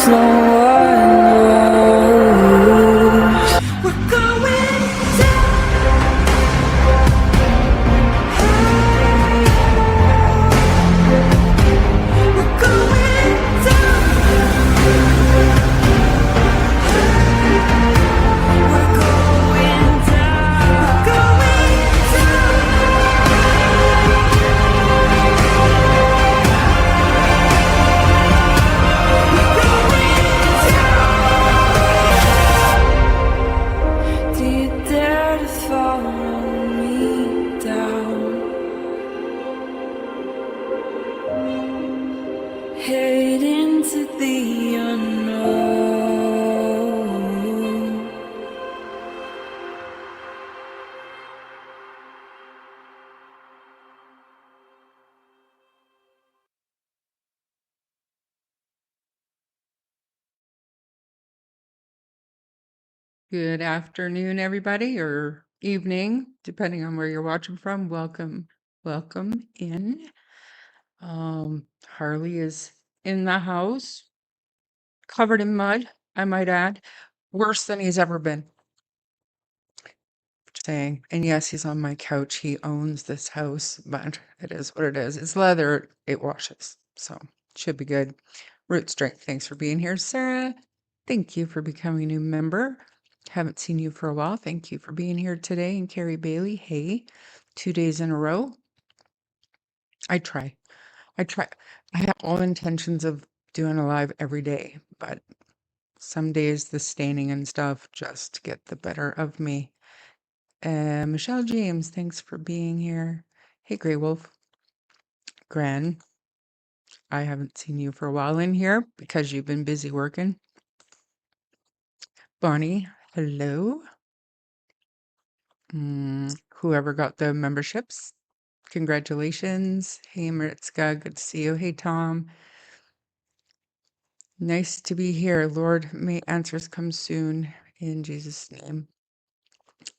no one knows. We're going down. We're going down. We're going down. We're going down. Do you dare to follow me down? Head into the unknown. Good afternoon, everybody, or evening, depending on where you're watching from. Welcome in. Harley is in the house, covered in mud, I might add, worse than he's ever been. Saying, and yes, he's on my couch. He owns this house, but it is what it is. It's leather, it washes, so should be good. Root Strength, thanks for being here. Sarah, thank you for becoming a new member. Haven't seen you for a while. Thank you for being here today. And Carrie Bailey, hey, 2 days in a row. I try. I have all intentions of doing a live every day, but some days the staining and stuff just get the better of me. Michelle James, thanks for being here. Hey, Grey Wolf. Gran, I haven't seen you for a while in here because you've been busy working. Bonnie, hello. Whoever got the memberships, congratulations. Hey, Maritzka, good to see you. Hey, Tom. Nice to be here. Lord, may answers come soon. In Jesus' name.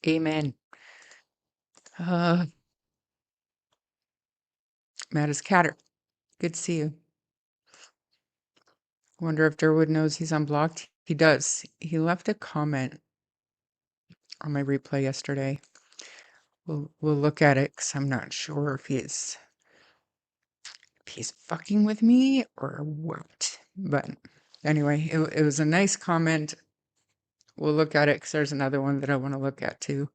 Amen. Matt is Catter. Good to see you. Wonder if Durwood knows he's unblocked. He does. He left a comment on my replay yesterday. We'll look at it because I'm not sure if he's fucking with me or what. But anyway, it was a nice comment. We'll look at it because there's another one that I want to look at too.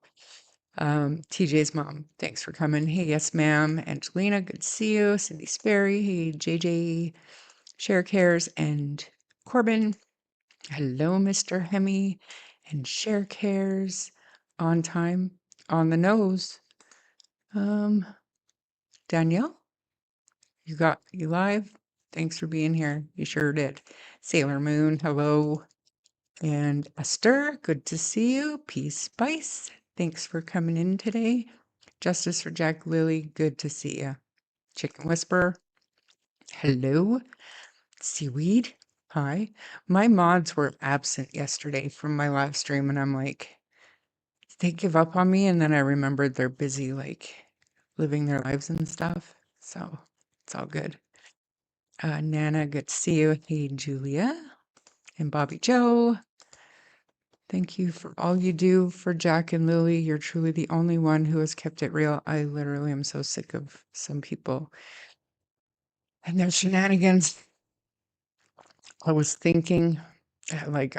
TJ's mom, thanks for coming. Hey, yes, ma'am. Angelina, good to see you. Cindy Sperry, hey, JJ, Share Cares, and Corbin. Hello, Mr. Hemi, and Share Cares. On time, on the nose. Danielle, you live? Thanks for being here. You sure did. Sailor Moon, hello. And Esther, good to see you. Peace Spice, thanks for coming in today. Justice for Jack Lily, good to see you. Chicken Whisperer, hello. Seaweed, hi. My mods were absent yesterday from my live stream, and I'm like, did they give up on me? And then I remembered they're busy, like, living their lives and stuff. So it's all good. Nana, good to see you. Hey, Julia. And Bobby Joe. Thank you for all you do for Jack and Lily. You're truly the only one who has kept it real. I literally am so sick of some people and their shenanigans. I was thinking, like,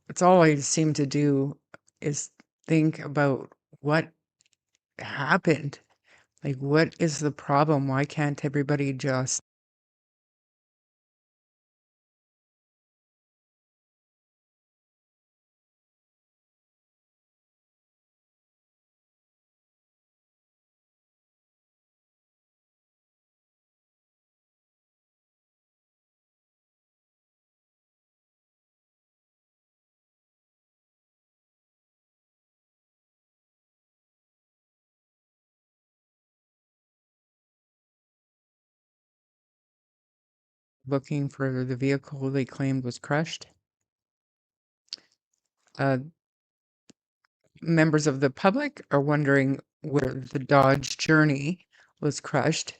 it's all I seem to do is think about what happened. Like, what is the problem? Why can't everybody just looking for the vehicle they claimed was crushed? Members of the public are wondering where the Dodge Journey was crushed.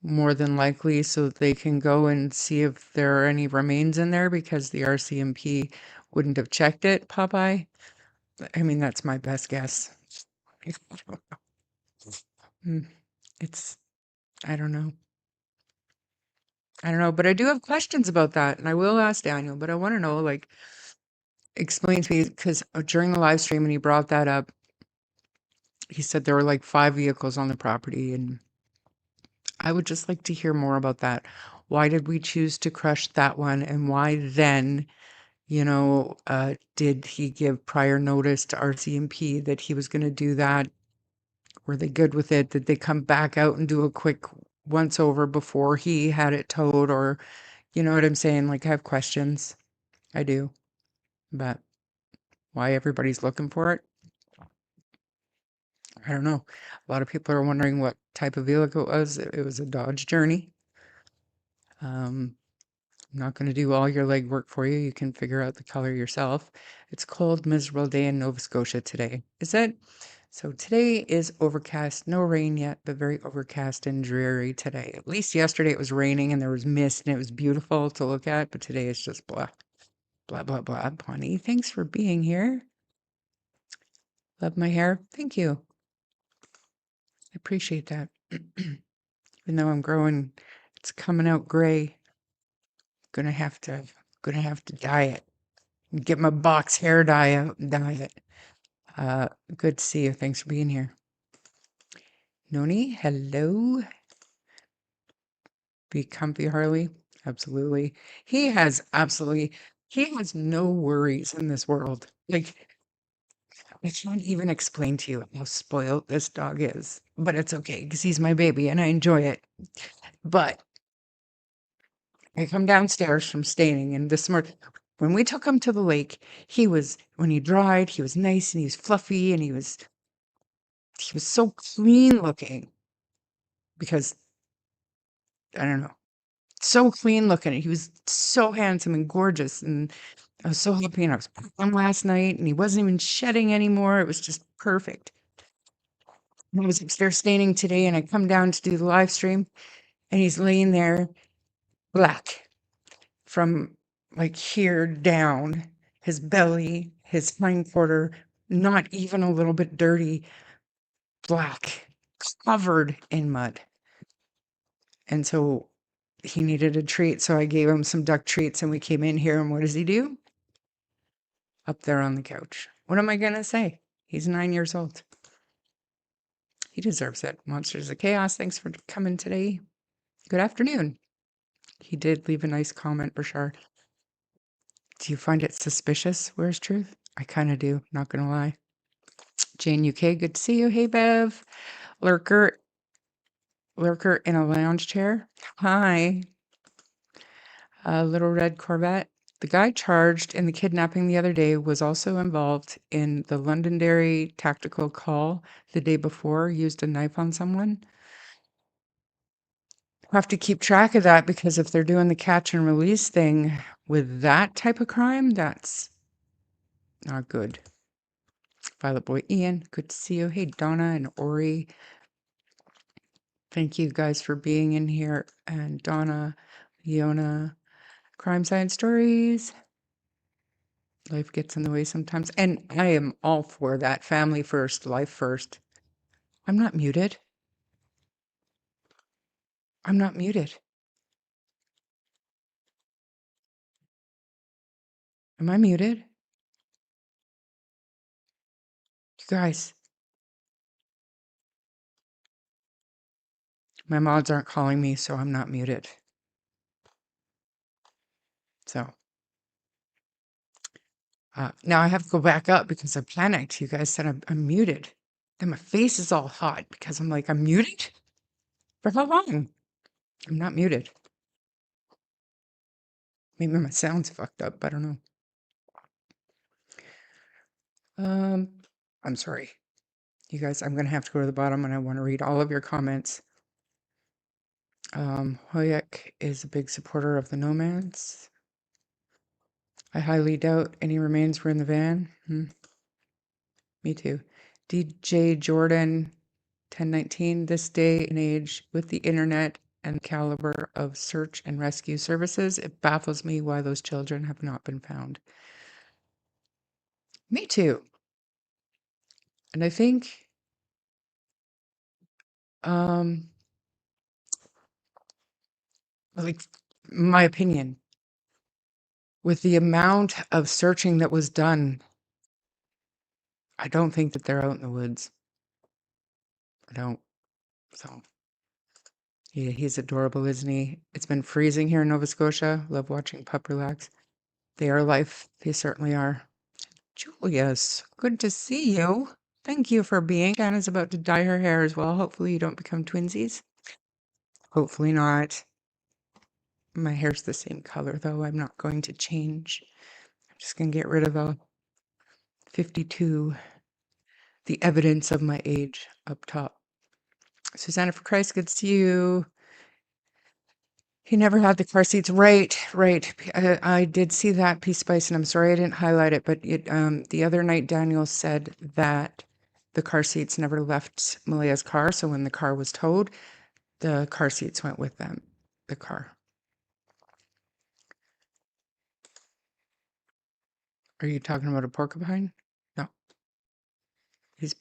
more than likely, so that they can go and see if there are any remains in there because the RCMP wouldn't have checked it, Popeye. I mean, that's my best guess. Mm, It's, I don't know. I don't know, but I do have questions about that, and I will ask Daniel, but I want to know, like, explain to me, because during the live stream when he brought that up, he said there were like 5 vehicles on the property, and I would just like to hear more about that. Why did we choose to crush that one, and why then, did he give prior notice to RCMP that he was going to do that? Were they good with it? Did they come back out and do a quick once over before he had it towed? Or, you know what I'm saying? Like, I have questions. I do. But why everybody's looking for it? I don't know. A lot of people are wondering what type of vehicle it was. It was a Dodge Journey. I'm not going to do all your legwork for you. You can figure out the color yourself. It's cold, miserable day in Nova Scotia today. Is it? So today is overcast, no rain yet, but very overcast and dreary today. At least yesterday it was raining and there was mist and it was beautiful to look at, but today it's just blah, blah, blah, blah. Bonnie, thanks for being here. Love my hair. Thank you. I appreciate that. Even though I'm growing, it's coming out gray. Gonna have to dye it. Get my box hair dye out and dye it. Good to see you. Thanks for being here. Noni, hello. Be comfy, Harley. Absolutely. He has no worries in this world. Like, I can't even explain to you how spoiled this dog is, but it's okay because he's my baby and I enjoy it. But I come downstairs from staining, and this morning, when we took him to the lake, when he dried, he was nice and he was fluffy and he was so clean looking because I don't know, so clean looking. He was so handsome and gorgeous, and I was so happy. And I was with him last night, and he wasn't even shedding anymore. It was just perfect. And I was upstairs staining today, and I come down to do the live stream, and he's laying there, black from like here down, his belly, his hindquarter, not even a little bit dirty, black, covered in mud. And so he needed a treat, so I gave him some duck treats, and we came in here, and what does he do? Up there on the couch. What am I going to say? He's 9 years old. He deserves it. Monsters of Chaos, thanks for coming today. Good afternoon. He did leave a nice comment, Bashar. Do you find it suspicious? Where's Truth? I kind of do, not going to lie. Jane UK, good to see you. Hey, Bev. Lurker in a lounge chair. Hi. Little Red Corvette. The guy charged in the kidnapping the other day was also involved in the Londonderry tactical call the day before, used a knife on someone. We'll have to keep track of that because if they're doing the catch and release thing with that type of crime, that's not good. Violet Boy Ian, good to see you. Hey, Donna and Ori. Thank you guys for being in here. And Donna, Leona, Crime Science Stories. Life gets in the way sometimes. And I am all for that. Family first, life first. I'm not muted. I'm not muted. Am I muted? You guys, my mods aren't calling me, so I'm not muted. So now I have to go back up because I panicked. You guys said I'm muted. And my face is all hot because I'm like, I'm muted? For how long? I'm not muted. Maybe my sound's fucked up. I don't know. I'm sorry. You guys, I'm going to have to go to the bottom and I want to read all of your comments. Hoyak is a big supporter of the nomads. I highly doubt any remains were in the van. Me too. DJ Jordan 1019, this day and age with the internet and caliber of search and rescue services. It baffles me why those children have not been found. Me too. And I think, um, like, my opinion, with the amount of searching that was done, I don't think that they're out in the woods. I don't. So, he's adorable, isn't he? It's been freezing here in Nova Scotia. Love watching pup relax. They are life. They certainly are. Julius, good to see you. Thank you for being. Anna's about to dye her hair as well. Hopefully you don't become twinsies. Hopefully not. My hair's the same color though. I'm not going to change. I'm just going to get rid of the 52, the evidence of my age up top. Susanna, for Christ, good to see you. He never had the car seats. Right, right. I did see that piece, Spice, and I'm sorry I didn't highlight it, but the other night Daniel said that the car seats never left Malia's car, so when the car was towed, the car seats went with them, the car. Are you talking about a porcupine? No. He's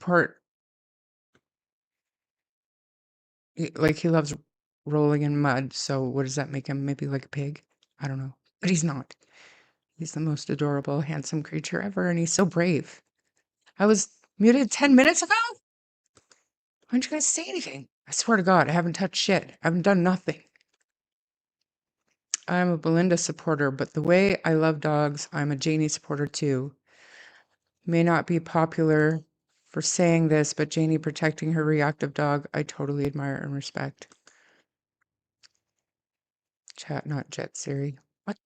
like he loves rolling in mud, so what does that make him? Maybe like a pig? I don't know. But he's not. He's the most adorable, handsome creature ever, and he's so brave. I was muted 10 minutes ago? Why didn't you guys say anything? I swear to God, I haven't touched shit. I haven't done nothing. I'm a Belinda supporter, but the way I love dogs, I'm a Janie supporter too. May not be popular for saying this, but Janie protecting her reactive dog, I totally admire and respect. Chat, not Jet Siri. What?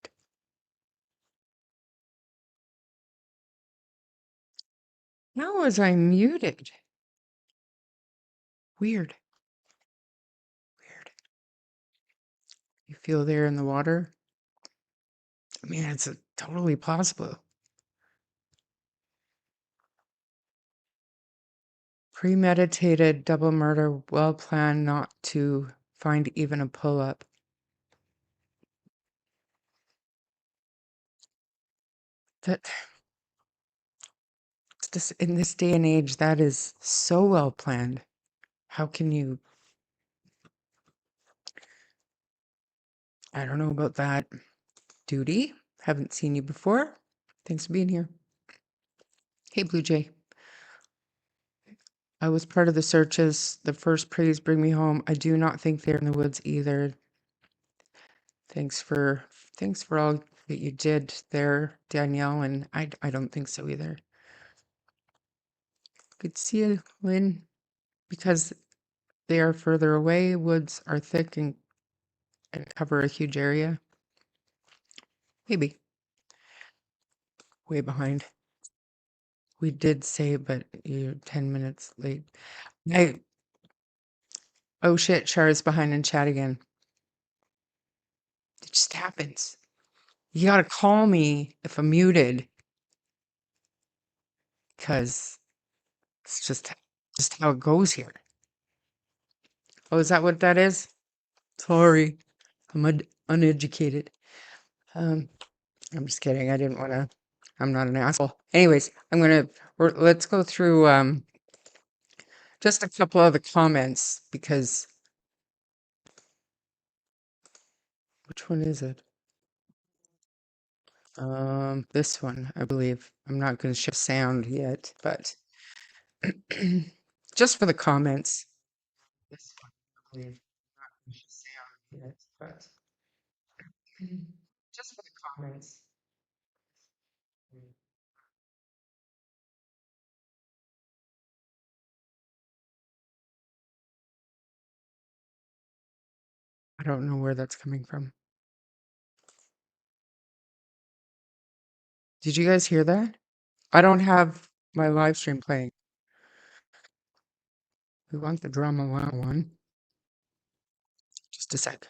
How was I muted? Weird. Weird. You feel there in the water? I mean, it's totally possible. Premeditated double murder, well planned not to find even a pull up. That in this day and age, that is so well planned. How can you? I don't know about that. Duty, haven't seen you before. Thanks for being here. Hey, Blue Jay. I was part of the searches. The first praise bring me home. I do not think they're in the woods either. Thanks for all that you did there, Danielle, and I don't think so either. Good to see you, Lynn. Because they are further away, woods are thick and cover a huge area. Maybe. Way behind. We did say, but you're 10 minutes late. Oh shit, Char's behind in chat again. It just happens. You gotta call me if I'm muted. Because it's just how it goes here. Oh, is that what that is? Sorry. I'm uneducated. I'm just kidding. I didn't want to. I'm not an asshole. Anyways, let's go through just a couple of the comments because which one is it? This one, I believe. I'm not going to show sound yet, but just for the comments. This one, I believe. I'm not going to show sound yet, but just for the comments. I don't know where that's coming from. Did you guys hear that? I don't have my live stream playing. We want the drama one. Just a sec.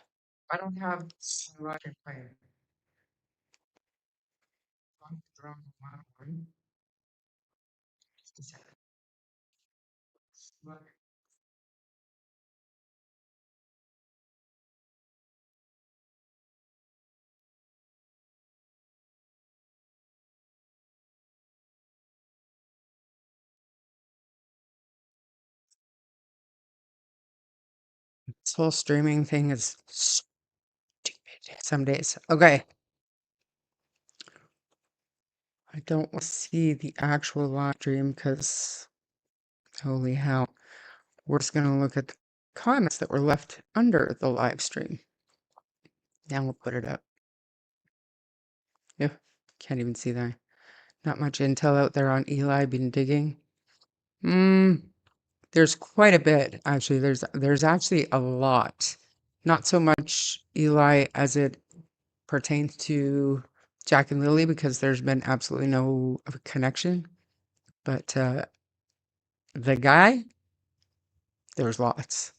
I don't have my live stream playing. Want the drama one. Just a sec. Look. This whole streaming thing is stupid some days. Okay. I don't want to see the actual live stream because holy hell. We're just going to look at the comments that were left under the live stream. Now we'll put it up. Yeah, can't even see that. Not much intel out there on Eli. Been digging. There's quite a bit actually. There's actually a lot. Not so much Eli as it pertains to Jack and Lily because there's been absolutely no connection. But the guy, there's lots.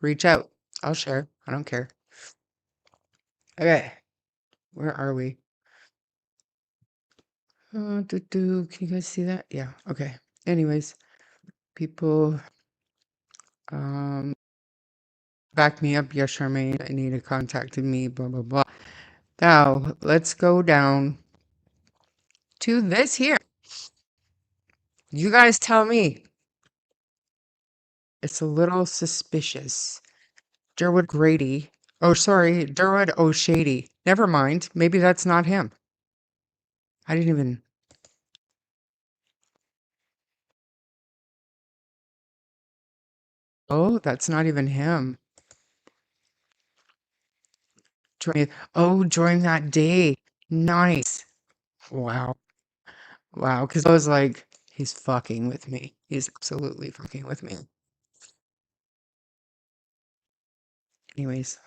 Reach out. I'll share. I don't care. Okay, where are we? Can you guys see that? Yeah. Okay. Anyways, people back me up. Yes, Charmaine. Anita contacted me. Blah blah blah. Now let's go down to this here. You guys tell me. It's a little suspicious. Derwood Grady. Oh, sorry, Derwood O'Shady. Never mind. Maybe that's not him. I didn't even. Oh, that's not even him. During that day. Nice. Wow. Wow. Because I was like, he's fucking with me. He's absolutely fucking with me. Anyways,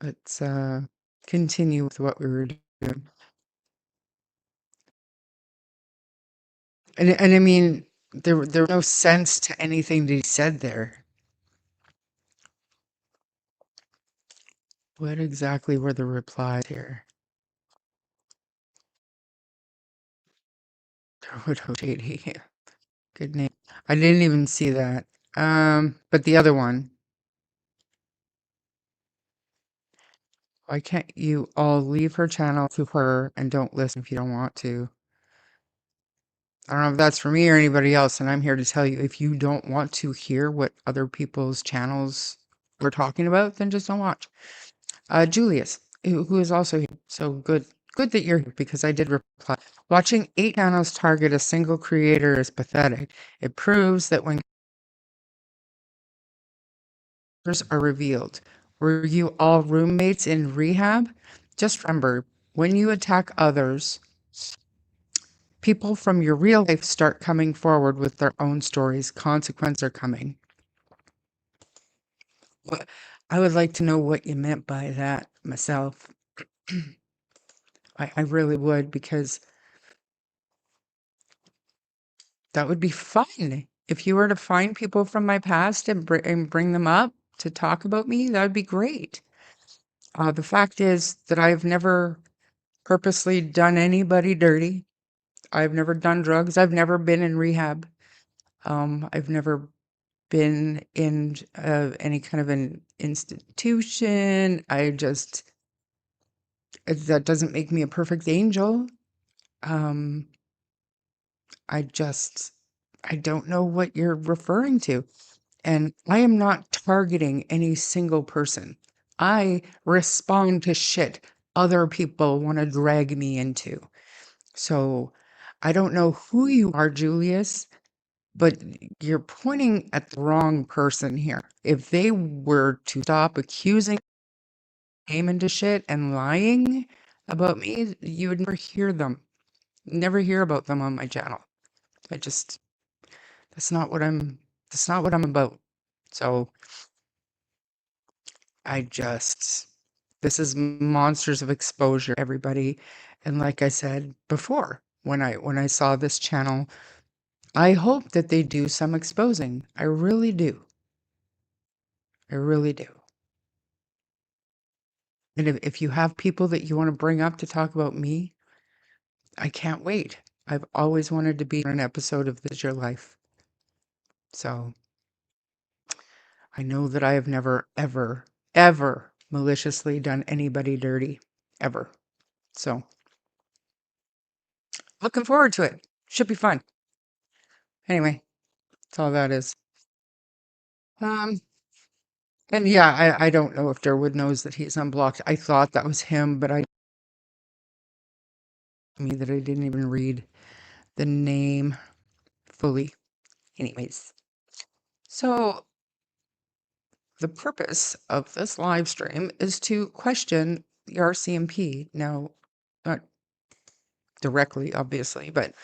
let's continue with what we were doing. And I mean, there was no sense to anything that he said there. What exactly were the replies here? Derwood O'Shady. Good name. I didn't even see that. But the other one. Why can't you all leave her channel to her and don't listen if you don't want to? I don't know if that's for me or anybody else, and I'm here to tell you if you don't want to hear what other people's channels we're talking about, then just don't watch. Julius, who is also here. So good that you're here because I did reply. Watching 8 channels target a single creator is pathetic. It proves that when are revealed. Were you all roommates in rehab? Just remember, when you attack others, people from your real life start coming forward with their own stories. Consequences are coming. I would like to know what you meant by that myself. I really would, because that would be fun. If you were to find people from my past and bring them up to talk about me, that would be great. The fact is that I've never purposely done anybody dirty. I've never done drugs. I've never been in rehab. I've never been in any kind of an institution. That doesn't make me a perfect angel. Um, I don't know what you're referring to. And I am not targeting any single person. I respond to shit other people want to drag me into. So I don't know who you are, Julius, but you're pointing at the wrong person here. If they were to stop accusing came into shit and lying about me, you would never hear them. Never hear about them on my channel. I just that's not what I'm about. So this is monsters of exposure, everybody. And like I said before, when I saw this channel, I hope that they do some exposing. I really do. I really do. And if you have people that you want to bring up to talk about me, I can't wait. I've always wanted to be on an episode of This Is Your Life. So I know that I have never, ever, ever maliciously done anybody dirty. Ever. So looking forward to it. Should be fun. Anyway, that's all that is. And yeah, I don't know if Derwood knows that he's unblocked. I thought that was him, but I didn't even read the name fully. Anyways, so the purpose of this live stream is to question the RCMP. Now, not directly, obviously, but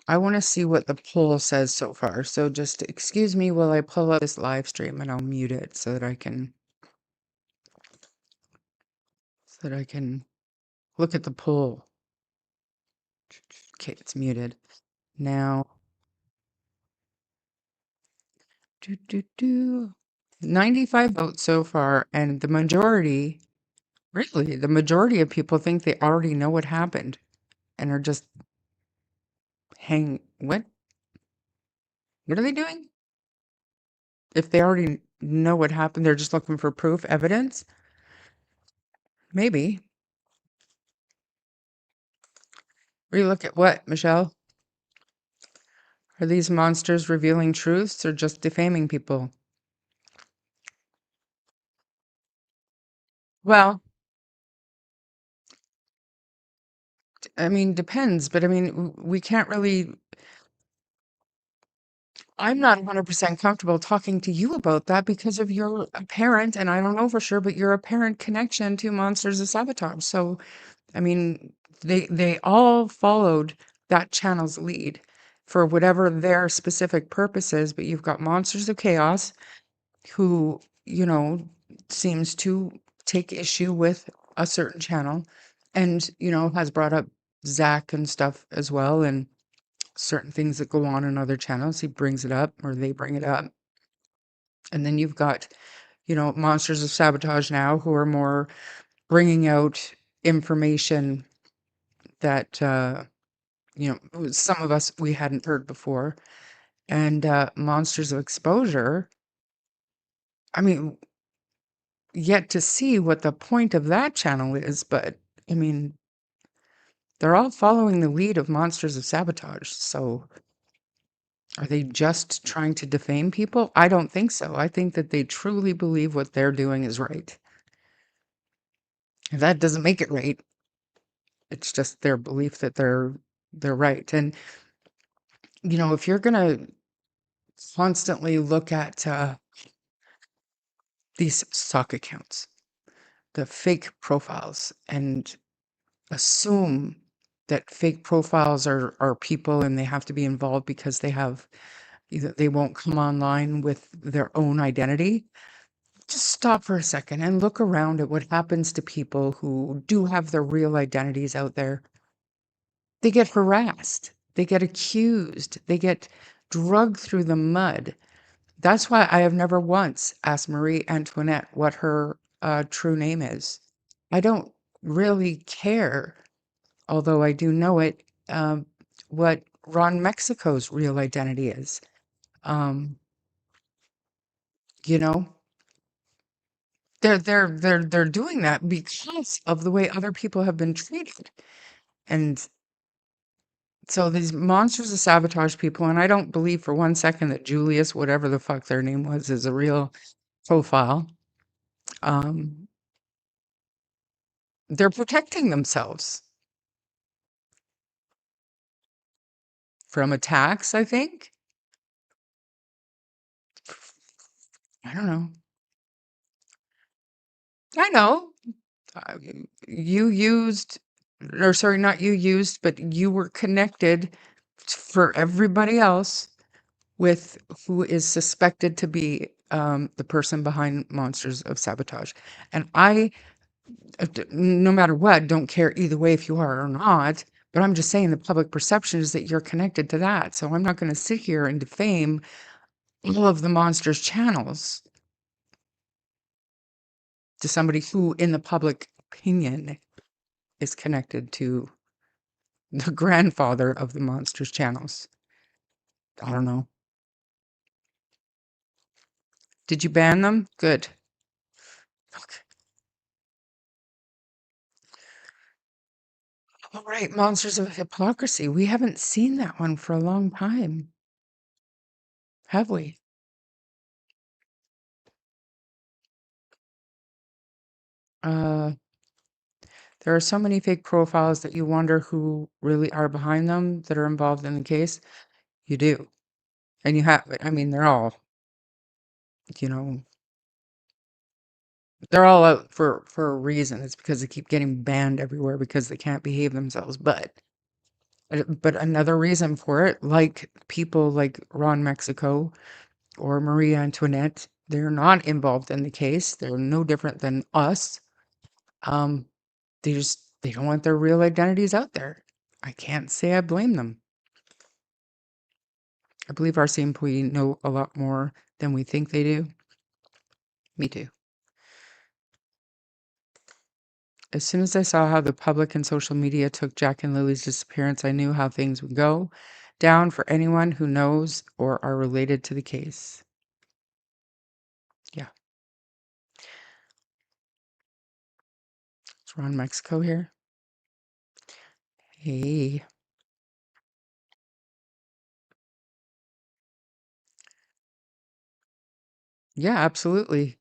I want to see what the poll says so far. So just excuse me while I pull up this live stream and I'll mute it so that I can look at the poll. Okay, it's muted. Now, 95 votes so far, and the majority, really, the majority of people think they already know what happened and are just what? What are they doing? If they already know what happened, they're just looking for proof, evidence? Maybe. Relook at what, Michelle? Are these monsters revealing truths or just defaming people? Well, I mean, depends, but I mean, we can't really. I'm not 100% comfortable talking to you about that because of your apparent, and I don't know for sure, but your apparent connection to Monsters of Sabotage. So, I mean, they all followed that channel's lead for whatever their specific purpose is, but you've got Monsters of Chaos who, seems to take issue with a certain channel and, has brought up Zach and stuff as well, and certain things that go on in other channels. He brings it up or they bring it up. And then you've got, Monsters of Sabotage now who are more bringing out information that, some of us we hadn't heard before. And Monsters of Exposure, I mean, yet to see what the point of that channel is, but I mean, they're all following the lead of Monsters of Sabotage. So are they just trying to defame people? I don't think so. I think that they truly believe what they're doing is right. If that doesn't make it right, it's just their belief that they're right. And if you're gonna constantly look at these stock accounts, the fake profiles, and assume that fake profiles are people and they have to be involved because they won't come online with their own identity. Just stop for a second and look around at what happens to people who do have their real identities out there. They get harassed, they get accused, they get dragged through the mud. That's why I have never once asked Marie Antoinette what her true name is. I don't really care, although I do know it, what Ron Mexico's real identity is. Um, you know, they're doing that because of the way other people have been treated. And so these Monsters of Sabotage people, and I don't believe for one second that Julius, whatever the fuck their name was, is a real profile. Um, they're protecting themselves from attacks, I think. I don't know. I know. Uh, you used, or sorry, not you used, but you were connected for everybody else with who is suspected to be the person behind Monsters of Sabotage. And no matter what, don't care either way if you are or not. But I'm just saying the public perception is that you're connected to that. So I'm not going to sit here and defame all of the Monsters channels to somebody who, in the public opinion, is connected to the grandfather of the Monsters channels. I don't know. Did you ban them? Good. Okay. All right, Monsters of Hypocrisy. We haven't seen that one for a long time, have we? Uh, there are so many fake profiles that you wonder who really are behind them that are involved in the case. You do. And you have, I mean, you know, they're all out for a reason. It's because they keep getting banned everywhere because they can't behave themselves. But another reason for it, like people like Ron Mexico or Maria Antoinette, they're not involved in the case. They're no different than us. Um, they don't want their real identities out there. I can't say I blame them. I believe RCMP know a lot more than we think they do. Me too. As soon as I saw how the public and social media took Jack and Lily's disappearance, I knew how things would go down for anyone who knows or are related to the case. Yeah. Is Ron Mexico here? Hey. Yeah, absolutely.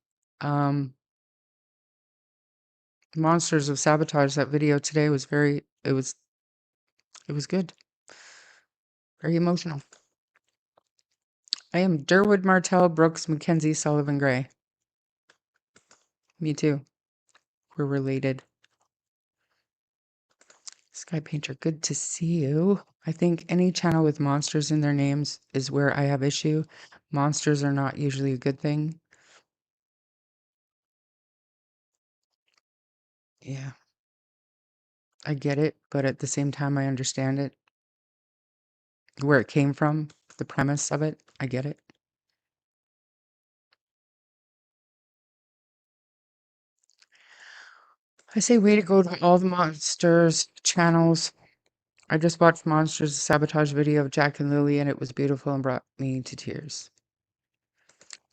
Monsters of Sabotage, that video today was it was good. Very emotional. I am Durwood Martell Brooks Mackenzie Sullivan Gray. Me too. We're related. Sky Painter, good to see you. I think any channel with monsters in their names is where I have issue. Monsters are not usually a good thing. Yeah, I get it, but at the same time, I understand it. Where it came from, the premise of it, I get it. I say way to go to all the monsters channels. I just watched Monsters Sabotage video of Jack and Lily and it was beautiful and brought me to tears.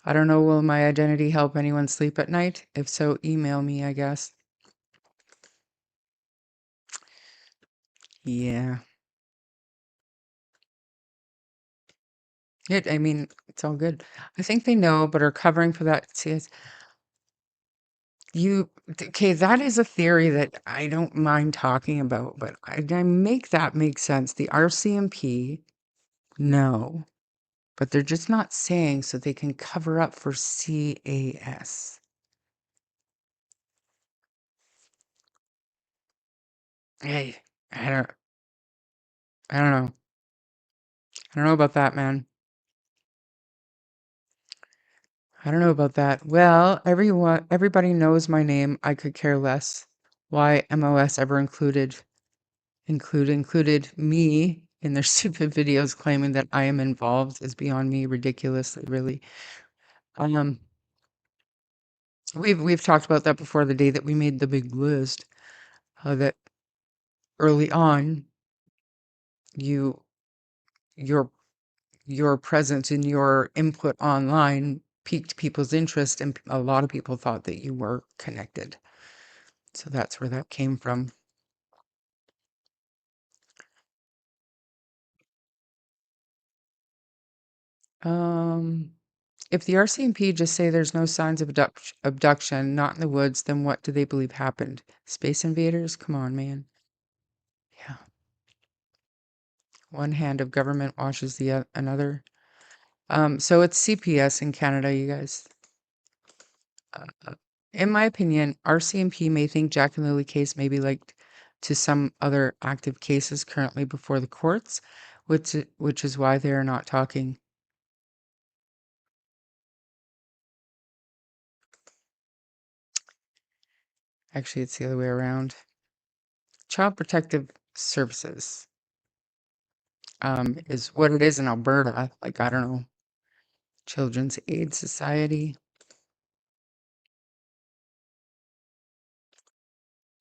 I don't know, will my identity help anyone sleep at night? If so, email me, I guess. Yeah. I mean, it's all good. I think they know, but are covering for that. See, okay, that is a theory that I don't mind talking about, but I make that make sense. The RCMP, no, but they're just not saying so they can cover up for CAS. Hey, I don't, I don't know. I don't know about that, man. I don't know about that. Well, everybody knows my name. I could care less. Why MOS ever included me in their stupid videos claiming that I am involved is beyond me, ridiculously, really. Um, we've talked about that before the day that we made the big list, that early on, you your your presence and your input online piqued people's interest, and a lot of people thought that you were connected. So that's where that came from. Um, if the RCMP just say there's no signs of abduction, not in the woods, then what do they believe happened? Space invaders? Come on, man. Yeah. One hand of government washes the another. So it's CPS in Canada, you guys. In my opinion, RCMP may think Jack and Lily case may be linked to some other active cases currently before the courts, which is why they are not talking. Actually, it's the other way around. Child Protective Services is what it is in Alberta. Like, I don't know, Children's Aid Society.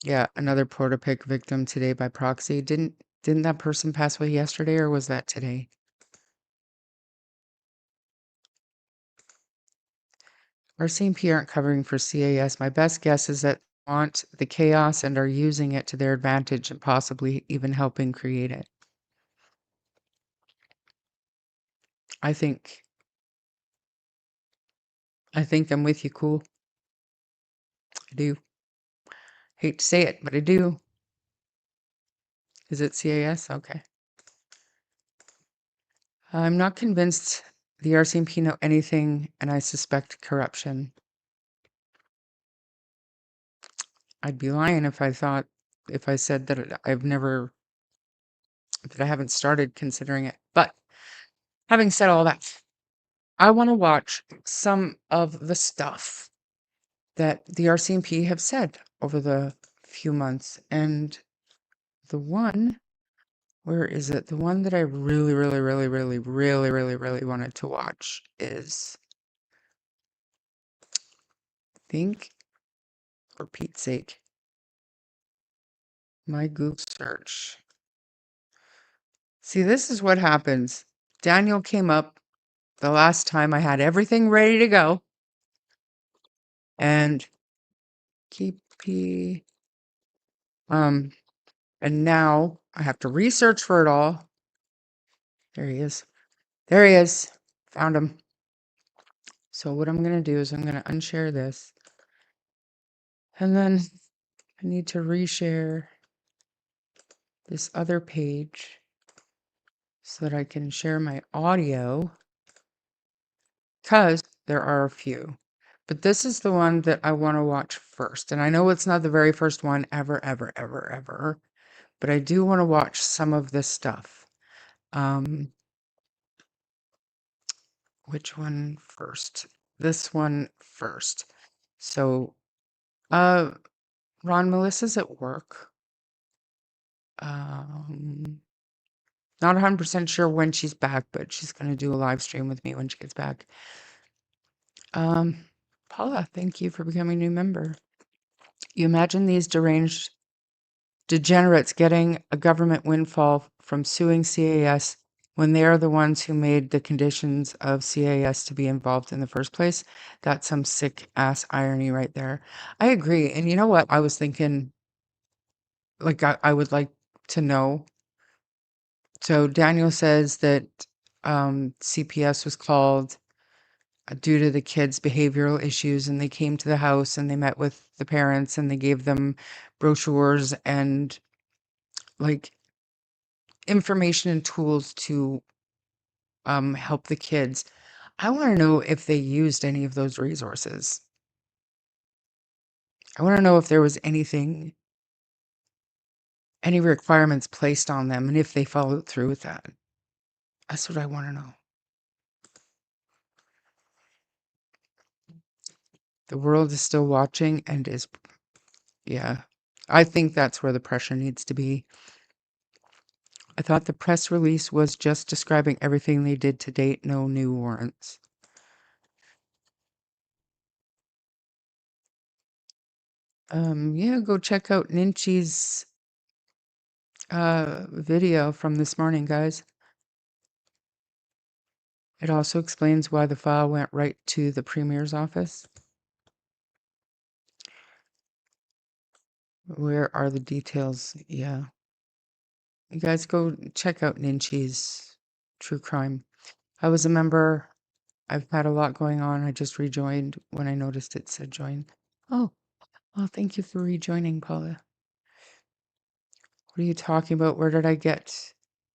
Yeah, another Portapic victim today by proxy. Didn't that person pass away yesterday, or was that today? RCMP aren't covering for CAS. My best guess is that they want the chaos and are using it to their advantage and possibly even helping create it. I think I think I'm with you, cool. I do. Hate to say it, but I do. Is it CAS? Okay. I'm not convinced the RCMP know anything, and I suspect corruption. I'd be lying if I said that that I haven't started considering it. But having said all that, I want to watch some of the stuff that the RCMP have said over the few months. And the one, where is it? The one that I really, really, really, really, really, really, really wanted to watch is, I think, for Pete's sake, my Google search. See, this is what happens. Daniel came up the last time I had everything ready to go. And and now I have to research for it all. There he is. There he is. Found him. So what I'm going to do is I'm going to unshare this. And then I need to reshare this other page so that I can share my audio, because there are a few. But this is the one that I want to watch first. And I know it's not the very first one ever, ever, ever, ever. But I do want to watch some of this stuff. Which one first? This one first. So, Ron, Melissa's at work. Not 100% sure when she's back, but she's going to do a live stream with me when she gets back. Paula, thank you for becoming a new member. You imagine these deranged degenerates getting a government windfall from suing CAS when they are the ones who made the conditions of CAS to be involved in the first place? That's some sick ass irony right there. I agree. And you know what? I was thinking, like, I would like to know. So Daniel says that CPS was called due to the kids' behavioral issues, and they came to the house and they met with the parents and they gave them brochures and like information and tools to help the kids. I want to know if they used any of those resources. I want to know if there was any requirements placed on them and if they followed through with that. That's what I want to know. The world is still watching and yeah, I think that's where the pressure needs to be. I thought the press release was just describing everything they did to date, no new warrants. Yeah, go check out Ninchi's video from this morning, guys. It also explains why the file went right to the Premier's office. Where are the details? Yeah. You guys go check out Ninchi's True Crime. I was a member. I've had a lot going on. I just rejoined when I noticed it said join. Oh, well, thank you for rejoining, Paula. What are you talking about? Where did I get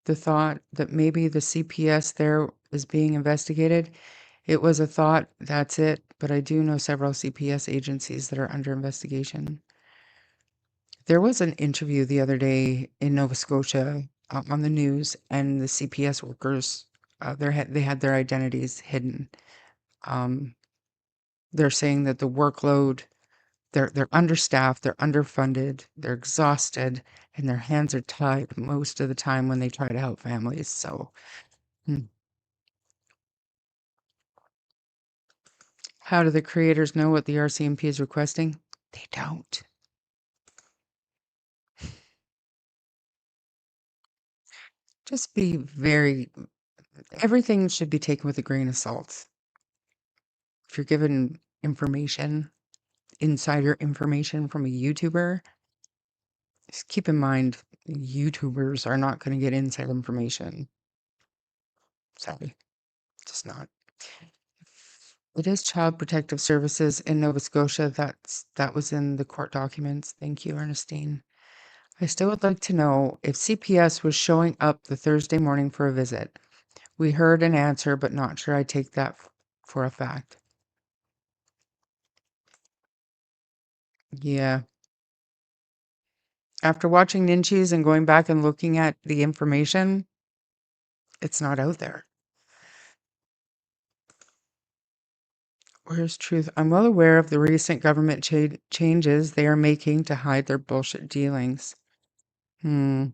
the thought that maybe the CPS there is being investigated? It was a thought, that's it. But I do know several CPS agencies that are under investigation. There was an interview the other day in Nova Scotia on the news, and the CPS workers, they had their identities hidden. They're saying that the workload, they're understaffed, they're underfunded, they're exhausted, and their hands are tied most of the time when they try to help families. So, how do the creators know what the RCMP is requesting? They don't. Just be everything should be taken with a grain of salt. If you're given information, insider information from a YouTuber, just keep in mind YouTubers are not going to get inside information. Sorry, just not. It is Child Protective Services in Nova Scotia. That was in the court documents. Thank you, Ernestine. I still would like to know if CPS was showing up the Thursday morning for a visit. We heard an answer, but not sure I take that for a fact. Yeah. After watching Ninjas and going back and looking at the information, it's not out there. Where's truth? I'm well aware of the recent government changes they are making to hide their bullshit dealings. Hmm.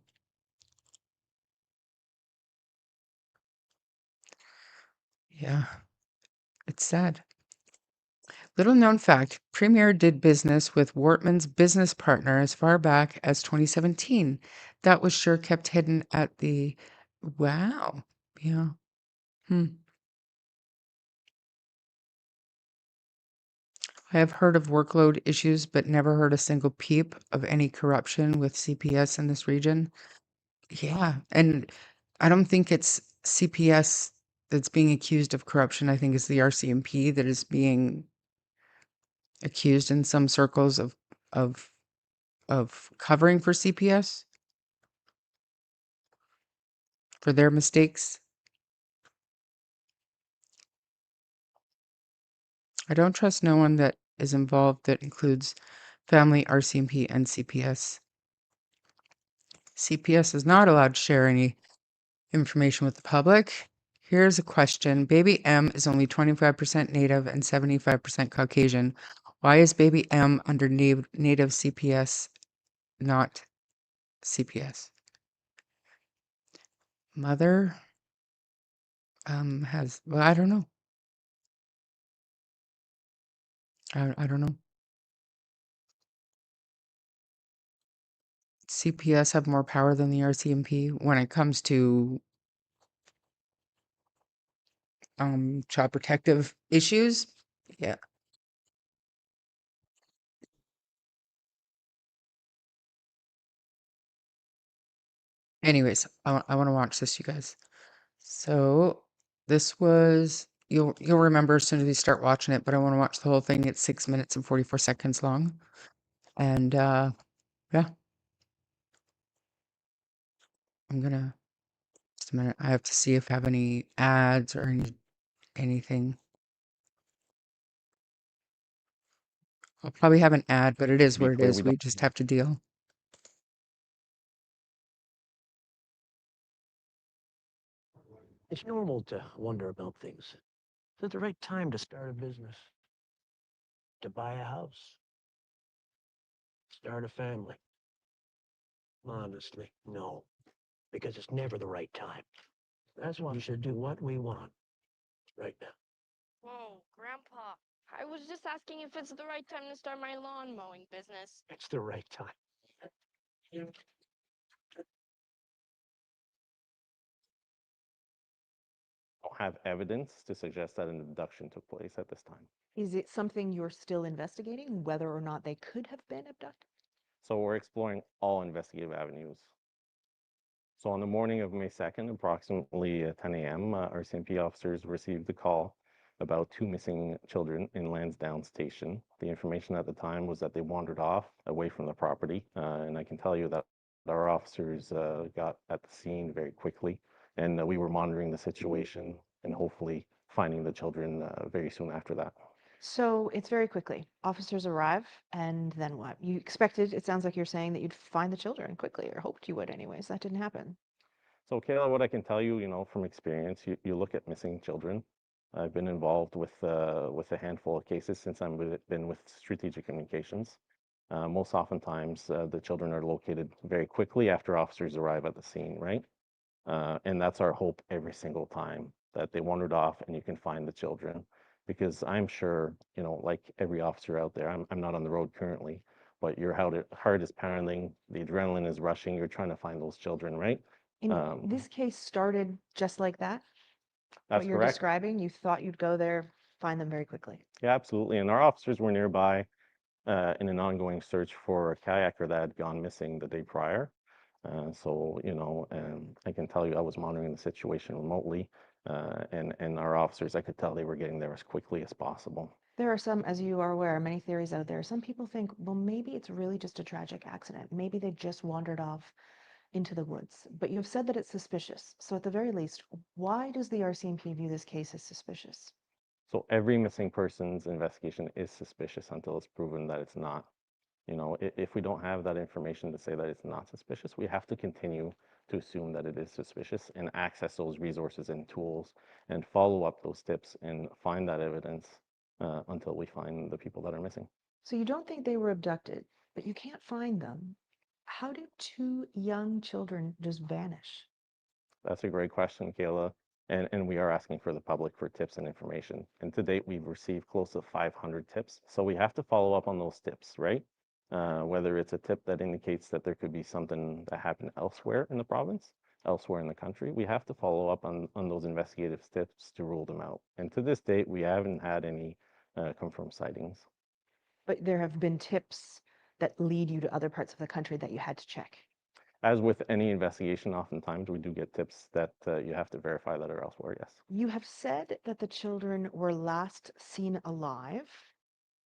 Yeah. It's sad. Little known fact, Premier did business with Wortman's business partner as far back as 2017. That was sure kept hidden at the... Wow. Yeah. Hmm. I have heard of workload issues, but never heard a single peep of any corruption with CPS in this region. Yeah, and I don't think it's CPS that's being accused of corruption. I think it's the RCMP that is being accused in some circles of covering for CPS for their mistakes. I don't trust no one that is involved that includes family, RCMP, and CPS. CPS is not allowed to share any information with the public. Here's a question. Baby M is only 25% Native and 75% Caucasian. Why is baby M under Native CPS, not CPS? Mother has, well, I don't know. I don't know. CPS have more power than the RCMP when it comes to child protective issues. Yeah. Anyways, I want to watch this, you guys. So this was you'll remember as soon as you start watching it, but I want to watch the whole thing. It's 6 minutes and 44 seconds long. And yeah, I'm gonna just a minute. I have to see if I have any ads or anything. I'll probably have an ad, but it is be what it clear, is. we We don't. just have to deal. It's normal to wonder about things. Is it the right time to start a business? To buy a house? Start a family? Honestly, no. Because it's never the right time. That's why we should do what we want right now. Whoa, Grandpa. I was just asking if it's the right time to start my lawn mowing business. It's the right time. Don't have evidence to suggest that an abduction took place at this time. Is it something you're still investigating, whether or not they could have been abducted? So we're exploring all investigative avenues. So on the morning of May 2nd, approximately 10 a.m., RCMP officers received a call about two missing children in Lansdowne Station. The information at the time was that they wandered off away from the property, and I can tell you that our officers got at the scene very quickly, and we were monitoring the situation and hopefully finding the children very soon after that. So it's very quickly. Officers arrive, and then what? You expected, it sounds like you're saying that you'd find the children quickly, or hoped you would anyways. That didn't happen. So Kayla, what I can tell you, from experience, you look at missing children. I've been involved with a handful of cases since I've been with Strategic Communications. Most oftentimes, the children are located very quickly after officers arrive at the scene, right? And that's our hope every single time, that they wandered off and you can find the children. Because I'm sure, like every officer out there, I'm not on the road currently, but your heart is pounding, the adrenaline is rushing, you're trying to find those children, right? And this case started just like that? That's What you're correct. describing, you thought you'd go there, find them very quickly. Yeah, absolutely. And our officers were nearby in an ongoing search for a kayaker that had gone missing the day prior. So, I can tell you I was monitoring the situation remotely. And our officers, I could tell they were getting there as quickly as possible. There are some, as you are aware, many theories out there. Some people think, well, maybe it's really just a tragic accident. Maybe they just wandered off into the woods. But you've said that it's suspicious. So at the very least, why does the RCMP view this case as suspicious? So every missing persons investigation is suspicious until it's proven that it's not. You know, if we don't have that information to say that it's not suspicious, we have to continue to assume that it is suspicious and access those resources and tools and follow up those tips and find that evidence until we find the people that are missing. So you don't think they were abducted, but you can't find them. How do two young children just vanish? That's a great question, Kayla. And we are asking for the public for tips and information. And to date, we've received close to 500 tips. So we have to follow up on those tips, right? Whether it's a tip that indicates that there could be something that happened elsewhere in the province, elsewhere in the country, we have to follow up on those investigative tips to rule them out. And to this date, we haven't had any confirmed sightings. But there have been tips that lead you to other parts of the country that you had to check. As with any investigation, oftentimes we do get tips that you have to verify that are elsewhere, yes. You have said that the children were last seen alive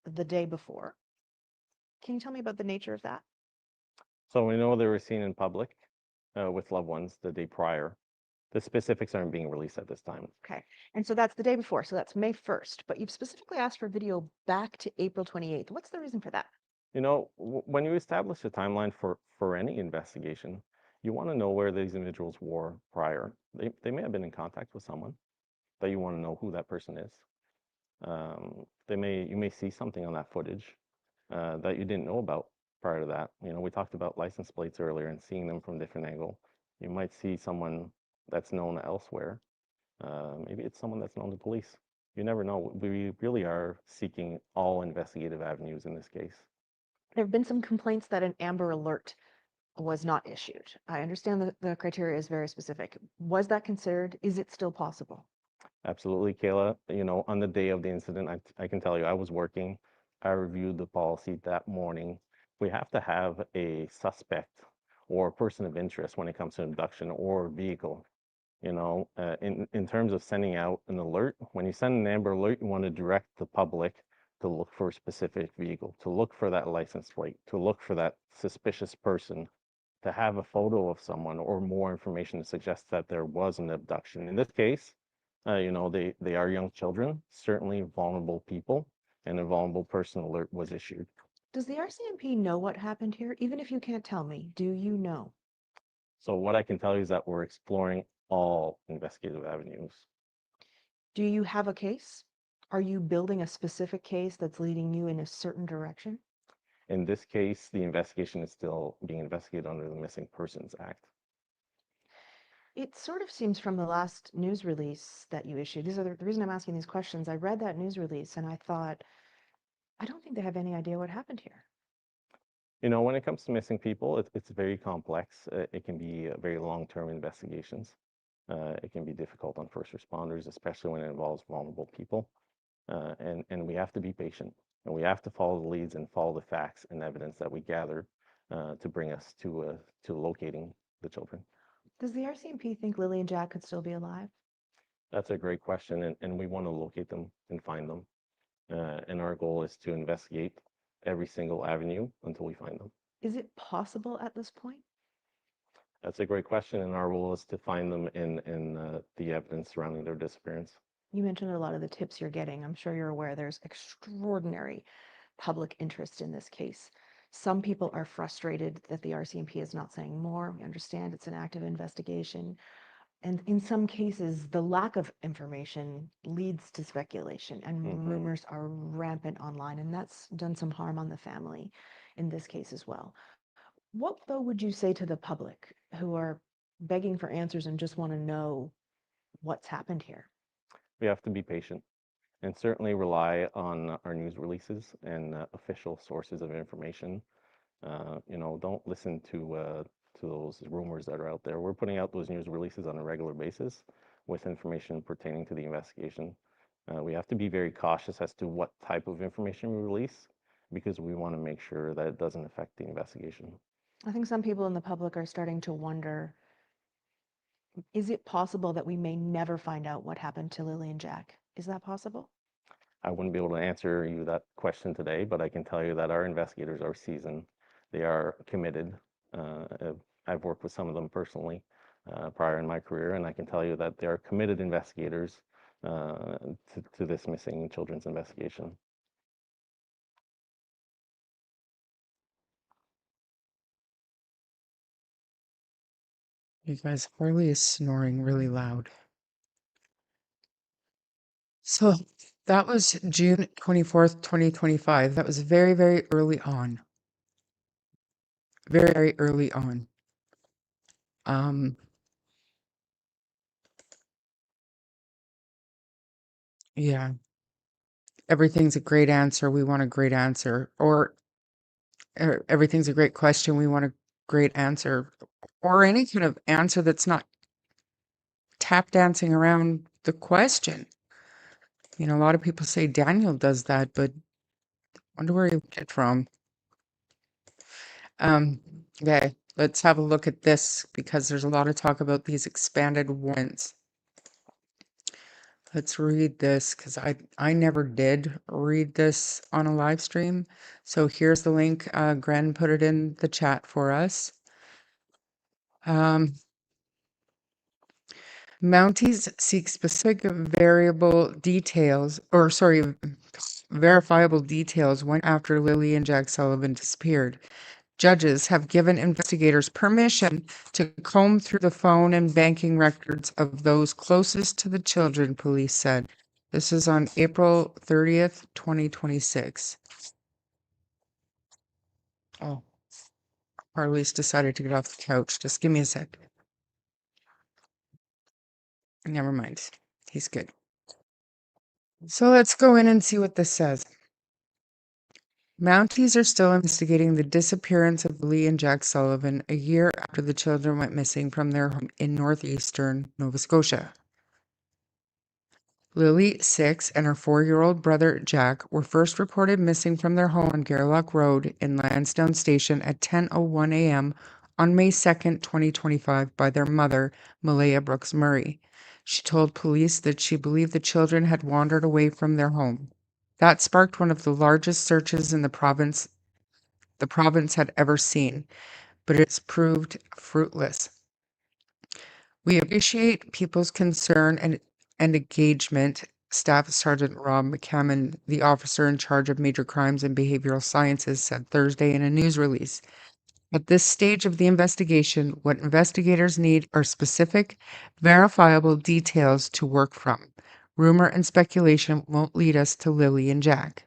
the day before. Can you tell me about the nature of that? So we know they were seen in public with loved ones the day prior. The specifics aren't being released at this time. Okay. And so that's the day before. So that's May 1st. But you've specifically asked for video back to April 28th. What's the reason for that? You know, when you establish a timeline for any investigation, you want to know where these individuals were prior. They may have been in contact with someone that you want to know who that person is. You may see something on that footage that you didn't know about prior to that. You know, we talked about license plates earlier and seeing them from a different angle. You might see someone that's known elsewhere. Maybe it's someone that's known to police. You never know. We really are seeking all investigative avenues in this case. There have been some complaints that an Amber Alert was not issued. I understand that the criteria is very specific. Was that considered? Is it still possible? Absolutely, Kayla. You know, on the day of the incident, I can tell you I was working. I reviewed the policy that morning. We have to have a suspect or a person of interest when it comes to abduction or vehicle. You know, in terms of sending out an alert, when you send an Amber Alert, you want to direct the public to look for a specific vehicle, to look for that license plate, to look for that suspicious person, to have a photo of someone or more information to suggest that there was an abduction. In this case, you know, they are young children, certainly vulnerable people, and a vulnerable person alert was issued. Does the RCMP know what happened here? Even if you can't tell me, do you know? So what I can tell you is that we're exploring all investigative avenues. Do you have a case? Are you building a specific case that's leading you in a certain direction? In this case, the investigation is still being investigated under the Missing Persons Act. It sort of seems from the last news release that you issued. These are the reason I'm asking these questions. I read that news release and I thought, I don't think they have any idea what happened here. You know, when it comes to missing people, it's very complex. It can be very long-term investigations. It can be difficult on first responders, especially when it involves vulnerable people. And we have to be patient, and we have to follow the leads and follow the facts and evidence that we gather to bring us to locating the children. Does the RCMP think Lily and Jack could still be alive? That's a great question, and we want to locate them and find them. And our goal is to investigate every single avenue until we find them. Is it possible at this point? That's a great question, and our goal is to find them in the evidence surrounding their disappearance. You mentioned a lot of the tips you're getting. I'm sure you're aware there's extraordinary public interest in this case. Some people are frustrated that the RCMP is not saying more. We understand it's an active investigation. And in some cases, the lack of information leads to speculation, and rumors are rampant online, and that's done some harm on the family in this case as well. What, though, would you say to the public who are begging for answers and just want to know what's happened here? We have to be patient and certainly rely on our news releases and official sources of information. You know, don't listen to those rumors that are out there. We're putting out those news releases on a regular basis with information pertaining to the investigation. We have to be very cautious as to what type of information we release because we want to make sure that it doesn't affect the investigation. I think some people in the public are starting to wonder, Is it possible that we may never find out what happened to Lily and Jack? Is that possible? I wouldn't be able to answer you that question today, but I can tell you that our investigators are seasoned. They are committed. I've worked with some of them personally prior in my career, and I can tell you that they are committed investigators to this missing children's investigation. You guys, Harley is snoring really loud. So that was June 24th, 2025. That was very, very early on. Very, very early on. Yeah. Everything's a great answer. We want a great answer. Or everything's a great question. We want a great answer. Or any kind of answer that's not tap dancing around the question. You know, a lot of people say Daniel does that, but I wonder where you get it from. Okay, let's have a look at this because there's a lot of talk about these expanded warrants. Let's read this because I never did read this on a live stream. So here's the link. Gren put it in the chat for us. Mounties seek specific verifiable details when after Lily and Jack Sullivan disappeared. Judges have given investigators permission to comb through the phone and banking records of those closest to the children, police said. This is on April 30th, 2026. Oh, Harley's decided to get off the couch. Just give me a sec. Never mind. He's good. So let's go in and see what this says. Mounties are still investigating the disappearance of Lee and Jack Sullivan a year after the children went missing from their home in northeastern Nova Scotia. Lily, 6, and her 4-year-old brother Jack were first reported missing from their home on Garlock Road in Lansdowne Station at 10:01 a.m. on May 2nd, 2025 by their mother, Malaya Brooks Murray. She told police that she believed the children had wandered away from their home. That sparked one of the largest searches in the province had ever seen, but it's proved fruitless. We appreciate people's concern and engagement, Staff Sergeant Rob McCammon, the officer in charge of major crimes and behavioral sciences, said Thursday in a news release. At this stage of the investigation, what investigators need are specific, verifiable details to work from. Rumor and speculation won't lead us to Lily and Jack.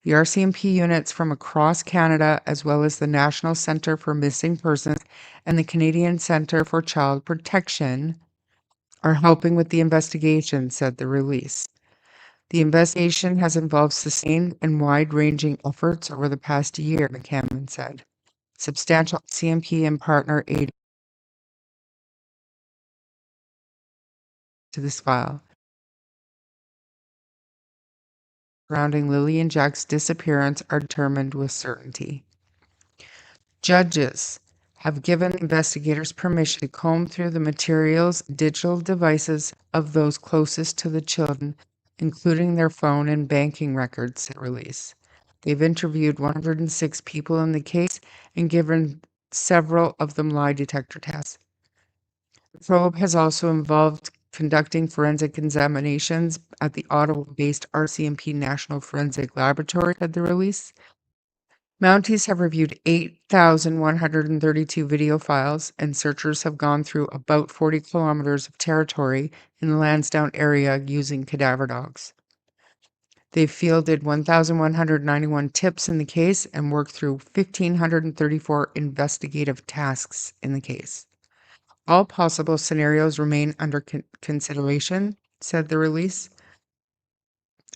The RCMP units from across Canada, as well as the National Centre for Missing Persons and the Canadian Centre for Child Protection, are helping with the investigation, said the release. The investigation has involved sustained and wide-ranging efforts over the past year, McCammon said. Substantial CMP and partner aid to this file. Surrounding Lily and Jack's disappearance are determined with certainty. Judges have given investigators permission to comb through the materials, digital devices of those closest to the children, including their phone and banking records, said release. They've interviewed 106 people in the case and given several of them lie detector tests. The probe has also involved conducting forensic examinations at the Ottawa-based RCMP National Forensic Laboratory, said the release. Mounties have reviewed 8,132 video files, and searchers have gone through about 40 kilometers of territory in the Lansdowne area using cadaver dogs. They've fielded 1,191 tips in the case and worked through 1,534 investigative tasks in the case. All possible scenarios remain under consideration, said the release.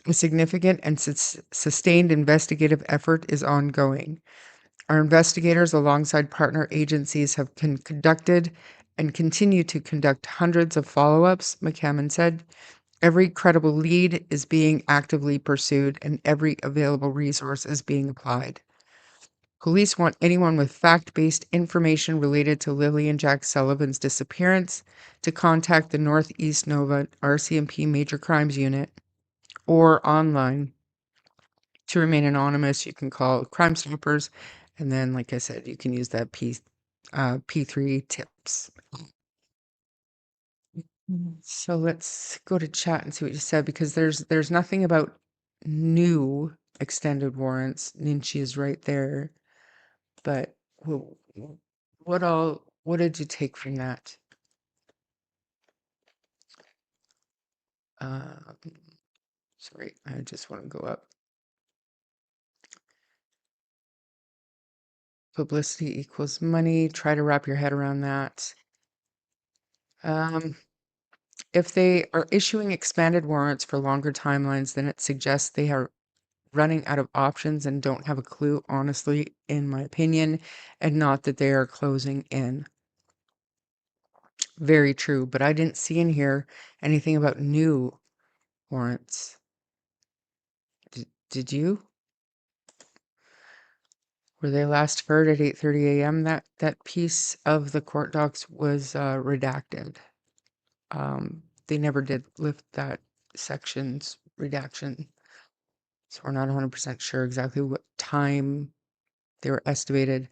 A significant and sustained investigative effort is ongoing. Our investigators, alongside partner agencies, have conducted and continue to conduct hundreds of follow-ups, McCammon said. Every credible lead is being actively pursued and every available resource is being applied. Police want anyone with fact-based information related to Lily and Jack Sullivan's disappearance to contact the Northeast Nova RCMP Major Crimes Unit or online. To remain anonymous, you can call Crime Stoppers, and then, like I said, you can use that P3 tips. So let's go to chat and see what you said, because there's nothing about new extended warrants. Ninchi is right there, but what did you take from that? Sorry, I just want to go up. Publicity equals money. Try to wrap your head around that. If they are issuing expanded warrants for longer timelines, then it suggests they are running out of options and don't have a clue, honestly, in my opinion, and not that they are closing in. Very true, but I didn't see in here anything about new warrants. Did you? Were they last heard at 8:30 a.m.? That piece of the court docs was redacted. They never did lift that section's redaction. So we're not 100% sure exactly what time they were estimated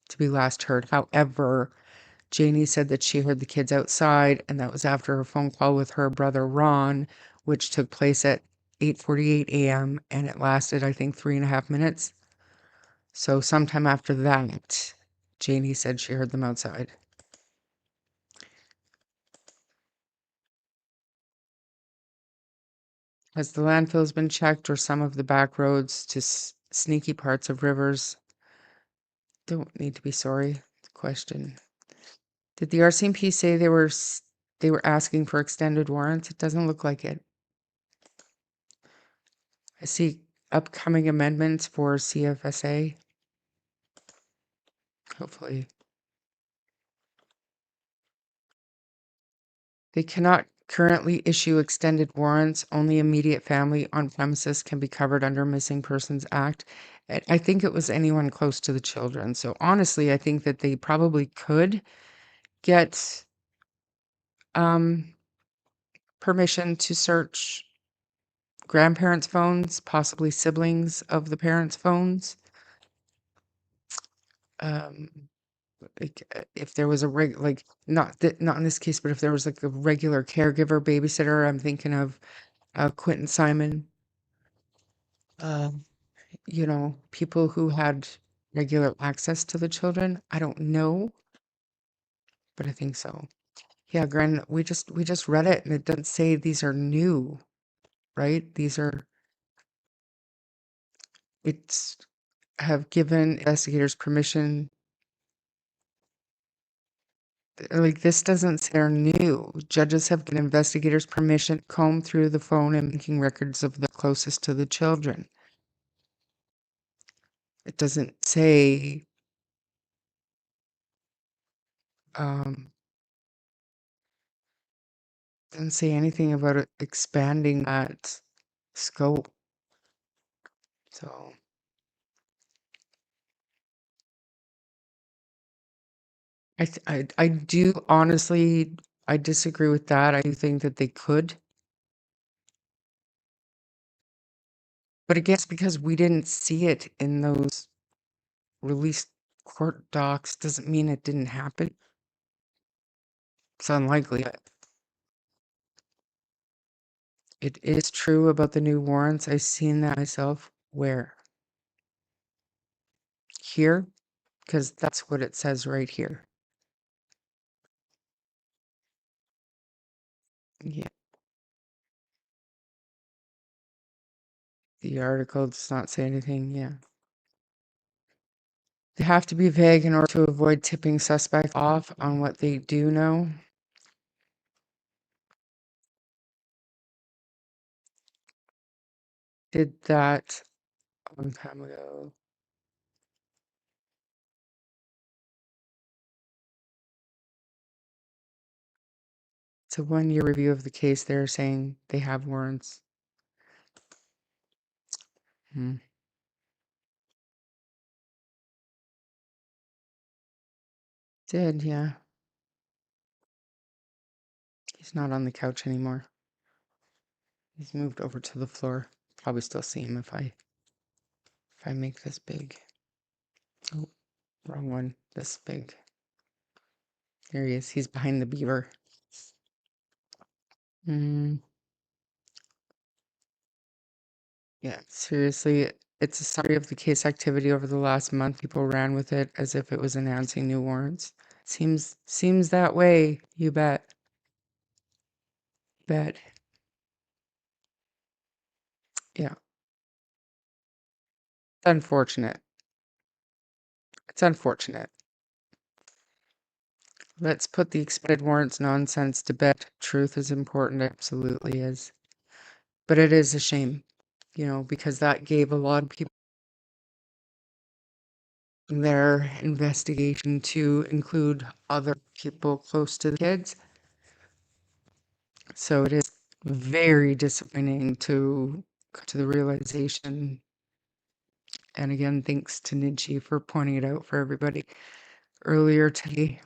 to be last heard. However, Janie said that she heard the kids outside, and that was after a phone call with her brother Ron, which took place at 8:48 a.m. and it lasted, I think, 3.5 minutes. So sometime after that, Janie said she heard them outside. Has the landfills been checked, or some of the back roads to sneaky parts of rivers? Don't need to be sorry. Question. Did the RCMP say they were asking for extended warrants? It doesn't look like it. I see upcoming amendments for CFSA. Hopefully. They cannot currently issue extended warrants. Only immediate family on premises can be covered under Missing Persons Act. I think it was anyone close to the children. So honestly, I think that they probably could get permission to search grandparents' phones, possibly siblings of the parents' phones. If there was not in this case, but if there was like a regular caregiver babysitter, I'm thinking of Quentin Simon. People who had regular access to the children. I don't know, but I think so. Yeah, Gran, we just read it and it doesn't say these are new, right? It's have given investigators permission. Like, this doesn't say they're new. Judges have given investigators permission to comb through the phone and making records of the closest to the children. It doesn't say anything about it expanding that scope. So I do honestly, I disagree with that. I do think that they could. But I guess because we didn't see it in those released court docs doesn't mean it didn't happen. It's unlikely. It is true about the new warrants. I've seen that myself. Where? Here? Because that's what it says right here. Yeah. The article does not say anything. Yeah. They have to be vague in order to avoid tipping suspects off on what they do know. Did that a long time ago. It's a 1-year review of the case. They're saying they have warrants. did, yeah. He's not on the couch anymore. He's moved over to the floor. Probably still see him if I make this big. Oh, wrong one. This big. There he is. He's behind the beaver. Mm, yeah, seriously, it's a summary of the case activity over the last month. People ran with it as if it was announcing new warrants. Seems that way. You bet. Bet. Yeah, it's unfortunate. It's unfortunate. Let's put the expanded warrants nonsense to bed. Truth is important, absolutely is. But it is a shame, because that gave a lot of people their investigation to include other people close to the kids. So it is very disappointing to come to the realization. And again, thanks to Nidji for pointing it out for everybody earlier today.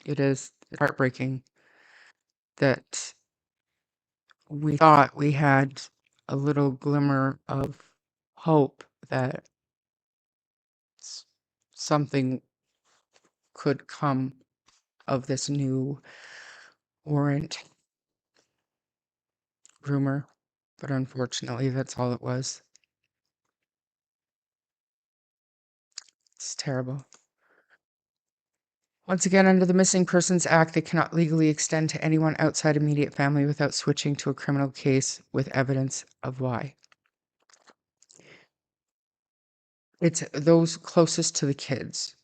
It is heartbreaking that we thought we had a little glimmer of hope that something could come of this new warrant rumor, but unfortunately, that's all it was. It's terrible. Once again, under the Missing Persons Act, it cannot legally extend to anyone outside immediate family without switching to a criminal case with evidence of why. It's those closest to the kids,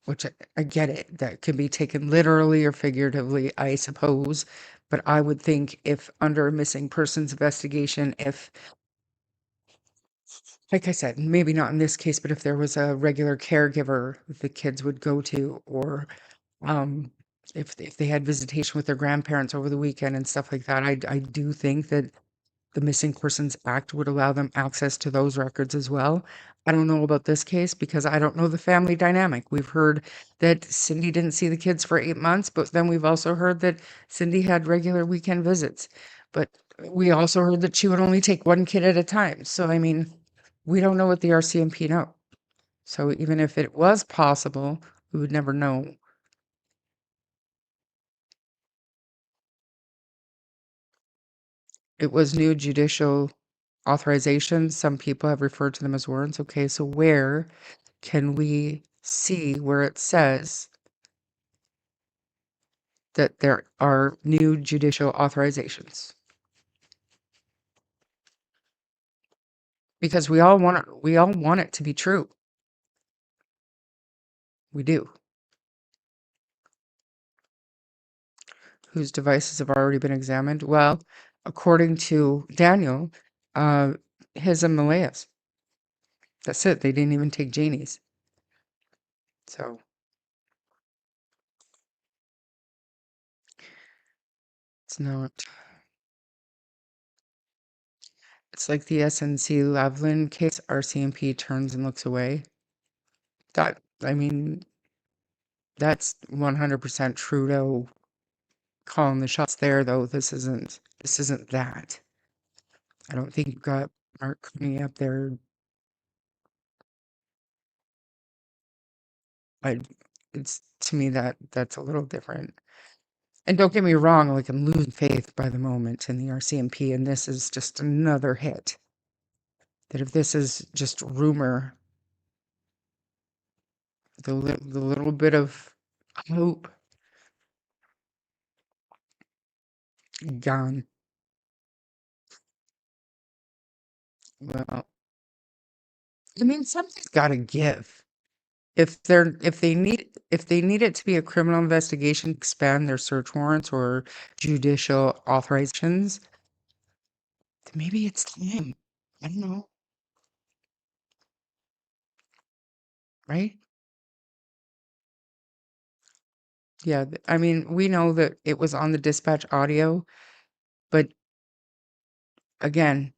which I get it. That can be taken literally or figuratively, I suppose. But I would think if under a missing persons investigation, if, like I said, maybe not in this case, but if there was a regular caregiver the kids would go to, or if they had visitation with their grandparents over the weekend and stuff like that, I do think that the Missing Persons Act would allow them access to those records as well. I don't know about this case because I don't know the family dynamic. We've heard that Cindy didn't see the kids for 8 months, but then we've also heard that Cindy had regular weekend visits. But we also heard that she would only take one kid at a time. So, I mean, we don't know what the RCMP know. So even if it was possible, we would never know. It was new judicial authorizations. Some people have referred to them as warrants. Okay, so where can we see where it says that there are new judicial authorizations? Because we all want it to be true. We do. Whose devices have already been examined? Well, according to Daniel, his and Malaya's. That's it. They didn't even take Janie's. So it's not. It's like the SNC Lavalin case. RCMP turns and looks away. I mean, that's 100% Trudeau calling the shots there, though. This isn't that. I don't think you've got Mark Carney up there. It's to me that's a little different. And don't get me wrong, like I'm losing faith by the moment in the RCMP, and this is just another hit. That if this is just rumor, the little bit of hope gone. Well, I mean, something's got to give. If they need it to be a criminal investigation, expand their search warrants or judicial authorizations, then maybe it's time. I don't know. Right? Yeah, I mean, we know that it was on the dispatch audio, but again,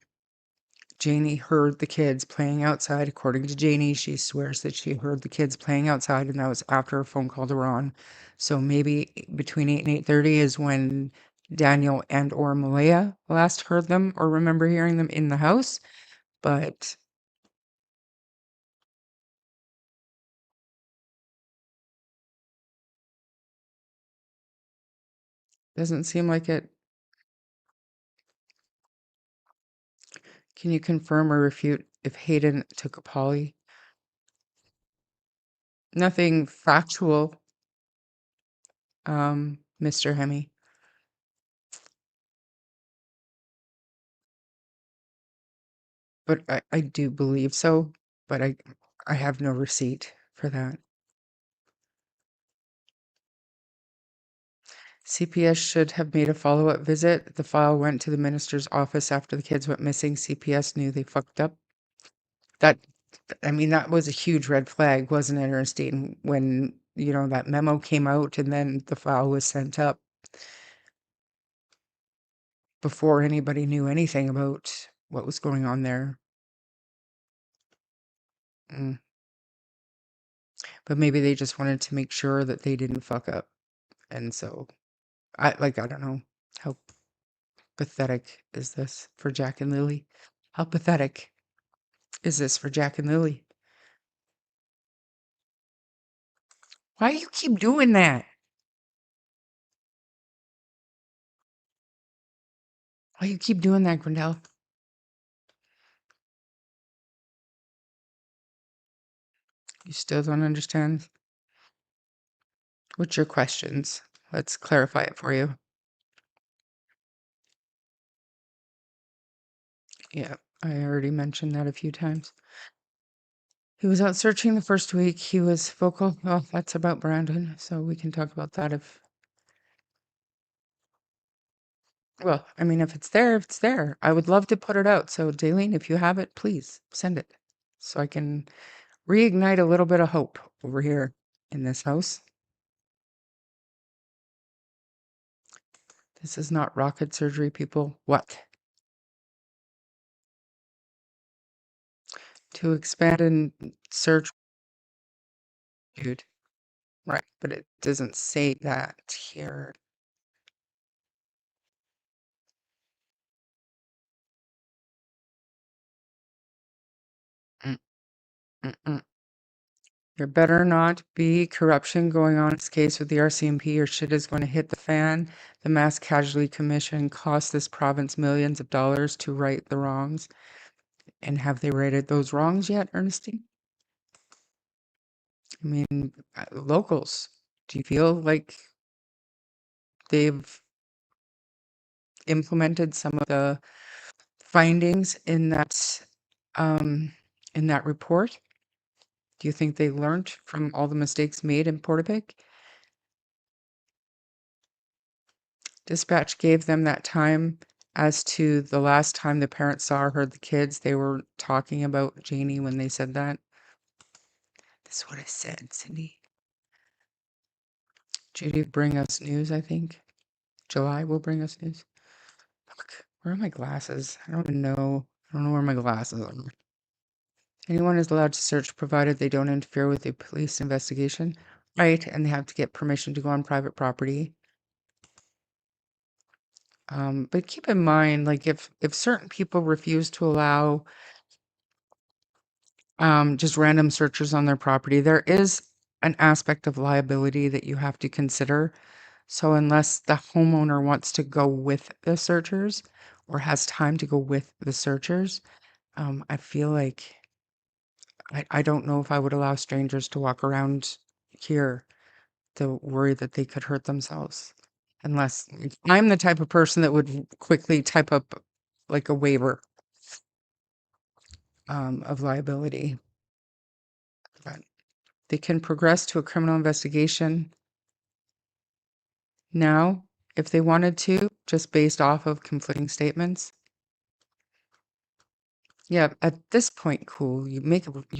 Janie heard the kids playing outside. According to Janie, she swears that she heard the kids playing outside, and that was after a phone call to Ron. So maybe between 8 and 8:30 is when Daniel and or Malaya last heard them or remember hearing them in the house. But doesn't seem like it. Can you confirm or refute if Hayden took a poly? Nothing factual, Mr. Hemi. But I do believe so, but I have no receipt for that. CPS should have made a follow-up visit. The file went to the minister's office after the kids went missing. CPS knew they fucked up. That, I mean, that was a huge red flag, wasn't it, Ernestine? When, you know, that memo came out and then the file was sent up before anybody knew anything about what was going on there. Mm. But maybe they just wanted to make sure that they didn't fuck up. And so, I don't know. How pathetic is this for Jack and Lily? How pathetic is this for Jack and Lily? Why do you keep doing that? Why you keep doing that, Grindel? You still don't understand? What's your questions? Let's clarify it for you. Yeah, I already mentioned that a few times. He was out searching the first week. He was vocal. Well, that's about Brandon, so we can talk about that if. Well, I mean, if it's there, it's there. I would love to put it out. So, Daleen, if you have it, please send it so I can reignite a little bit of hope over here in this house. This is not rocket surgery, people. What? To expand and search, dude. Right, but it doesn't say that here. Mm, mm. There better not be corruption going on in this case with the RCMP or shit is going to hit the fan. The Mass Casualty Commission cost this province millions of dollars to right the wrongs. And have they righted those wrongs yet, Ernestine? I mean, locals, do you feel like they've implemented some of the findings in that report? Do you think they learned from all the mistakes made in Portapic? Dispatch gave them that time as to the last time the parents saw or heard the kids. They were talking about Janie when they said that. That's what I said, Cindy. Judy will bring us news, I think. July will bring us news. Look, where are my glasses? I don't even know. I don't know where my glasses are. Anyone is allowed to search provided they don't interfere with a police investigation. Right, and they have to get permission to go on private property. But keep in mind, like if certain people refuse to allow just random searches on their property, there is an aspect of liability that you have to consider. So unless the homeowner wants to go with the searchers or has time to go with the searchers, I feel like I don't know if I would allow strangers to walk around here to worry that they could hurt themselves. Unless I'm the type of person that would quickly type up like a waiver of liability. But they can progress to a criminal investigation now if they wanted to, just based off of conflicting statements. Yeah, at this point, cool. You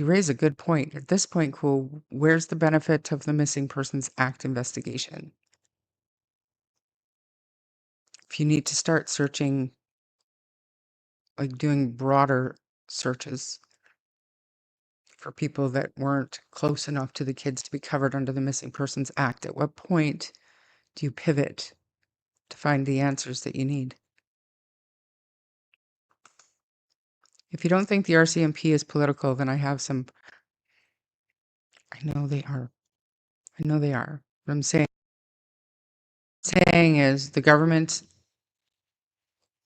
raise a good point. At this point, cool. Where's the benefit of the Missing Persons Act investigation? If you need to start searching, like doing broader searches for people that weren't close enough to the kids to be covered under the Missing Persons Act. At what point do you pivot to find the answers that you need? If you don't think the RCMP is political, then I have some. I know they are. I know they are. What I'm saying is the government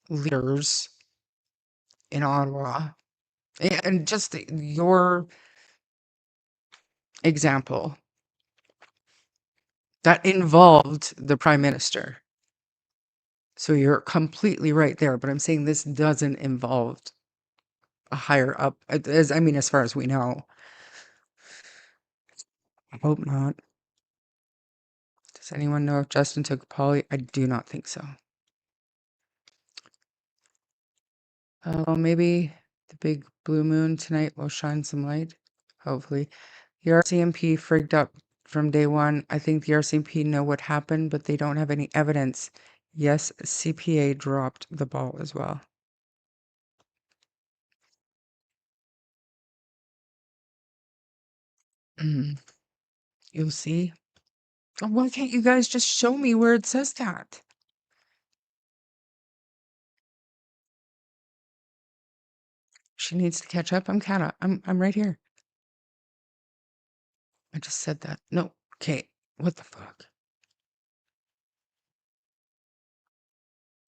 leaders in Ottawa, and just your example that involved the prime minister. So you're completely right there. But I'm saying this doesn't involve a higher up, as far as we know. I hope not. Does anyone know if Justin took a poly? I do not think so. Maybe the big blue moon tonight will shine some light. Hopefully. The RCMP frigged up from day one. I think the RCMP know what happened, but they don't have any evidence. Yes, CPA dropped the ball as well. You'll see. Oh, why can't you guys just show me where it says that? She needs to catch up. I'm right here. I just said that. No. Okay. What the fuck?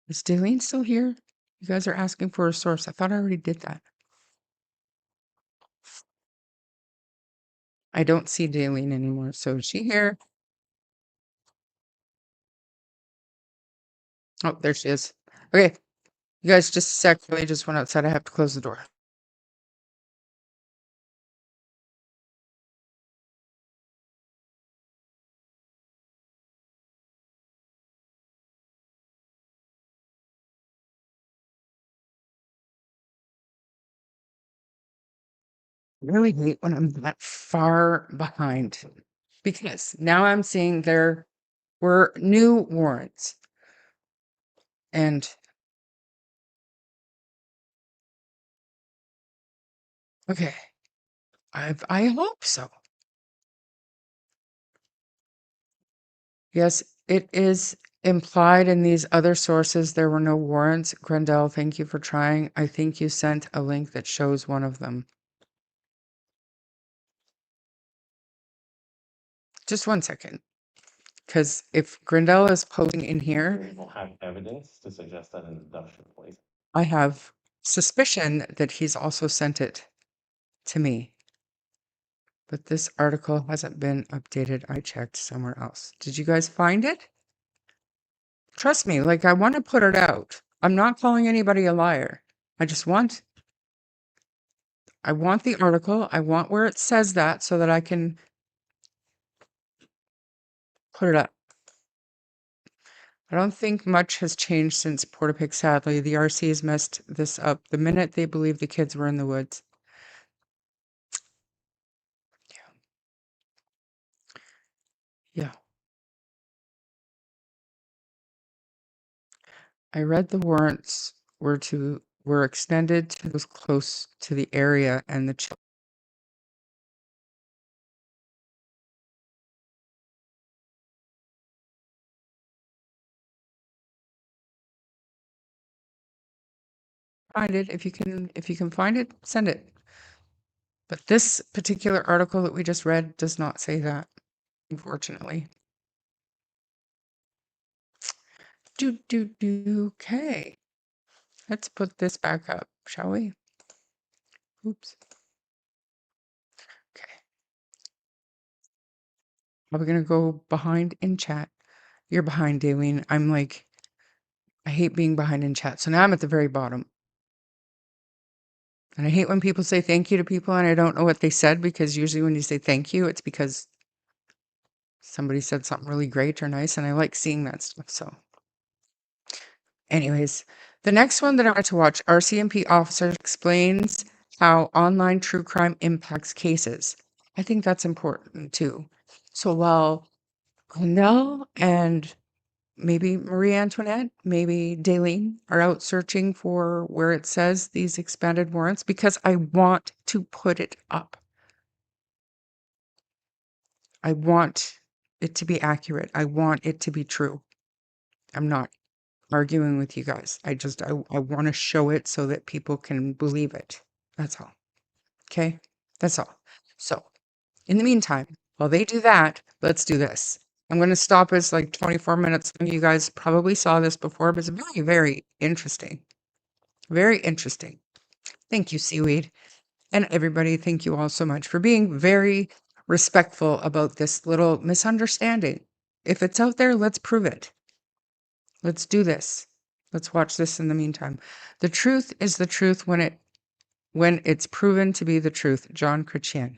Is Daleen still here? You guys are asking for a source. I thought I already did that. I don't see Daleen anymore. So is she here? Oh, there she is. Okay. You guys, just a sec. I just went outside. I have to close the door. I really hate when I'm that far behind because now I'm seeing there were new warrants. And okay, I hope so. Yes, it is implied in these other sources there were no warrants. Grendel, thank you for trying. I think you sent a link that shows one of them. Just 1 second. Because if Grendel is posting in here, We don't have evidence to suggest that an abduction took place. I have suspicion that he's also sent it to me. But this article hasn't been updated. I checked somewhere else. Did you guys find it? Trust me, like I want to put it out. I'm not calling anybody a liar. I want the article. I want where it says that so that I can put it up. I don't think much has changed since Portapic, sadly. The RC has messed this up the minute they believed the kids were in the woods. Yeah. I read the warrants were extended to those close to the area and the find it. If you can find it, send it. But this particular article that we just read does not say that, unfortunately. Okay. Let's put this back up, shall we? Oops. Okay. Are we gonna go behind in chat? You're behind, Daleen. I'm like, I hate being behind in chat. So now I'm at the very bottom. And I hate when people say thank you to people and I don't know what they said, because usually when you say thank you, it's because somebody said something really great or nice, and I like seeing that stuff. So anyways, the next one that I want to watch, RCMP officer explains how online true crime impacts cases. I think that's important too. So while Cornell and maybe Marie Antoinette, maybe Daleen are out searching for where it says these expanded warrants because I want to put it up. I want it to be accurate. I want it to be true. I'm not arguing with you guys. I want to show it so that people can believe it. That's all. Okay? That's all. So, in the meantime, while they do that, let's do this. I'm going to stop us like 24 minutes. You guys probably saw this before, but it's very, very interesting. Very interesting. Thank you, Seaweed. And everybody, thank you all so much for being very respectful about this little misunderstanding. If it's out there, let's prove it. Let's do this. Let's watch this in the meantime. The truth is the truth when it's proven to be the truth. John Chrétien.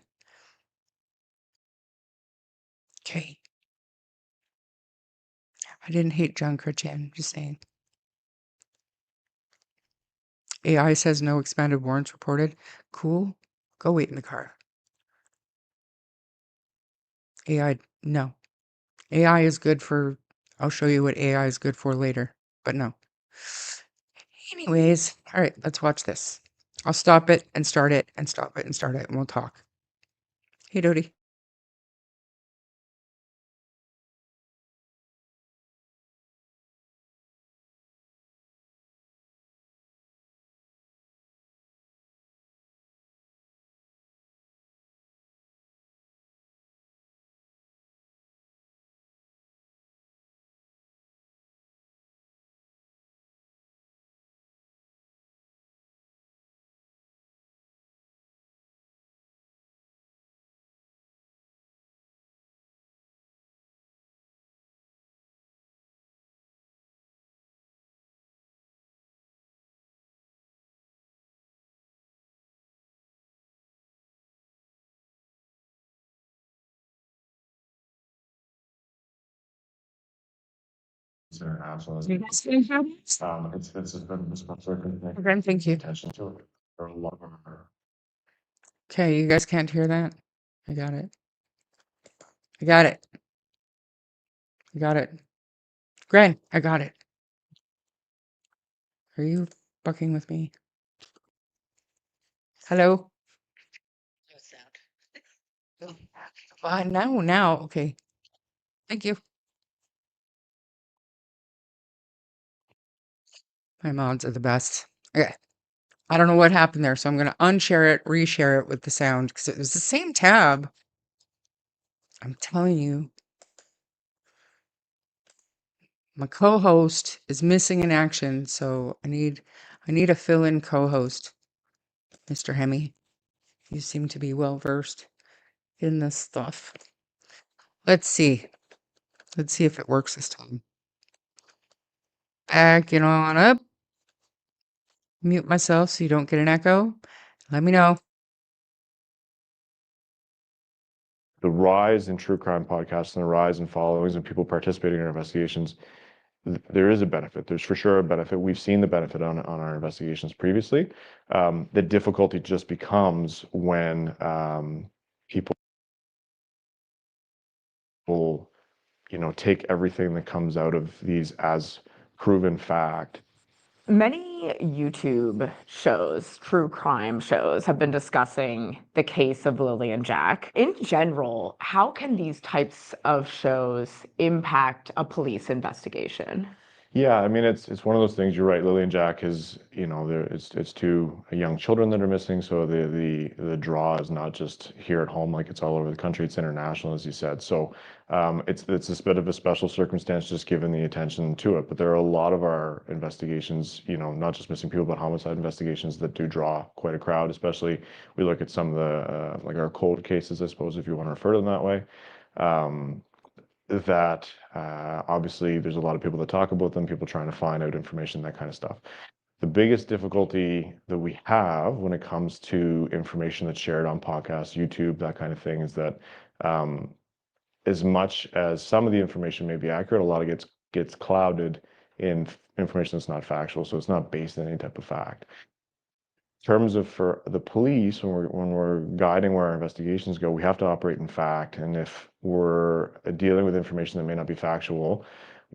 Okay. I didn't hate John Chrétien, just saying. AI says no expanded warrants reported. Cool. Go wait in the car. AI, no. AI is good for, I'll show you what AI is good for later, but no. Anyways, all right, let's watch this. I'll stop it and start it and stop it and start it and we'll talk. Hey, Dodie. You guys can hear this? Okay, thank you. Okay, you guys can't hear that? I got it. I got it. I got it. Gren, I got it. Are you fucking with me? Hello? Now. Okay. Thank you. My mods are the best. Okay. I don't know what happened there, so I'm going to unshare it, reshare it with the sound because it was the same tab. I'm telling you. My co-host is missing in action, so I need a fill-in co-host. Mr. Hemi, you seem to be well versed in this stuff. Let's see. Let's see if it works this time. Backing on up. Mute myself so you don't get an echo. Let me know. The rise in true crime podcasts and the rise in followings and people participating in our investigations, there is a benefit. There's for sure a benefit. We've seen the benefit on our investigations previously. The difficulty just becomes when people will, take everything that comes out of these as proven fact. Many YouTube shows, true crime shows, have been discussing the case of Lily and Jack. In general, how can these types of shows impact a police investigation? Yeah, I mean, it's one of those things. You're right. Lily and Jack is, it's two young children that are missing. So the draw is not just here at home, like it's all over the country. It's international, as you said. So it's this bit of a special circumstance, just given the attention to it. But there are a lot of our investigations, not just missing people, but homicide investigations that do draw quite a crowd. Especially we look at some of the like our cold cases, I suppose, if you want to refer to them that way. That obviously there's a lot of people that talk about them, people trying to find out information, that kind of stuff. The biggest difficulty that we have when it comes to information that's shared on podcasts, YouTube, that kind of thing, is that as much as some of the information may be accurate, a lot of it gets clouded in information that's not factual, so it's not based on any type of fact. In terms of for the police, when we're guiding where our investigations go, we have to operate in fact. And if we're dealing with information that may not be factual,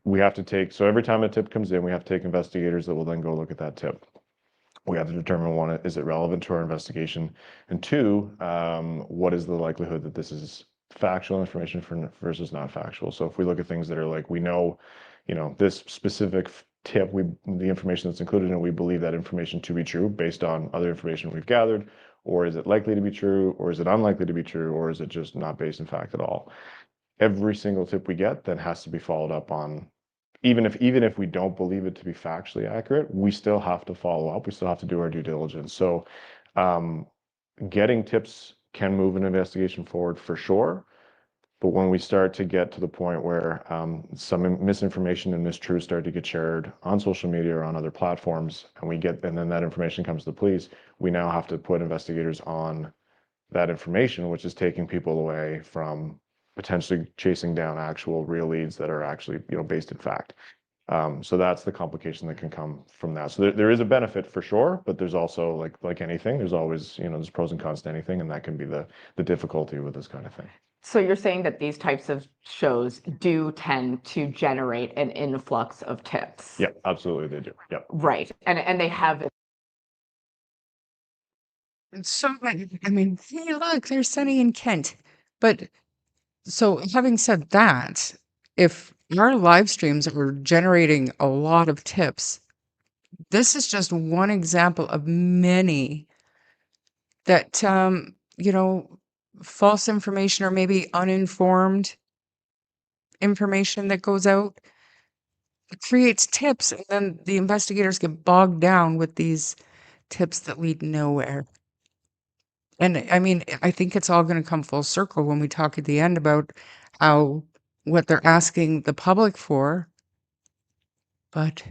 we have to take, so every time a tip comes in, we have to take investigators that will then go look at that tip. We have to determine, one, is it relevant to our investigation? And two, what is the likelihood that this is factual information versus not factual? So if we look at things that are like, we know, this specific tip, the information that's included in it, we believe that information to be true based on other information we've gathered, or is it likely to be true, or is it unlikely to be true, or is it just not based in fact at all? Every single tip we get then has to be followed up on. Even if we don't believe it to be factually accurate, we still have to follow up. We still have to do our due diligence. So getting tips can move an investigation forward for sure. But when we start to get to the point where some misinformation and mistruths start to get shared on social media or on other platforms, and then that information comes to the police, we now have to put investigators on that information, which is taking people away from potentially chasing down actual real leads that are actually based in fact. So that's the complication that can come from that. So there is a benefit for sure, but there's also, like anything, there's always there's pros and cons to anything, and that can be the difficulty with this kind of thing. So you're saying that these types of shows do tend to generate an influx of tips? Yeah, absolutely they do. Yeah. Right. And they have. So, I mean, hey, look, there's Sunny in Kent. But so, having said that, if our live streams are generating a lot of tips, this is just one example of many that, false information or maybe uninformed information that goes out creates tips, and then the investigators get bogged down with these tips that lead nowhere. And I mean, I think it's all going to come full circle when we talk at the end about what they're asking the public for. But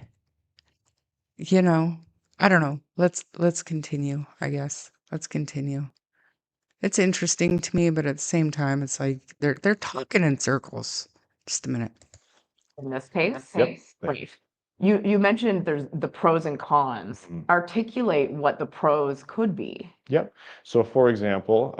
I don't know. Let's continue, I guess. Let's continue. It's interesting to me, but at the same time, it's like they're talking in circles. Just a minute. In this case? Yep. Right. You mentioned there's the pros and cons. Articulate what the pros could be. Yep. So for example,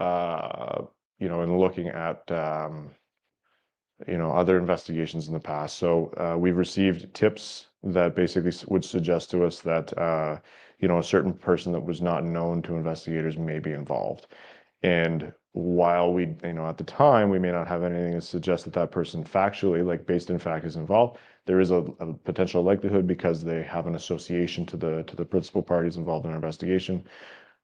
in looking at other investigations in the past, so we've received tips that basically would suggest to us that a certain person that was not known to investigators may be involved. And while we, at the time, we may not have anything to suggest that that person factually, like based in fact, is involved, there is a potential likelihood because they have an association to the principal parties involved in our investigation.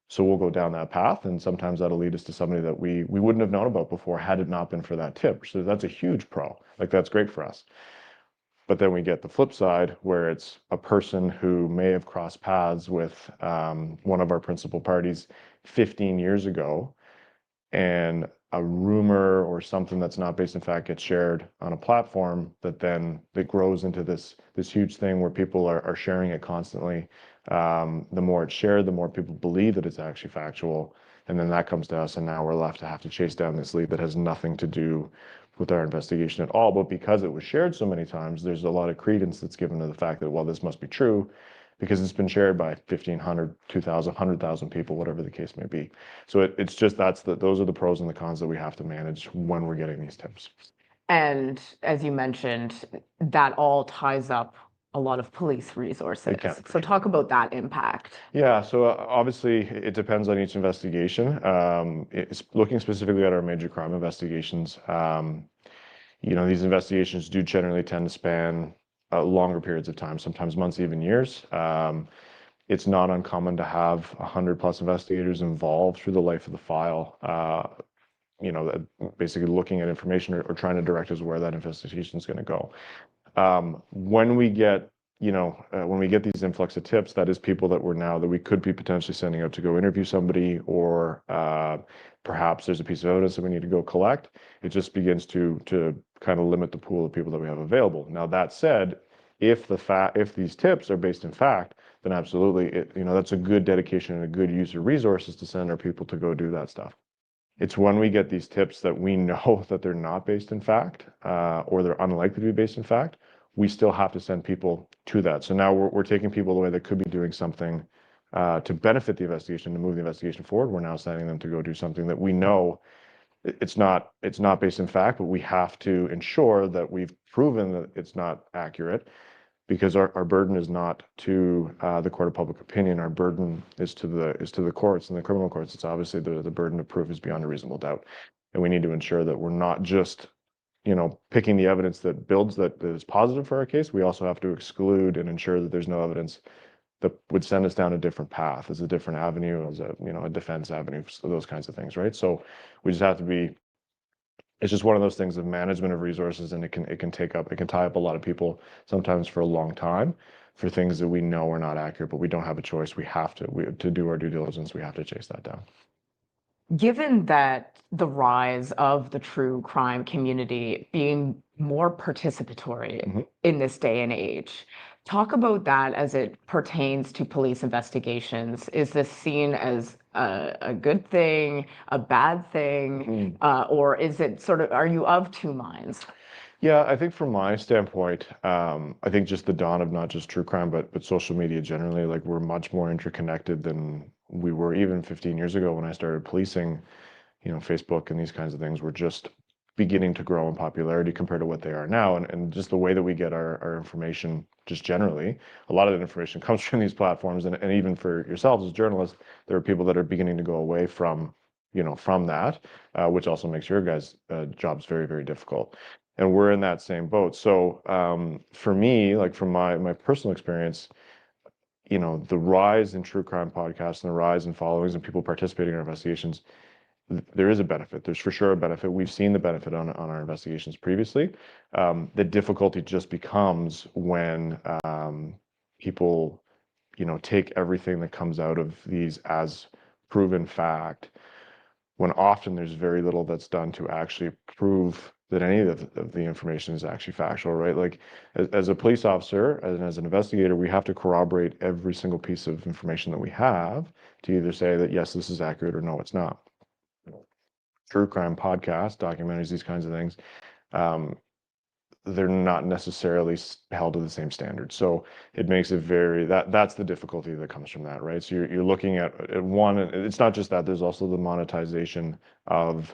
So we'll go down that path, and sometimes that'll lead us to somebody that we wouldn't have known about before had it not been for that tip. So that's a huge pro. Like, that's great for us. But then we get the flip side where it's a person who may have crossed paths with one of our principal parties 15 years ago, and a rumor or something that's not based in fact gets shared on a platform that grows into this huge thing where people are sharing it constantly. The more it's shared, the more people believe that it's actually factual, and then that comes to us, and now we're left to have to chase down this lead that has nothing to do with our investigation at all. But because it was shared so many times, there's a lot of credence that's given to the fact that, well, this must be true because it's been shared by 1,500, 2,000, 100,000 people, whatever the case may be. So it's just those are the pros and the cons that we have to manage when we're getting these tips. And as you mentioned, that all ties up a lot of police resources. So talk about that impact. Yeah, so obviously it depends on each investigation. It's looking specifically at our major crime investigations. These investigations do generally tend to span longer periods of time, sometimes months, even years. It's not uncommon to have 100+ investigators involved through the life of the file, basically looking at information or trying to direct us where that investigation is going to go. When we get these influx of tips, that is people that we could be potentially sending out to go interview somebody, or perhaps there's a piece of evidence that we need to go collect. It just begins to kind of limit the pool of people that we have available. Now, that said, if these tips are based in fact, then absolutely, that's a good dedication and a good use of resources to send our people to go do that stuff. It's when we get these tips that we know that they're not based in fact, or they're unlikely to be based in fact, we still have to send people to that. So now we're taking people away that could be doing something to benefit the investigation, to move the investigation forward. We're now sending them to go do something that we know it's not based in fact, but we have to ensure that we've proven that it's not accurate, because our burden is not to the court of public opinion. Our burden is to the courts and the criminal courts. It's obviously the burden of proof is beyond a reasonable doubt, and we need to ensure that we're not just picking the evidence that builds that is positive for our case. We also have to exclude and ensure that there's no evidence that would send us down a different path, as a different avenue, as a defense avenue, so those kinds of things, right? So we just have to be. It's just one of those things of management of resources, and it can tie up a lot of people sometimes for a long time for things that we know are not accurate, but we don't have a choice. We have to do our due diligence. We have to chase that down. Given that the rise of the true crime community being more participatory in this day and age, talk about that as it pertains to police investigations. Is this seen as a good thing, a bad thing, or is it sort of, are you of two minds? Yeah, I think from my standpoint, I think just the dawn of not just true crime, but social media generally, like we're much more interconnected than we were even 15 years ago when I started policing. Facebook and these kinds of things were just beginning to grow in popularity compared to what they are now. And just the way that we get our information, just generally, a lot of that information comes from these platforms. And even for yourselves as journalists, there are people that are beginning to go away from that, which also makes your guys' jobs very, very difficult. And we're in that same boat. So for me, like from my personal experience, the rise in true crime podcasts and the rise in followings and people participating in our investigations, there is a benefit. There's for sure a benefit. We've seen the benefit on our investigations previously. The difficulty just becomes when people, take everything that comes out of these as proven fact, when often there's very little that's done to actually prove that any of the information is actually factual, right? Like as a police officer and as an investigator, we have to corroborate every single piece of information that we have to either say that, yes, this is accurate, or no, it's not. True crime podcasts, documentaries, these kinds of things, they're not necessarily held to the same standard. So it makes it that's the difficulty that comes from that, right? So you're looking at one, it's not just that, there's also the monetization of,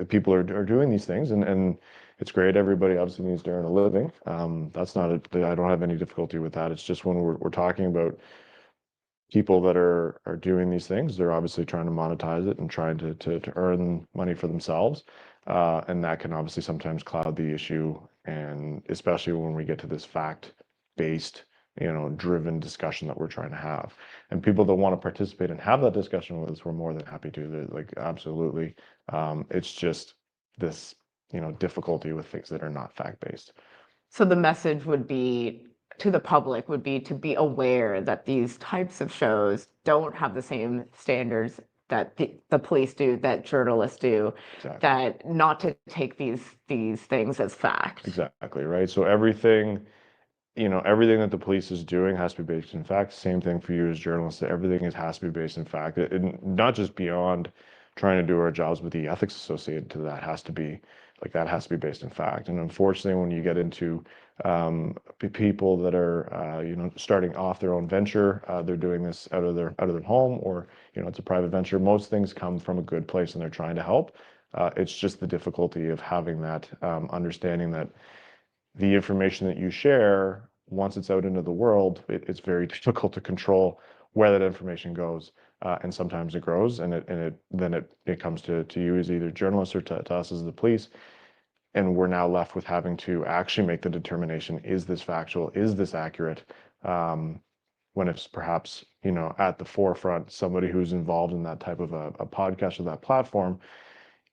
people are doing these things, and it's great. Everybody obviously needs to earn a living. That's not I don't have any difficulty with that. It's just when we're talking about people that are doing these things, they're obviously trying to monetize it and trying to earn money for themselves. And that can obviously sometimes cloud the issue, and especially when we get to this fact-based, driven discussion that we're trying to have. And people that want to participate and have that discussion with us, we're more than happy to. Like, absolutely. It's just this, difficulty with things that are not fact-based. So the message would be to the public would be to be aware that these types of shows don't have the same standards that the police do, that journalists do, Exactly. that not to take these things as fact. Exactly, right? So everything that the police is doing has to be based in fact. Same thing for you as journalists. Everything has to be based in fact. Not just beyond trying to do our jobs, but the ethics associated to that has to be based in fact. And unfortunately, when you get into people that are starting off their own venture, they're doing this out of their home, or it's a private venture. Most things come from a good place and they're trying to help. It's just the difficulty of having that understanding that the information that you share, once it's out into the world, it's very difficult to control where that information goes. And sometimes it grows, and then it comes to you as either journalists or to us as the police. And we're now left with having to actually make the determination, is this factual? Is this accurate? When it's perhaps, at the forefront, somebody who's involved in that type of a podcast or that platform,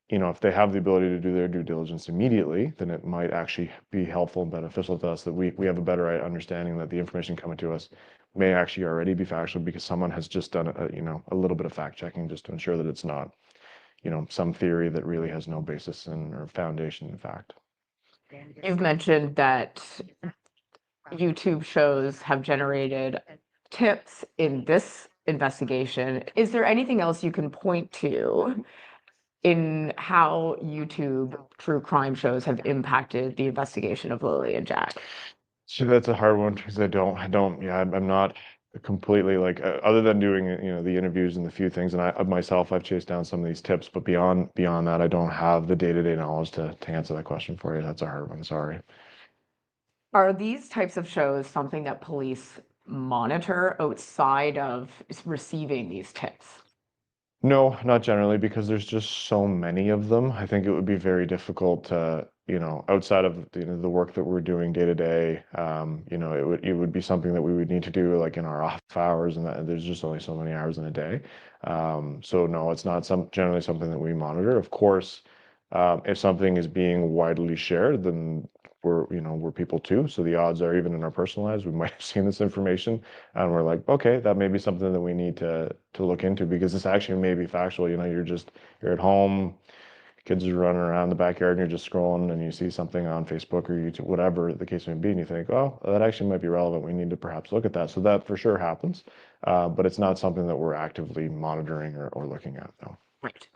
if they have the ability to do their due diligence immediately, then it might actually be helpful and beneficial to us that we have a better understanding that the information coming to us may actually already be factual, because someone has just done a little bit of fact checking just to ensure that it's not, some theory that really has no basis or foundation in fact. You've mentioned that YouTube shows have generated tips in this investigation. Is there anything else you can point to in how YouTube true crime shows have impacted the investigation of Lily and Jack? So that's a hard one, because I'm not completely like other than doing the interviews and the few things, and I myself I've chased down some of these tips, but beyond that I don't have the day-to-day knowledge to answer that question for you. That's a hard one. Sorry. Are these types of shows something that police monitor outside of receiving these tips? No, not generally, because there's just so many of them. I think it would be very difficult to, outside of the work that we're doing day to day, it would be something that we would need to do like in our off hours, and that there's just only so many hours in a day. So no, it's not generally something that we monitor. Of course, if something is being widely shared, then we're people too. So the odds are, even in our personal lives, we might have seen this information and we're like, okay, that may be something that we need to look into, because this actually may be factual. You're at home, kids are running around the backyard, and you're just scrolling and you see something on Facebook or YouTube, whatever the case may be, and you think, oh, that actually might be relevant. We need to perhaps look at that. So that for sure happens, but it's not something that we're actively monitoring or looking at, though. Right.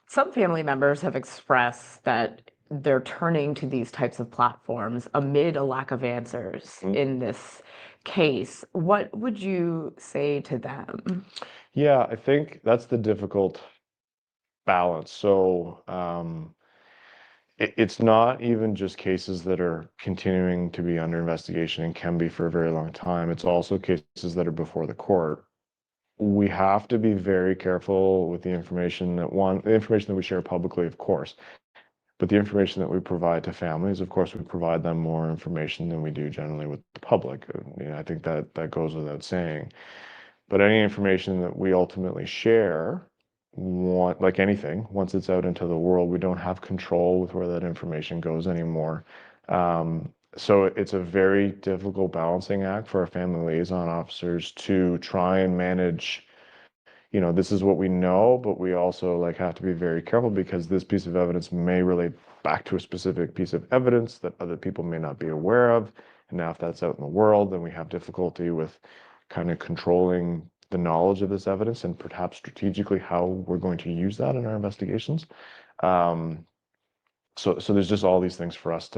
Some family members have expressed that they're turning to these types of platforms amid a lack of answers in this case. What would you say to them? Yeah, I think that's the difficult balance. So it's not even just cases that are continuing to be under investigation and can be for a very long time. It's also cases that are before the court. We have to be very careful with the information that we share publicly, of course, but the information that we provide to families, of course, we provide them more information than we do generally with the public. I think that goes without saying. But any information that we ultimately share, like anything, once it's out into the world, we don't have control with where that information goes anymore. So it's a very difficult balancing act for our family liaison officers to try and manage. This is what we know, but we also have to be very careful, because this piece of evidence may relate back to a specific piece of evidence that other people may not be aware of. And now if that's out in the world, then we have difficulty with kind of controlling the knowledge of this evidence and perhaps strategically how we're going to use that in our investigations. So there's just all these things for us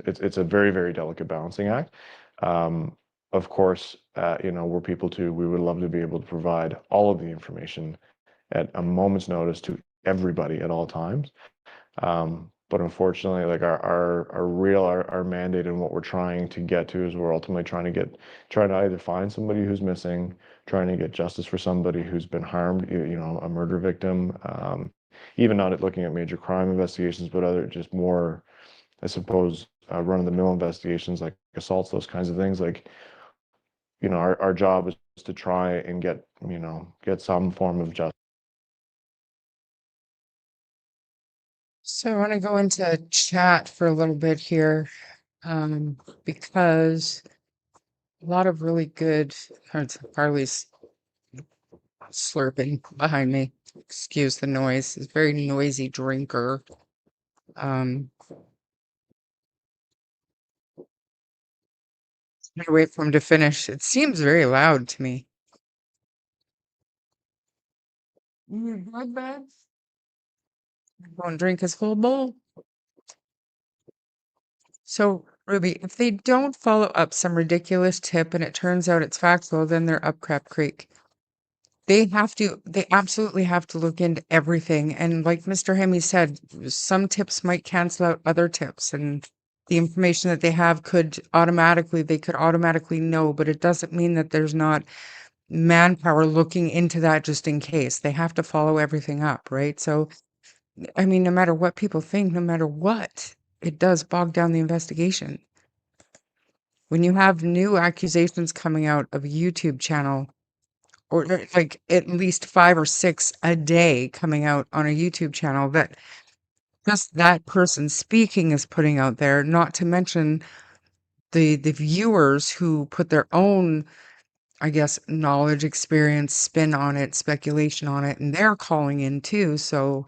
it's a very, very delicate balancing act. Of course, we're people too. We would love to be able to provide all of the information at a moment's notice to everybody at all times. But unfortunately, like our mandate and what we're trying to get to is we're ultimately trying to either find somebody who's missing, trying to get justice for somebody who's been harmed, a murder victim, even not looking at major crime investigations, but other just more, I suppose, run-of-the-mill investigations like assaults, those kinds of things. Like, our job is to try and get some form of justice. So I want to go into chat for a little bit here, because a lot of really good, Carly's slurping behind me. Excuse the noise. He's a very noisy drinker. I'm gonna wait for him to finish. It seems very loud to me. Blood bags? Won't drink his whole bowl. So, Ruby, if they don't follow up some ridiculous tip and it turns out it's factual, then they're up crap creek. They absolutely have to look into everything. And like Mr. Hemi said, some tips might cancel out other tips, and the information that they have they could automatically know, but it doesn't mean that there's not manpower looking into that just in case. They have to follow everything up, right? So, I mean, no matter what people think, no matter what, it does bog down the investigation. When you have new accusations coming out of a YouTube channel, or like at least 5 or 6 a day coming out on a YouTube channel that just that person speaking is putting out there, not to mention the viewers who put their own, I guess, knowledge, experience, spin on it, speculation on it, and they're calling in too. So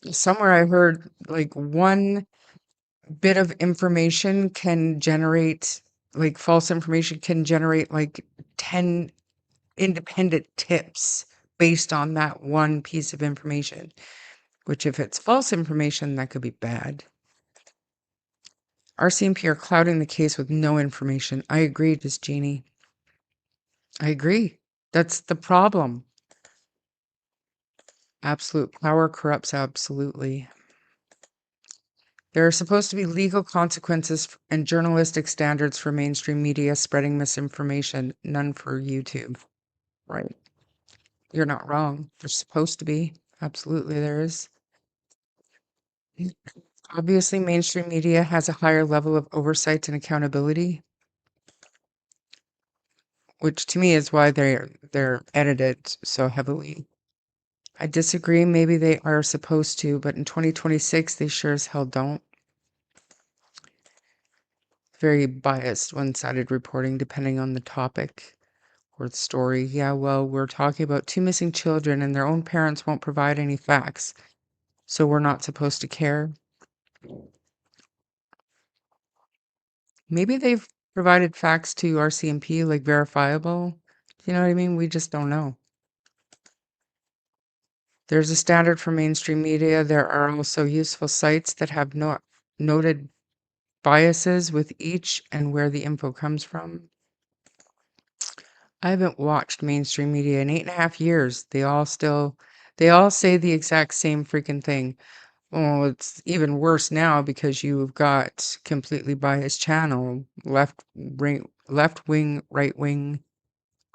somewhere I heard like one bit of information can generate, like false information can generate like 10 independent tips based on that one piece of information, which if it's false information, that could be bad. RCMP are clouding the case with no information. I agree, just Jeannie. I agree. That's the problem. Absolute power corrupts absolutely. There are supposed to be legal consequences and journalistic standards for mainstream media spreading misinformation, none for YouTube. Right. You're not wrong. There's supposed to be. Absolutely, there is. Obviously, mainstream media has a higher level of oversight and accountability, which to me is why they're edited so heavily. I disagree. Maybe they are supposed to, but in 2026, they sure as hell don't. Very biased, one-sided reporting, depending on the topic or the story. Yeah, well, we're talking about 2 missing children, and their own parents won't provide any facts, so we're not supposed to care. Maybe they've provided facts to RCMP, like verifiable. You know what I mean? We just don't know. There's a standard for mainstream media. There are also useful sites that have noted biases with each and where the info comes from. I haven't watched mainstream media in 8.5 years. They all say the exact same freaking thing. Oh, it's even worse now because you've got completely biased channel, left wing, right wing,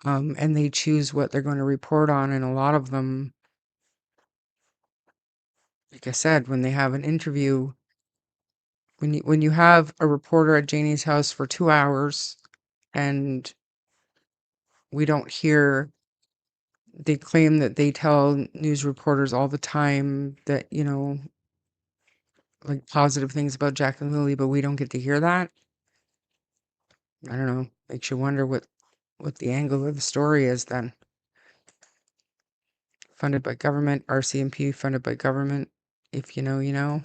and they choose what they're going to report on. And a lot of them, like I said, when they have an interview, when you have a reporter at Janie's house for 2 hours and we don't hear, they claim that they tell news reporters all the time that, like positive things about Jack and Lily, but we don't get to hear that. I don't know. Makes you wonder what the angle of the story is then. Funded by government, RCMP funded by government. If you know, you know.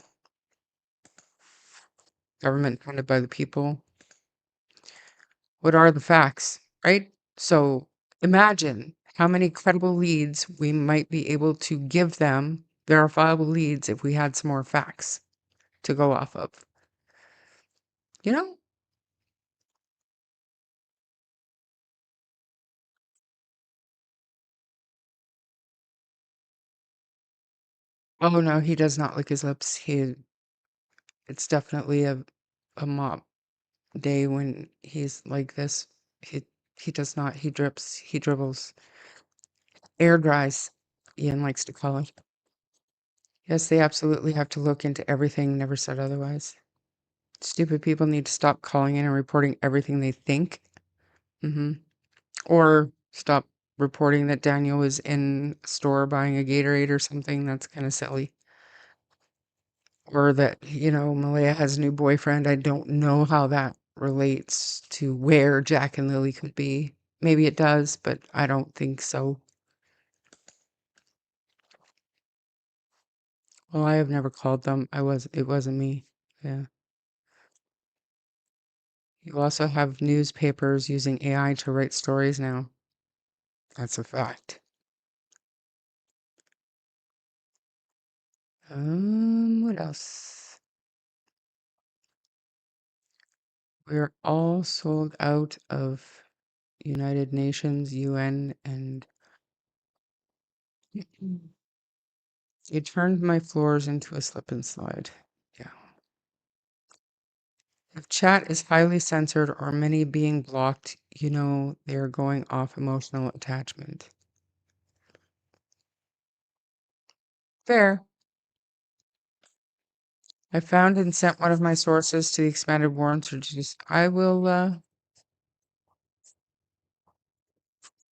Government funded by the people. What are the facts, right? So imagine how many credible leads we might be able to give them, verifiable leads, if we had some more facts to go off of. You know? Oh no, he does not lick his lips. It's definitely a mop day when he's like this. He does not. He drips. He dribbles. Air dries, Ian likes to call it. Yes, they absolutely have to look into everything. Never said otherwise. Stupid people need to stop calling in and reporting everything they think. Or stop reporting that Daniel was in a store buying a Gatorade or something. That's kind of silly. Or that, Malaya has a new boyfriend. I don't know how that relates to where Jack and Lily could be. Maybe it does, but I don't think so. Well, I have never called them. It wasn't me. Yeah. You also have newspapers using AI to write stories now. That's a fact. What else? We're all sold out of United Nations, UN, and it turned my floors into a slip and slide. Yeah. If chat is highly censored or many being blocked, they're going off emotional attachment. Fair. I found and sent one of my sources to the expanded warrants reduced. I'll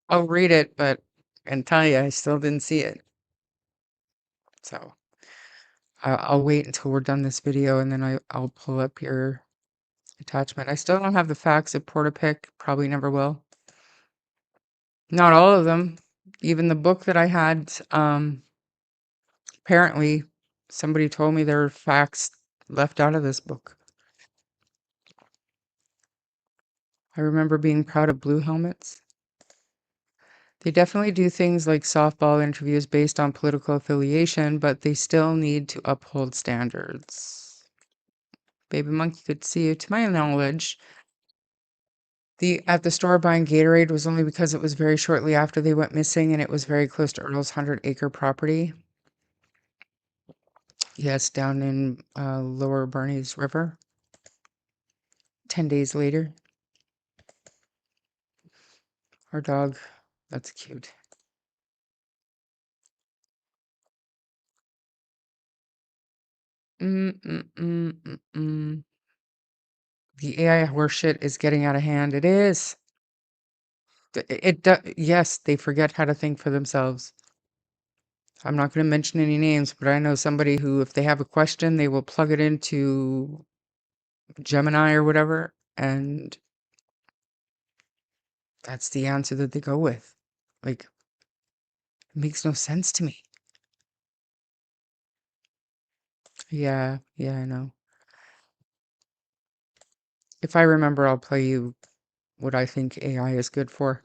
read it, but and tell you I still didn't see it. So I'll wait until we're done this video and then I'll pull up your attachment. I still don't have the facts of Portapic, probably never will. Not all of them. Even the book that I had, apparently somebody told me there were facts left out of this book. I remember being proud of blue helmets. They definitely do things like softball interviews based on political affiliation, but they still need to uphold standards. Baby Monkey, good to see you. To my knowledge, At the store buying Gatorade was only because it was very shortly after they went missing and it was very close to Earl's 100-acre property. Yes, down in Lower Barneys River. 10 days later. Our dog, that's cute. The AI horseshit is getting out of hand. It is. Yes, they forget how to think for themselves. I'm not going to mention any names, but I know somebody who, if they have a question, they will plug it into Gemini or whatever, and that's the answer that they go with. Like, it makes no sense to me. Yeah, I know. If I remember, I'll play you what I think AI is good for.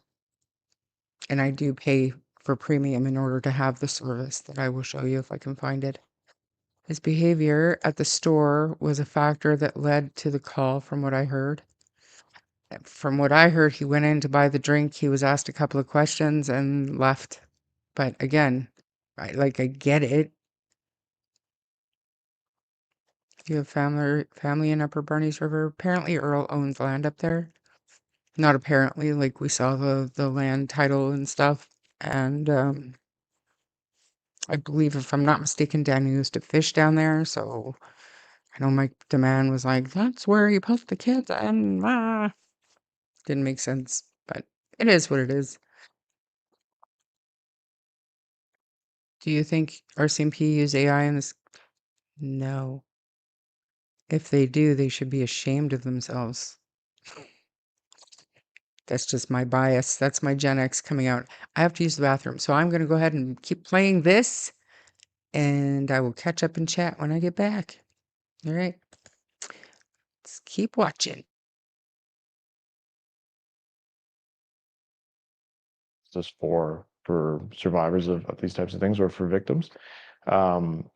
And I do pay for premium in order to have the service that I will show you if I can find it. His behavior at the store was a factor that led to the call, from what I heard. From what I heard, he went in to buy the drink. He was asked a couple of questions and left. But again, I get it. You have family in Upper Barneys River. Apparently, Earl owns land up there. Not apparently, like we saw the land title and stuff. And I believe, if I'm not mistaken, Danny used to fish down there. So I know Mike DeMann was like, "That's where he put the kids," and didn't make sense. But it is what it is. Do you think RCMP use AI in this? No. If they do, they should be ashamed of themselves. That's just my bias. That's my Gen X coming out. I have to use the bathroom, so I'm going to go ahead and keep playing this, and I will catch up and chat when I get back. All right. Let's keep watching. Just for survivors of these types of things, or for victims. And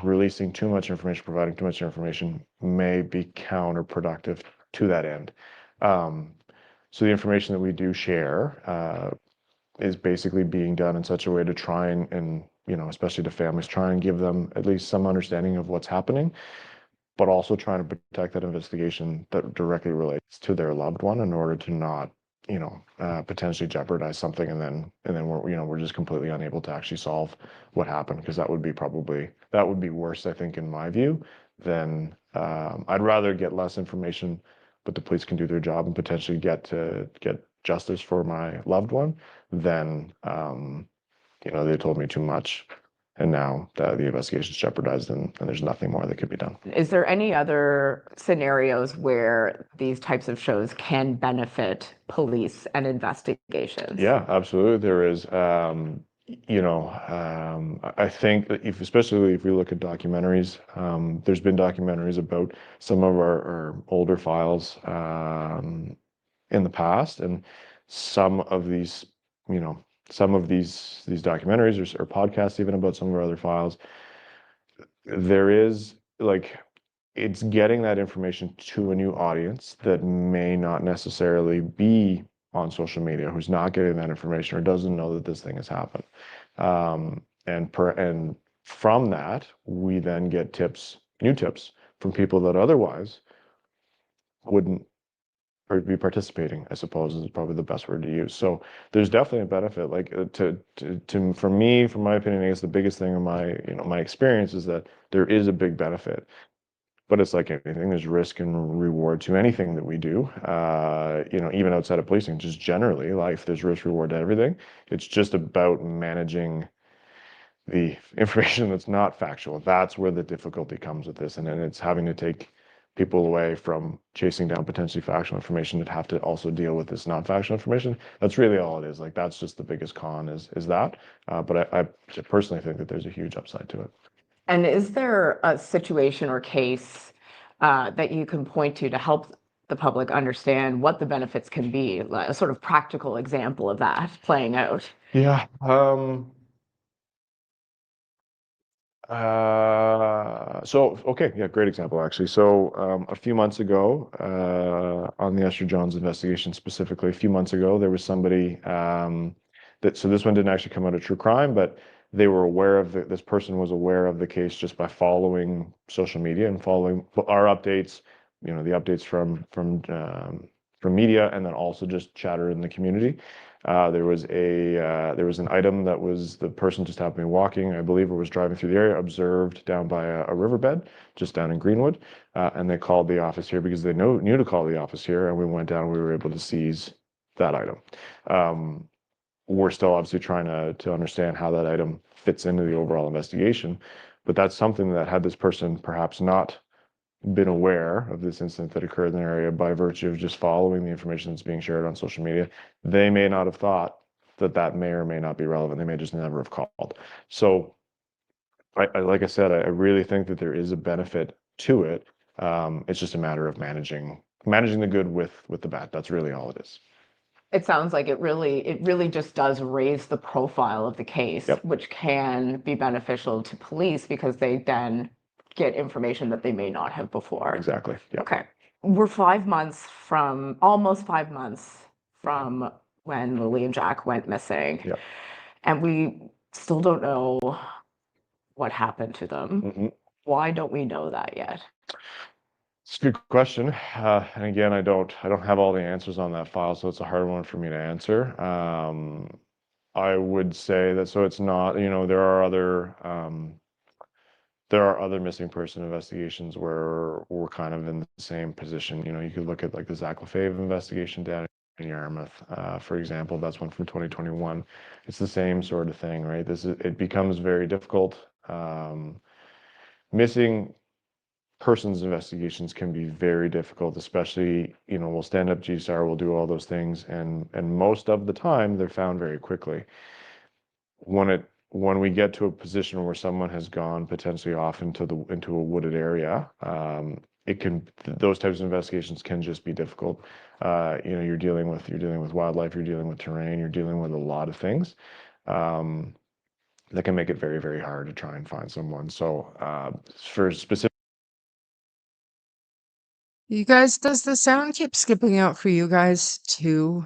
releasing too much information, providing too much information may be counterproductive to that end. So the information that we do share is basically being done in such a way to try and especially to families, try and give them at least some understanding of what's happening, but also trying to protect that investigation that directly relates to their loved one, in order to not potentially jeopardize something, and then we're just completely unable to actually solve what happened, because that would be worse, I think, in my view, than I'd rather get less information, but the police can do their job and potentially get justice for my loved one, than they told me too much, and now the investigation's jeopardized, and there's nothing more that could be done. Is there any other scenarios where these types of shows can benefit police and investigations? Yeah, absolutely, there is. I think that especially if we look at documentaries, there's been documentaries about some of our older files in the past, and some of these documentaries or podcasts even about some of our other files, there is it's getting that information to a new audience that may not necessarily be on social media, who's not getting that information or doesn't know that this thing has happened. And from that, we then get new tips from people that otherwise wouldn't be participating, I suppose, is probably the best word to use. So there's definitely a benefit. For me, from my opinion, I guess the biggest thing in my experience is that there is a big benefit. But it's like anything, there's risk and reward to anything that we do. Even outside of policing, just generally life, there's risk reward to everything. It's just about managing the information that's not factual. That's where the difficulty comes with this, and then it's having to take people away from chasing down potentially factual information that have to also deal with this non-factual information. That's really all it is. That's just the biggest con is that. But I personally think that there's a huge upside to it. And is there a situation or case that you can point to help the public understand what the benefits can be, like a sort of practical example of that playing out? Yeah. Okay, yeah, great example actually. So a few months ago, on the Esther Jones investigation specifically, a few months ago, there was somebody so this one didn't actually come out of true crime, but they were aware of this person was aware of the case just by following social media and following our updates, the updates from media, and then also just chatter in the community. There was an item that was the person just happened to be walking, I believe, or was driving through the area, observed down by a riverbed, just down in Greenwood, and they called the office here because they knew to call the office here, and we went down and we were able to seize that item. We're still obviously trying to understand how that item fits into the overall investigation, but that's something that had this person perhaps not been aware of this incident that occurred in the area by virtue of just following the information that's being shared on social media, they may not have thought that may or may not be relevant. They may just never have called. So like I said, I really think that there is a benefit to it. It's just a matter of managing the good with the bad. That's really all it is. It sounds like it really just does raise the profile of the case, Yep. which can be beneficial to police because they then get information that they may not have before. Exactly. Yeah. Okay. We're almost 5 months from when Lily and Jack went missing. Yep. And we still don't know what happened to them. Mm-hmm. Why don't we know that yet? It's a good question. And again, I don't have all the answers on that file, so it's a hard one for me to answer. I would say that, so it's not, there are other missing person investigations where we're kind of in the same position. You could look at like the Zach Lefebvre investigation down in Yarmouth, for example. That's one from 2021. It's the same sort of thing, right? It becomes very difficult. Missing persons investigations can be very difficult, especially, we'll stand up GSAR, we'll do all those things, and most of the time they're found very quickly. When we get to a position where someone has gone potentially off into a wooded area, those types of investigations can just be difficult. You're dealing with wildlife, you're dealing with terrain, you're dealing with a lot of things that can make it very, very hard to try and find someone. So for specific. You guys, does the sound keep skipping out for you guys too?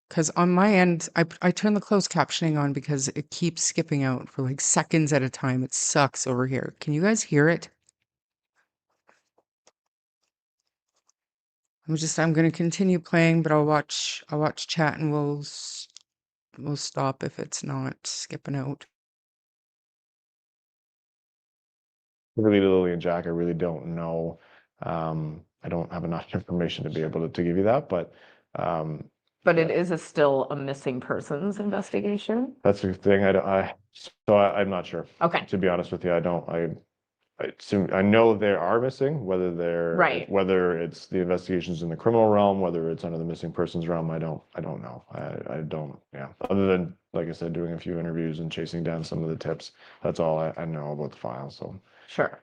Because on my end, I turn the closed captioning on because it keeps skipping out for like seconds at a time. It sucks over here. Can you guys hear it? I'm going to continue playing, but I'll watch chat and we'll stop if it's not skipping out. Really, Lily and Jack, I really don't know. I don't have enough information to be able to give you that, but But it is still a missing persons investigation. that's the thing. I'm not sure. Okay. To be honest with you, I know they are missing. Right. Whether it's the investigations in the criminal realm, whether it's under the missing persons realm, I don't know. I don't. Yeah. Other than, like I said, doing a few interviews and chasing down some of the tips. That's all I know about the file. So. Sure.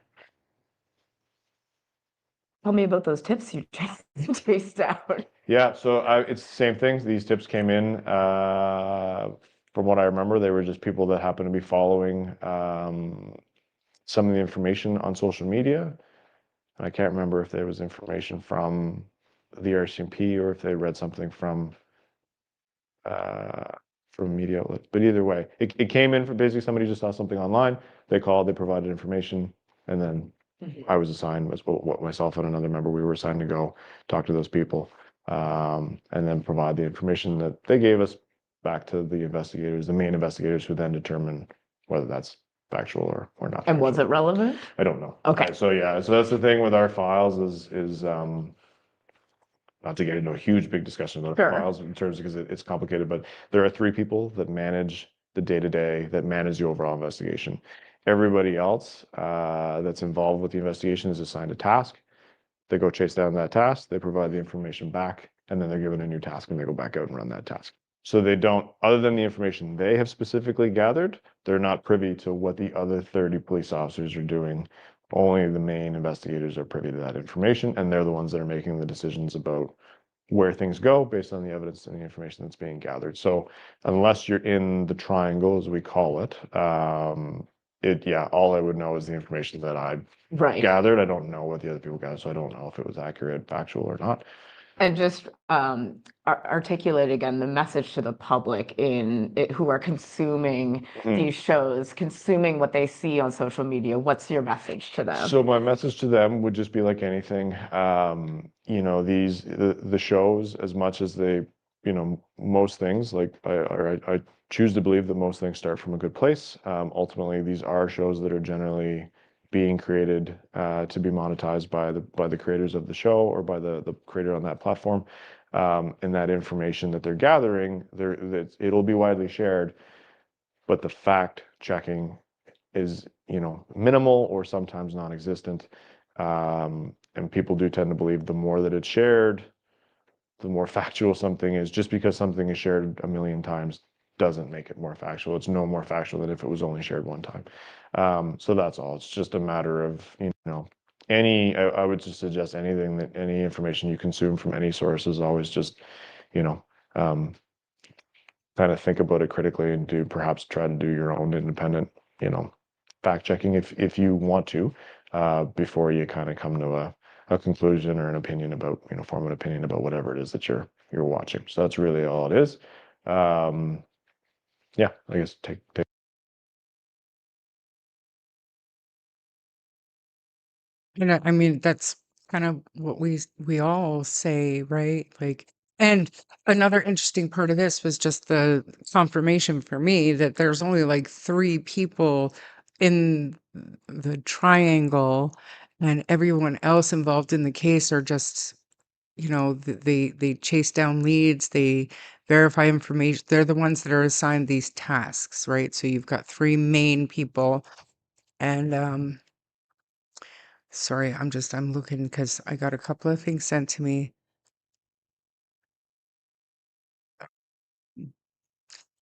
Tell me about those tips you chased out. Yeah, so it's the same things. These tips came in, from what I remember, they were just people that happened to be following some of the information on social media. And I can't remember if there was information from the RCMP or if they read something from media outlets. But either way, it came in from basically somebody just saw something online. They called, they provided information, and then I was assigned, myself and another member, we were assigned to go talk to those people, and then provide the information that they gave us back to the investigators, the main investigators, who then determine whether that's factual or not. And was it relevant? I don't know. Okay. So yeah, so that's the thing with our files is not to get into a huge big discussion about files in terms, because it's complicated, but there are 3 people that manage the day-to-day, that manage the overall investigation. Everybody else that's involved with the investigation is assigned a task. They go chase down that task, they provide the information back, and then they're given a new task and they go back out and run that task. So they don't, other than the information they have specifically gathered, they're not privy to what the other 30 police officers are doing. Only the main investigators are privy to that information, and they're the ones that are making the decisions about where things go based on the evidence and the information that's being gathered. So unless you're in the triangle, as we call it, yeah, all I would know is the information that I Right. gathered. I don't know what the other people gathered, so I don't know if it was accurate, factual or not. And just articulate again the message to the public who are consuming these shows, consuming what they see on social media. What's your message to them? So my message to them would just be like anything, you know, the shows, as much as they, you know, most things, like I choose to believe that most things start from a good place. Ultimately, these are shows that are generally being created to be monetized by the creators of the show or by the creator on that platform. And that information that they're gathering, it'll be widely shared, but the fact checking is, you know, minimal or sometimes non-existent. And people do tend to believe the more that it's shared, the more factual something is. Just because something is shared a million times doesn't make it more factual. It's no more factual than if it was only shared one time. So that's all. It's just a matter of, you know, I would just suggest any information you consume from any source is always just, you know, kind of think about it critically and perhaps try to do your own independent, you know, fact checking if you want to, before you kind of come to a conclusion or an opinion about, you know, form an opinion about whatever it is that you're watching. So that's really all it is. Yeah, I guess take. And I mean, that's kind of what we all say, right? Like, and another interesting part of this was just the confirmation for me that there's only like 3 people in the triangle, and everyone else involved in the case are just, you know, they chase down leads, they verify information. They're the ones that are assigned these tasks, right? So you've got 3 main people, and sorry, I'm looking because I got a couple of things sent to me.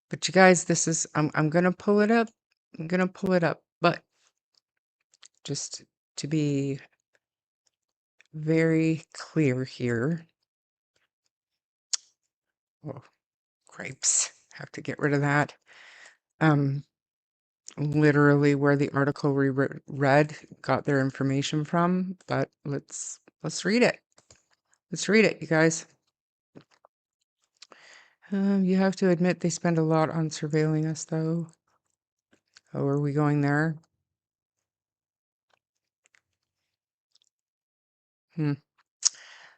But you guys, this is I'm gonna pull it up. I'm gonna pull it up, but just to be very clear here. Oh, grapes. Have to get rid of that. Literally where the article we read got their information from, but let's read it. Let's read it, you guys. You have to admit they spend a lot on surveilling us, though. Oh, are we going there?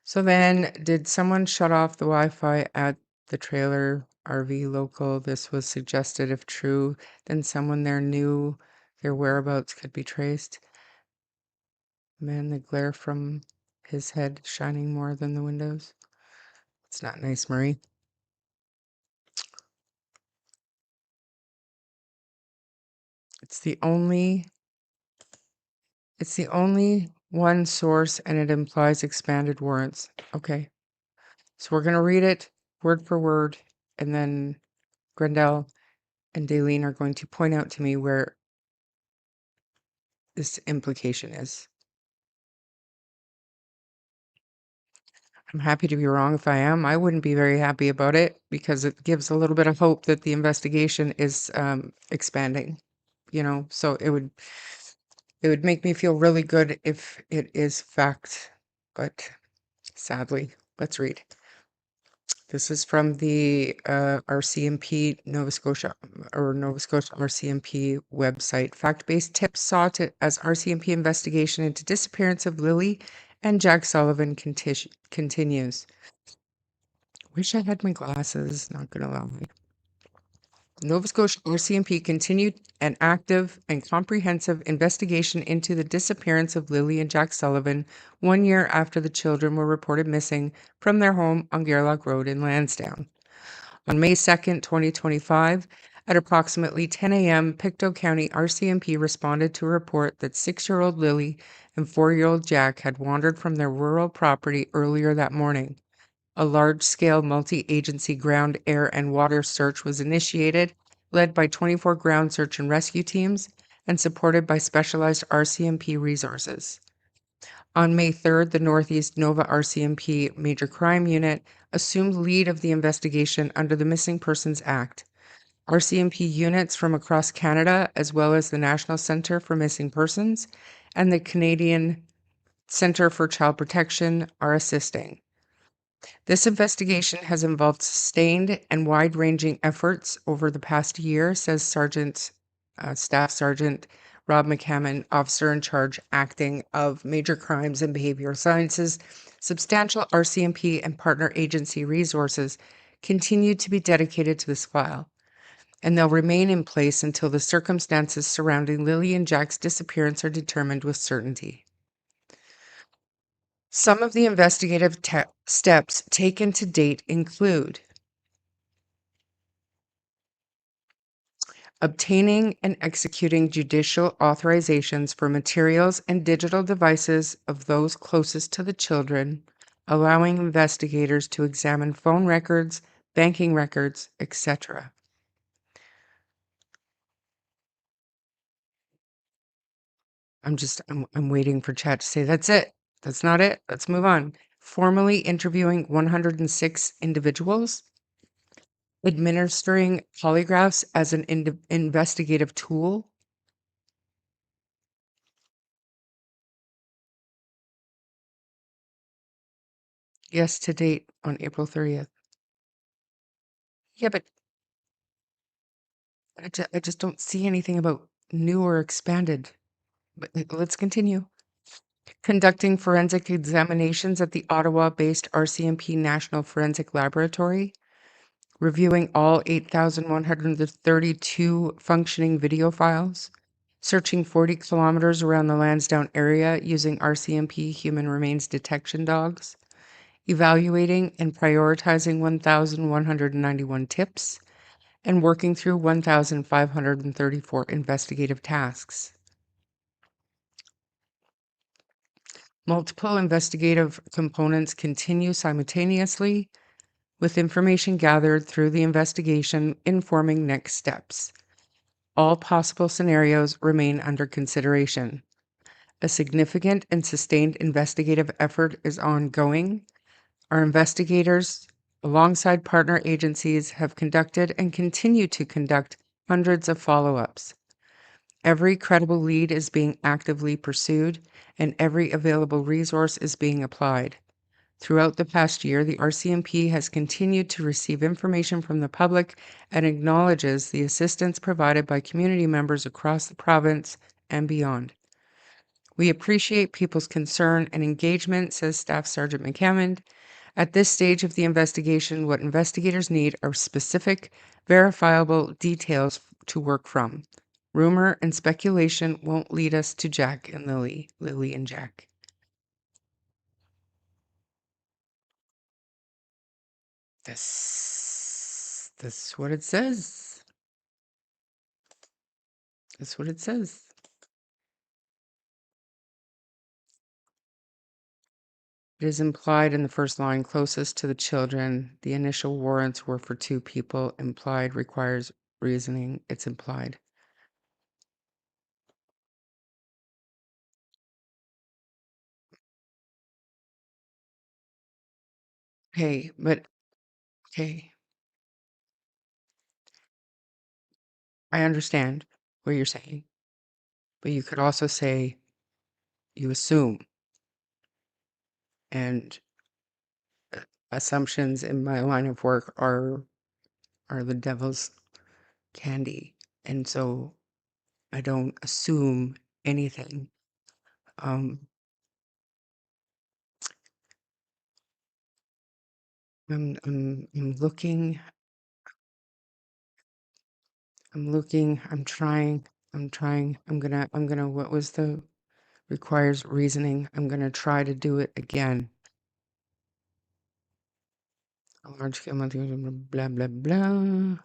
So then, did someone shut off the Wi-Fi at the trailer RV local? This was suggested. If true, then someone there knew their whereabouts could be traced. Man, the glare from his head shining more than the windows. It's not nice, Marie. It's the only one source, and it implies expanded warrants. Okay. So we're going to read it word for word, and then Grendel and Daleen are going to point out to me where this implication is. I'm happy to be wrong if I am. I wouldn't be very happy about it because it gives a little bit of hope that the investigation is expanding, you know, so it would make me feel really good if it is fact, but sadly, let's read. This is from the RCMP Nova Scotia RCMP website. Fact-based tips sought as RCMP investigation into disappearance of Lily and Jack Sullivan continues. Wish I had my glasses, not gonna lie. Nova Scotia RCMP continued an active and comprehensive investigation into the disappearance of Lily and Jack Sullivan 1 year after the children were reported missing from their home on Gairloch Road in Lansdowne. On May 2nd, 2025, at approximately 10 a.m., Pictou County RCMP responded to a report that 6-year-old Lily and 4-year-old Jack had wandered from their rural property earlier that morning. A large-scale multi-agency ground, air, and water search was initiated, led by 24 ground search and rescue teams, and supported by specialized RCMP resources. On May 3rd, the Northeast Nova RCMP Major Crime Unit assumed lead of the investigation under the Missing Persons Act. RCMP units from across Canada, as well as the National Centre for Missing Persons and the Canadian Centre for Child Protection, are assisting. This investigation has involved sustained and wide-ranging efforts over the past year, says Staff Sergeant Rob McCammon, officer in charge acting of major crimes and behavioral sciences. Substantial RCMP and partner agency resources continue to be dedicated to this file, and they'll remain in place until the circumstances surrounding Lily and Jack's disappearance are determined with certainty. Some of the investigative steps taken to date include obtaining and executing judicial authorizations for materials and digital devices of those closest to the children, allowing investigators to examine phone records, banking records, etc. I'm waiting for chat to say that's it. That's not it. Let's move on. Formally interviewing 106 individuals, administering polygraphs as an investigative tool, yes, to date on April 30th. Yeah, but I just don't see anything about new or expanded. But let's continue. Conducting forensic examinations at the Ottawa-based RCMP National Forensic Laboratory, reviewing all 8,132 functioning video files, searching 40 kilometers around the Lansdowne area using RCMP human remains detection dogs, evaluating and prioritizing 1,191 tips, and working through 1,534 investigative tasks. Multiple investigative components continue simultaneously, with information gathered through the investigation informing next steps. All possible scenarios remain under consideration. A significant and sustained investigative effort is ongoing. Our investigators, alongside partner agencies, have conducted and continue to conduct hundreds of follow-ups. Every credible lead is being actively pursued, and every available resource is being applied. Throughout the past year, the RCMP has continued to receive information from the public and acknowledges the assistance provided by community members across the province and beyond. We appreciate people's concern and engagement, says Staff Sergeant McCammon. At this stage of the investigation, what investigators need are specific, verifiable details to work from. Rumor and speculation won't lead us to Jack and Lily and Jack. This is what it says. That's what it says. It is implied in the first line, closest to the children. The initial warrants were for 2 people. Implied requires reasoning. It's implied. Okay, but okay. I understand what you're saying, but you could also say you assume, and assumptions in my line of work are the devil's candy, and so I don't assume anything. I'm looking. I'm trying. I'm gonna. What was the requires reasoning? I'm gonna try to do it again. A large scale, blah blah blah.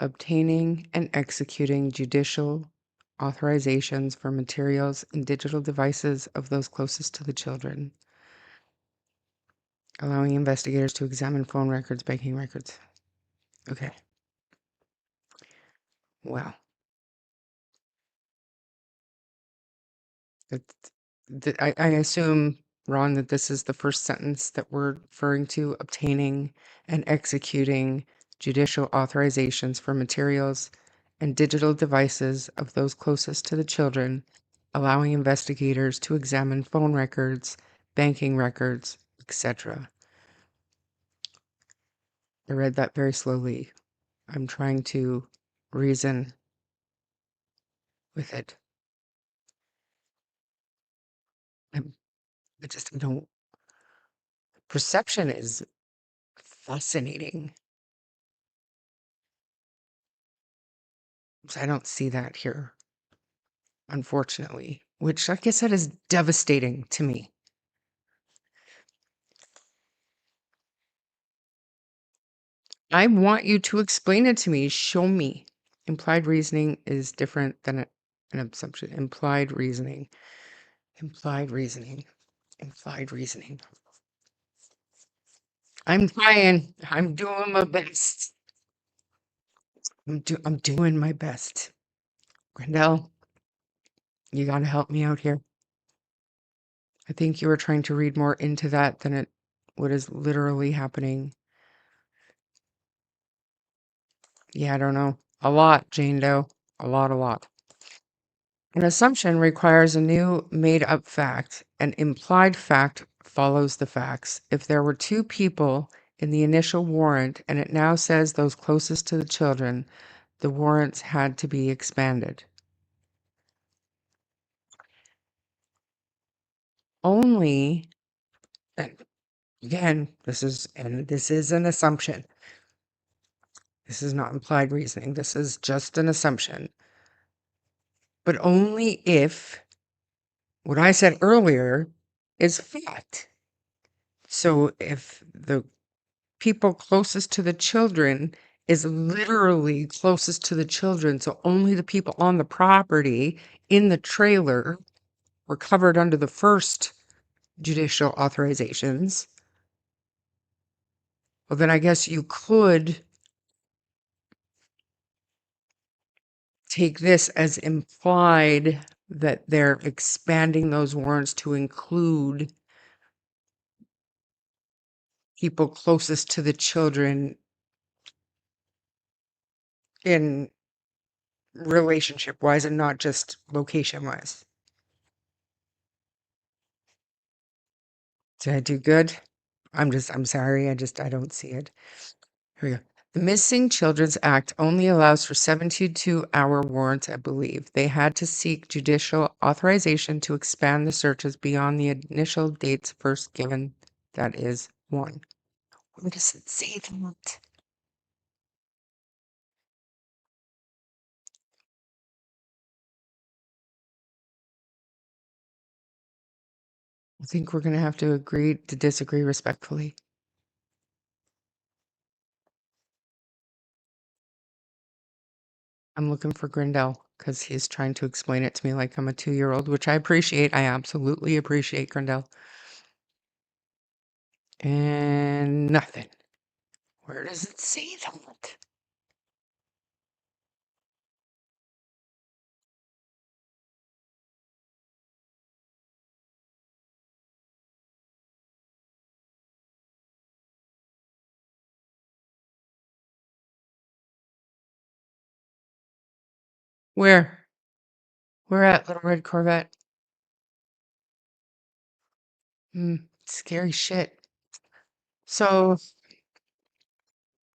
Obtaining and executing judicial authorizations for materials and digital devices of those closest to the children. Allowing investigators to examine phone records, banking records. Okay. Wow. I assume Ron, that this is the first sentence that we're referring to obtaining and executing judicial authorizations for materials and digital devices of those closest to the children, allowing investigators to examine phone records, banking records, etc. I read that very slowly. I'm trying to reason with it. I just don't. Perception is fascinating. I don't see that here, unfortunately, which, like I said, is devastating to me. I want you to explain it to me. Show me. Implied reasoning is different than an assumption. Implied reasoning. Implied reasoning. Implied reasoning. I'm trying. I'm doing my best. I'm doing my best. Grindel, you gotta help me out here. I think you were trying to read more into that than what is literally happening. Yeah, I don't know. A lot, Jane Doe. A lot. An assumption requires a new made-up fact. An implied fact follows the facts. If there were two people in the initial warrant and it now says those closest to the children, the warrants had to be expanded. Only, and again, this is an assumption. This is not implied reasoning. This is just an assumption. But only if what I said earlier is fact. So if the people closest to the children is literally closest to the children, so only the people on the property in the trailer were covered under the first judicial authorizations, well, then I guess you could take this as implied that they're expanding those warrants to include people closest to the children in relationship wise and not just location wise. Did I do good? I'm sorry. I don't see it. Here we go. The Missing Children's Act only allows for 72-hour warrants, I believe. They had to seek judicial authorization to expand the searches beyond the initial dates first given. That is 1. Where does it say that? I think we're going to have to agree to disagree respectfully. I'm looking for Grindel because he's trying to explain it to me like I'm a 2-year-old, which I appreciate. I absolutely appreciate Grindel. And nothing. Where does it say that? Where? Where at, Little Red Corvette? Scary shit. So,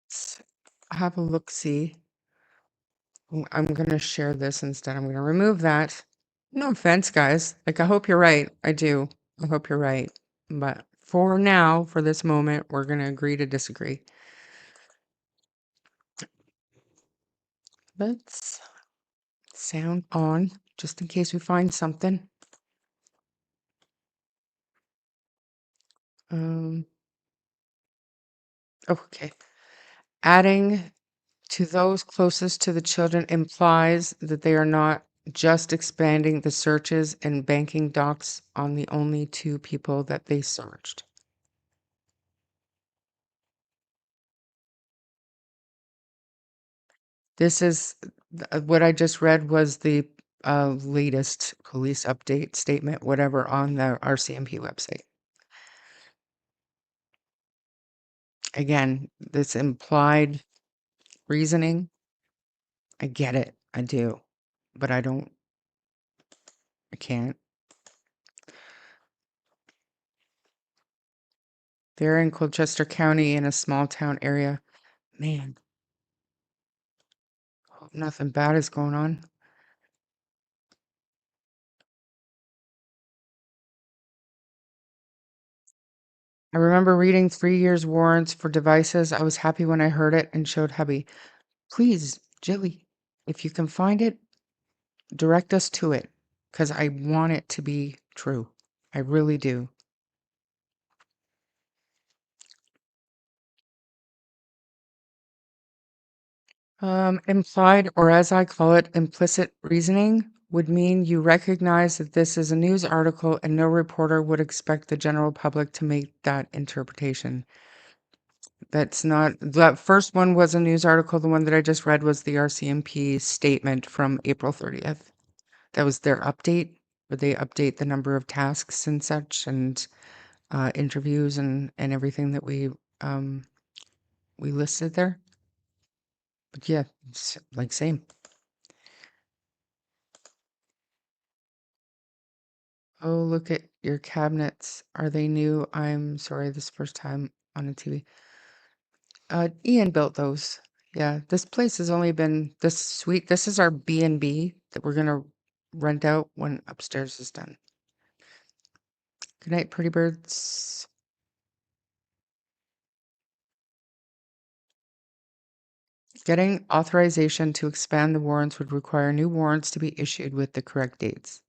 let's have a look-see. I'm gonna share this instead. I'm gonna remove that. No offense, guys. Like, I hope you're right. I do. I hope you're right. But for now, for this moment, we're gonna agree to disagree. Let's sound on, just in case we find something. Okay. Adding to those closest to the children implies that they are not just expanding the searches and banking docs on the only 2 people that they searched. This is what I just read was the latest police update statement, whatever, on the RCMP website. again, this implied reasoning, I get it. I do. But I can't. They're in Colchester County in a small town area. Man, hope nothing bad is going on. I remember reading 3 years warrants for devices. I was happy when I heard it and showed hubby. Please, Jilly, if you can find it, direct us to it because I want it to be true. I really do. Implied, or as I call it, implicit reasoning would mean you recognize that this is a news article and no reporter would expect the general public to make that interpretation. That's not, that first one was a news article. The one that I just read was the RCMP statement from April 30th. That was their update, where they update the number of tasks and such and interviews and everything that we listed there. But yeah, it's like same. Oh, look at your cabinets. Are they new? I'm sorry, this is the first time on a TV. Ian built those. Yeah, this place has only been this suite. This is our B&B that we're gonna rent out when upstairs is done. Good night, pretty birds. Getting authorization to expand the warrants would require new warrants to be issued with the correct dates.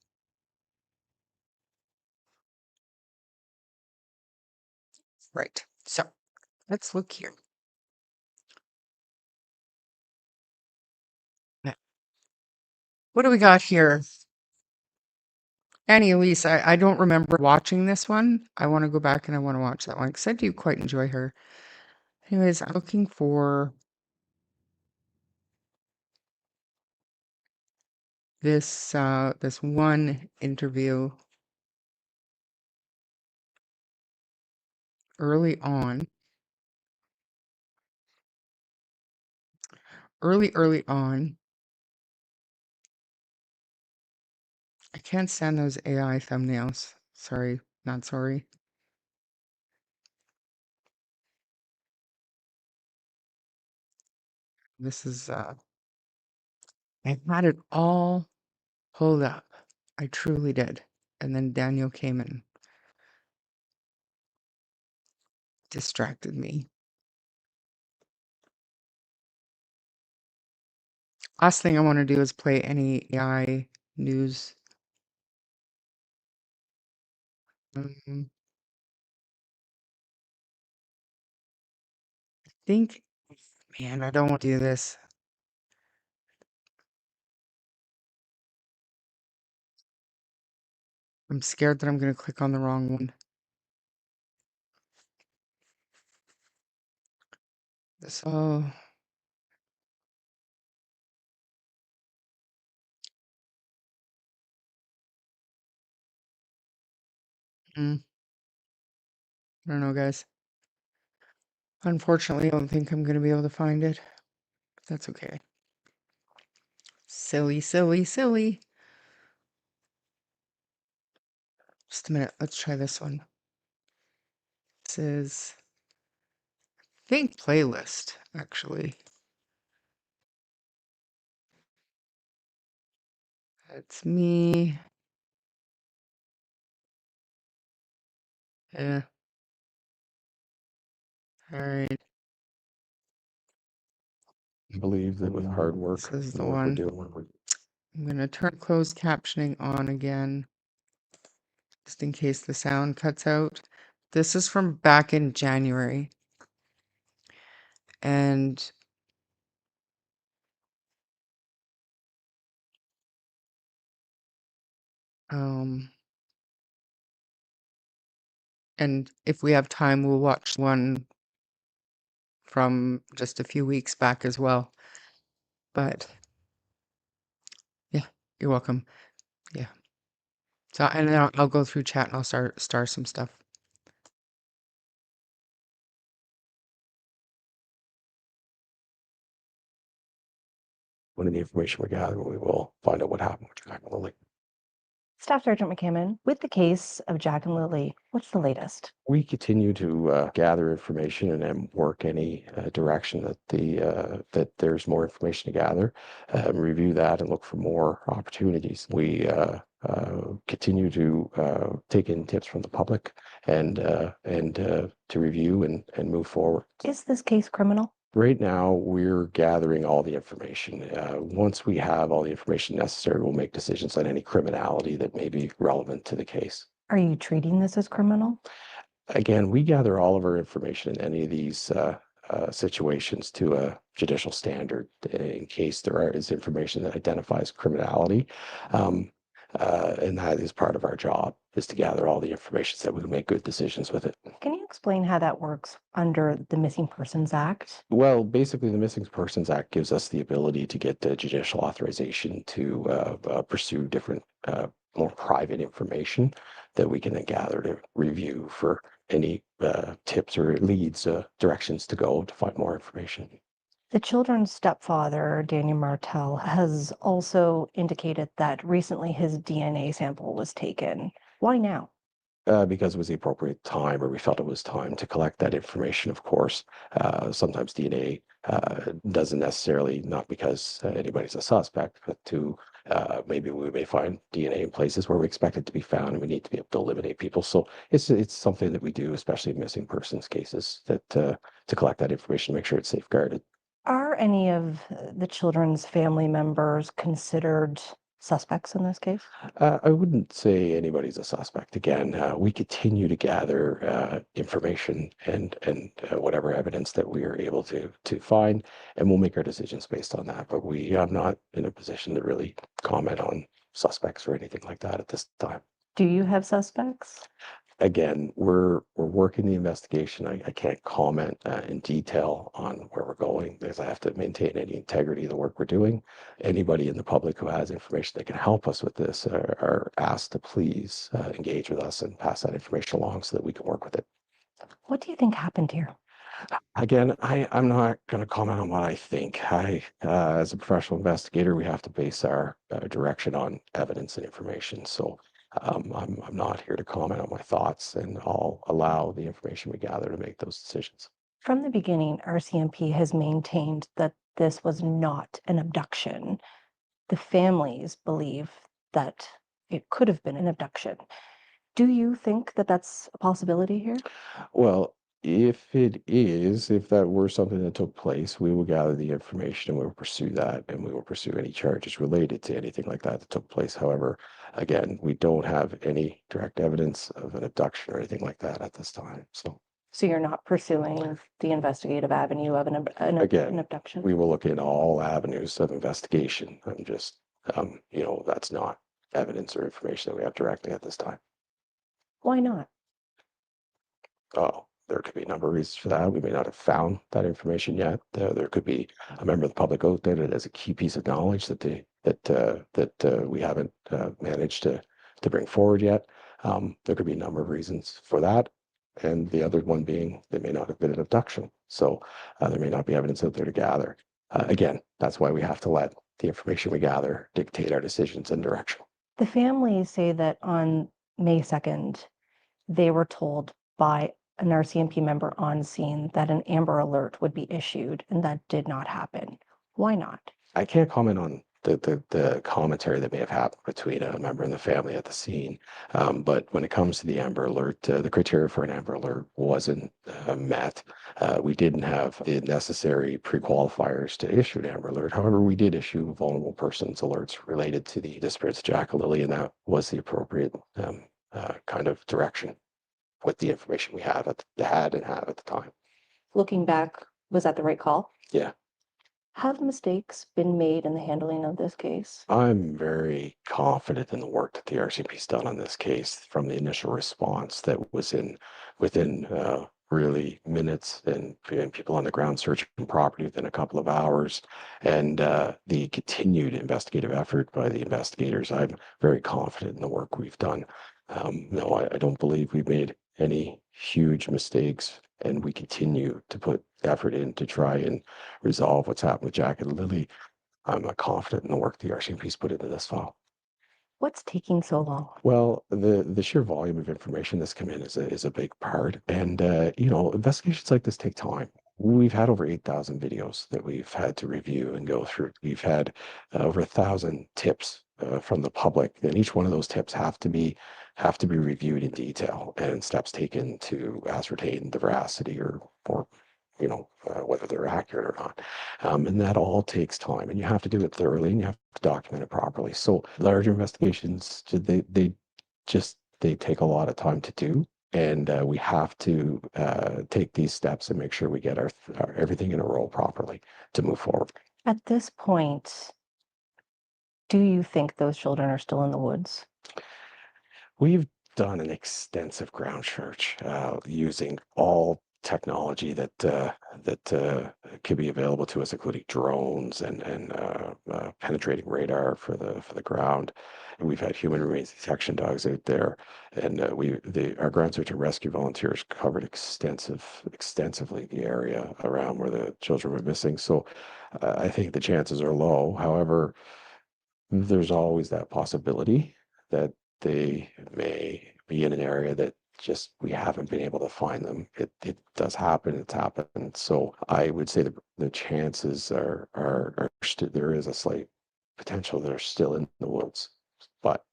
Right. So let's look here. What do we got here? Annie Elise, I don't remember watching this one. I want to go back and I want to watch that one because I do quite enjoy her. Anyways, I'm looking for this this one interview early on. Early on. I can't stand those AI thumbnails. Sorry, not sorry. This is I had it all pulled up. I truly did. And then Daniel came and distracted me. Last thing I want to do is play any AI news. I think, man, I don't want to do this. I'm scared that I'm going to click on the wrong one. So, I don't know, guys. Unfortunately, I don't think I'm going to be able to find it. But that's okay. Silly, silly, silly. Just a minute. Let's try this one. This is, I think, playlist, actually. That's me. Yeah. All right. I believe that with hard work, This is the the work we're one. doing, I'm going to turn closed captioning on again, just in case the sound cuts out. This is from back in January. And and if we have time, we'll watch one from just a few weeks back as well. But yeah, you're welcome. Yeah. So, and then I'll go through chat and I'll star some stuff. When the information we're gathering, we will find out what happened with Jack and Lily. Staff Sergeant McCammon, with the case of Jack and Lily, what's the latest? We continue to gather information and then work any direction that there's more information to gather, review that and look for more opportunities. We continue to take in tips from the public and to review and move forward. Is this case criminal? Right now, we're gathering all the information. Once we have all the information necessary, we'll make decisions on any criminality that may be relevant to the case. Are you treating this as criminal? Again, we gather all of our information in any of these situations to a judicial standard in case there is information that identifies criminality. And that is part of our job, is to gather all the information so that we can make good decisions with it. Can you explain how that works under the Missing Persons Act? Well, basically, the Missing Persons Act gives us the ability to get the judicial authorization to pursue different, more private information that we can then gather to review for any tips or leads, directions to go to find more information. The children's stepfather, Daniel Martel, has also indicated that recently his DNA sample was taken. Why now? Because it was the appropriate time, or we felt it was time to collect that information, of course. Sometimes DNA doesn't necessarily, not because anybody's a suspect, but to maybe we may find DNA in places where we expect it to be found, and we need to be able to eliminate people. So it's something that we do, especially in missing persons cases, that to collect that information, make sure it's safeguarded. Are any of the children's family members considered suspects in this case? I wouldn't say anybody's a suspect. Again, we continue to gather information and whatever evidence that we are able to find, and we'll make our decisions based on that. But we are not in a position to really comment on suspects or anything like that at this time. Do you have suspects? Again, we're working the investigation. I can't comment in detail on where we're going because I have to maintain any integrity of the work we're doing. Anybody in the public who has information that can help us with this are asked to please engage with us and pass that information along so that we can work with it. What do you think happened here? Again, I'm not going to comment on what I think. As a professional investigator, we have to base our direction on evidence and information. So I'm not here to comment on my thoughts, and I'll allow the information we gather to make those decisions. From the beginning, RCMP has maintained that this was not an abduction. The families believe that it could have been an abduction. Do you think that that's a possibility here? Well, if that were something that took place, we will gather the information and we will pursue that, and we will pursue any charges related to anything like that took place. However, again, we don't have any direct evidence of an abduction or anything like that at this time. So you're not pursuing the investigative avenue of an abduction? We will look in all avenues of investigation. I'm just, that's not evidence or information that we have directly at this time. Why not? Oh, there could be a number of reasons for that. We may not have found that information yet. There could be a member of the public out there that has a key piece of knowledge that we haven't managed to bring forward yet. There could be a number of reasons for that, and the other one being they may not have been an abduction. So there may not be evidence out there to gather. Again, that's why we have to let the information we gather dictate our decisions and direction. The families say that on May 2nd, they were told by an RCMP member on scene that an Amber Alert would be issued, and that did not happen. Why not? I can't comment on the commentary that may have happened between a member and the family at the scene. But when it comes to the Amber Alert, the criteria for an Amber Alert wasn't met. We didn't have the necessary pre-qualifiers to issue an Amber Alert. However, we did issue vulnerable persons alerts related to the disappearance of Jack and Lily, and that was the appropriate kind of direction with the information we had at the time. Looking back, was that the right call? Yeah. Have mistakes been made in the handling of this case? I'm very confident in the work that the RCMP's done on this case, from the initial response that was within really minutes, and people on the ground searching property within a couple of hours, and the continued investigative effort by the investigators. I'm very confident in the work we've done. No, I don't believe we've made any huge mistakes, and we continue to put effort in to try and resolve what's happened with Jack and Lily. I'm confident in the work the RCMP's put into this file. What's taking so long? Well, the sheer volume of information that's come in is a big part, and you know, investigations like this take time. We've had over 8,000 videos that we've had to review and go through. We've had over 1,000 tips from the public, and each one of those tips have to be reviewed in detail and steps taken to ascertain the veracity or you know whether they're accurate or not. And that all takes time, and you have to do it thoroughly, and you have to document it properly. So larger investigations, they take a lot of time to do, and we have to take these steps and make sure we get our everything in a row properly to move forward. At this point, do you think those children are still in the woods? We've done an extensive ground search using all technology that could be available to us, including drones and penetrating radar for the ground. And we've had human remains detection dogs out there, and our ground search and rescue volunteers covered extensively the area around where the children were missing. So I think the chances are low. However, there's always that possibility that they may be in an area that just we haven't been able to find them. It does happen. It's happened. So I would say the chances are there is a slight potential they're still in the woods, but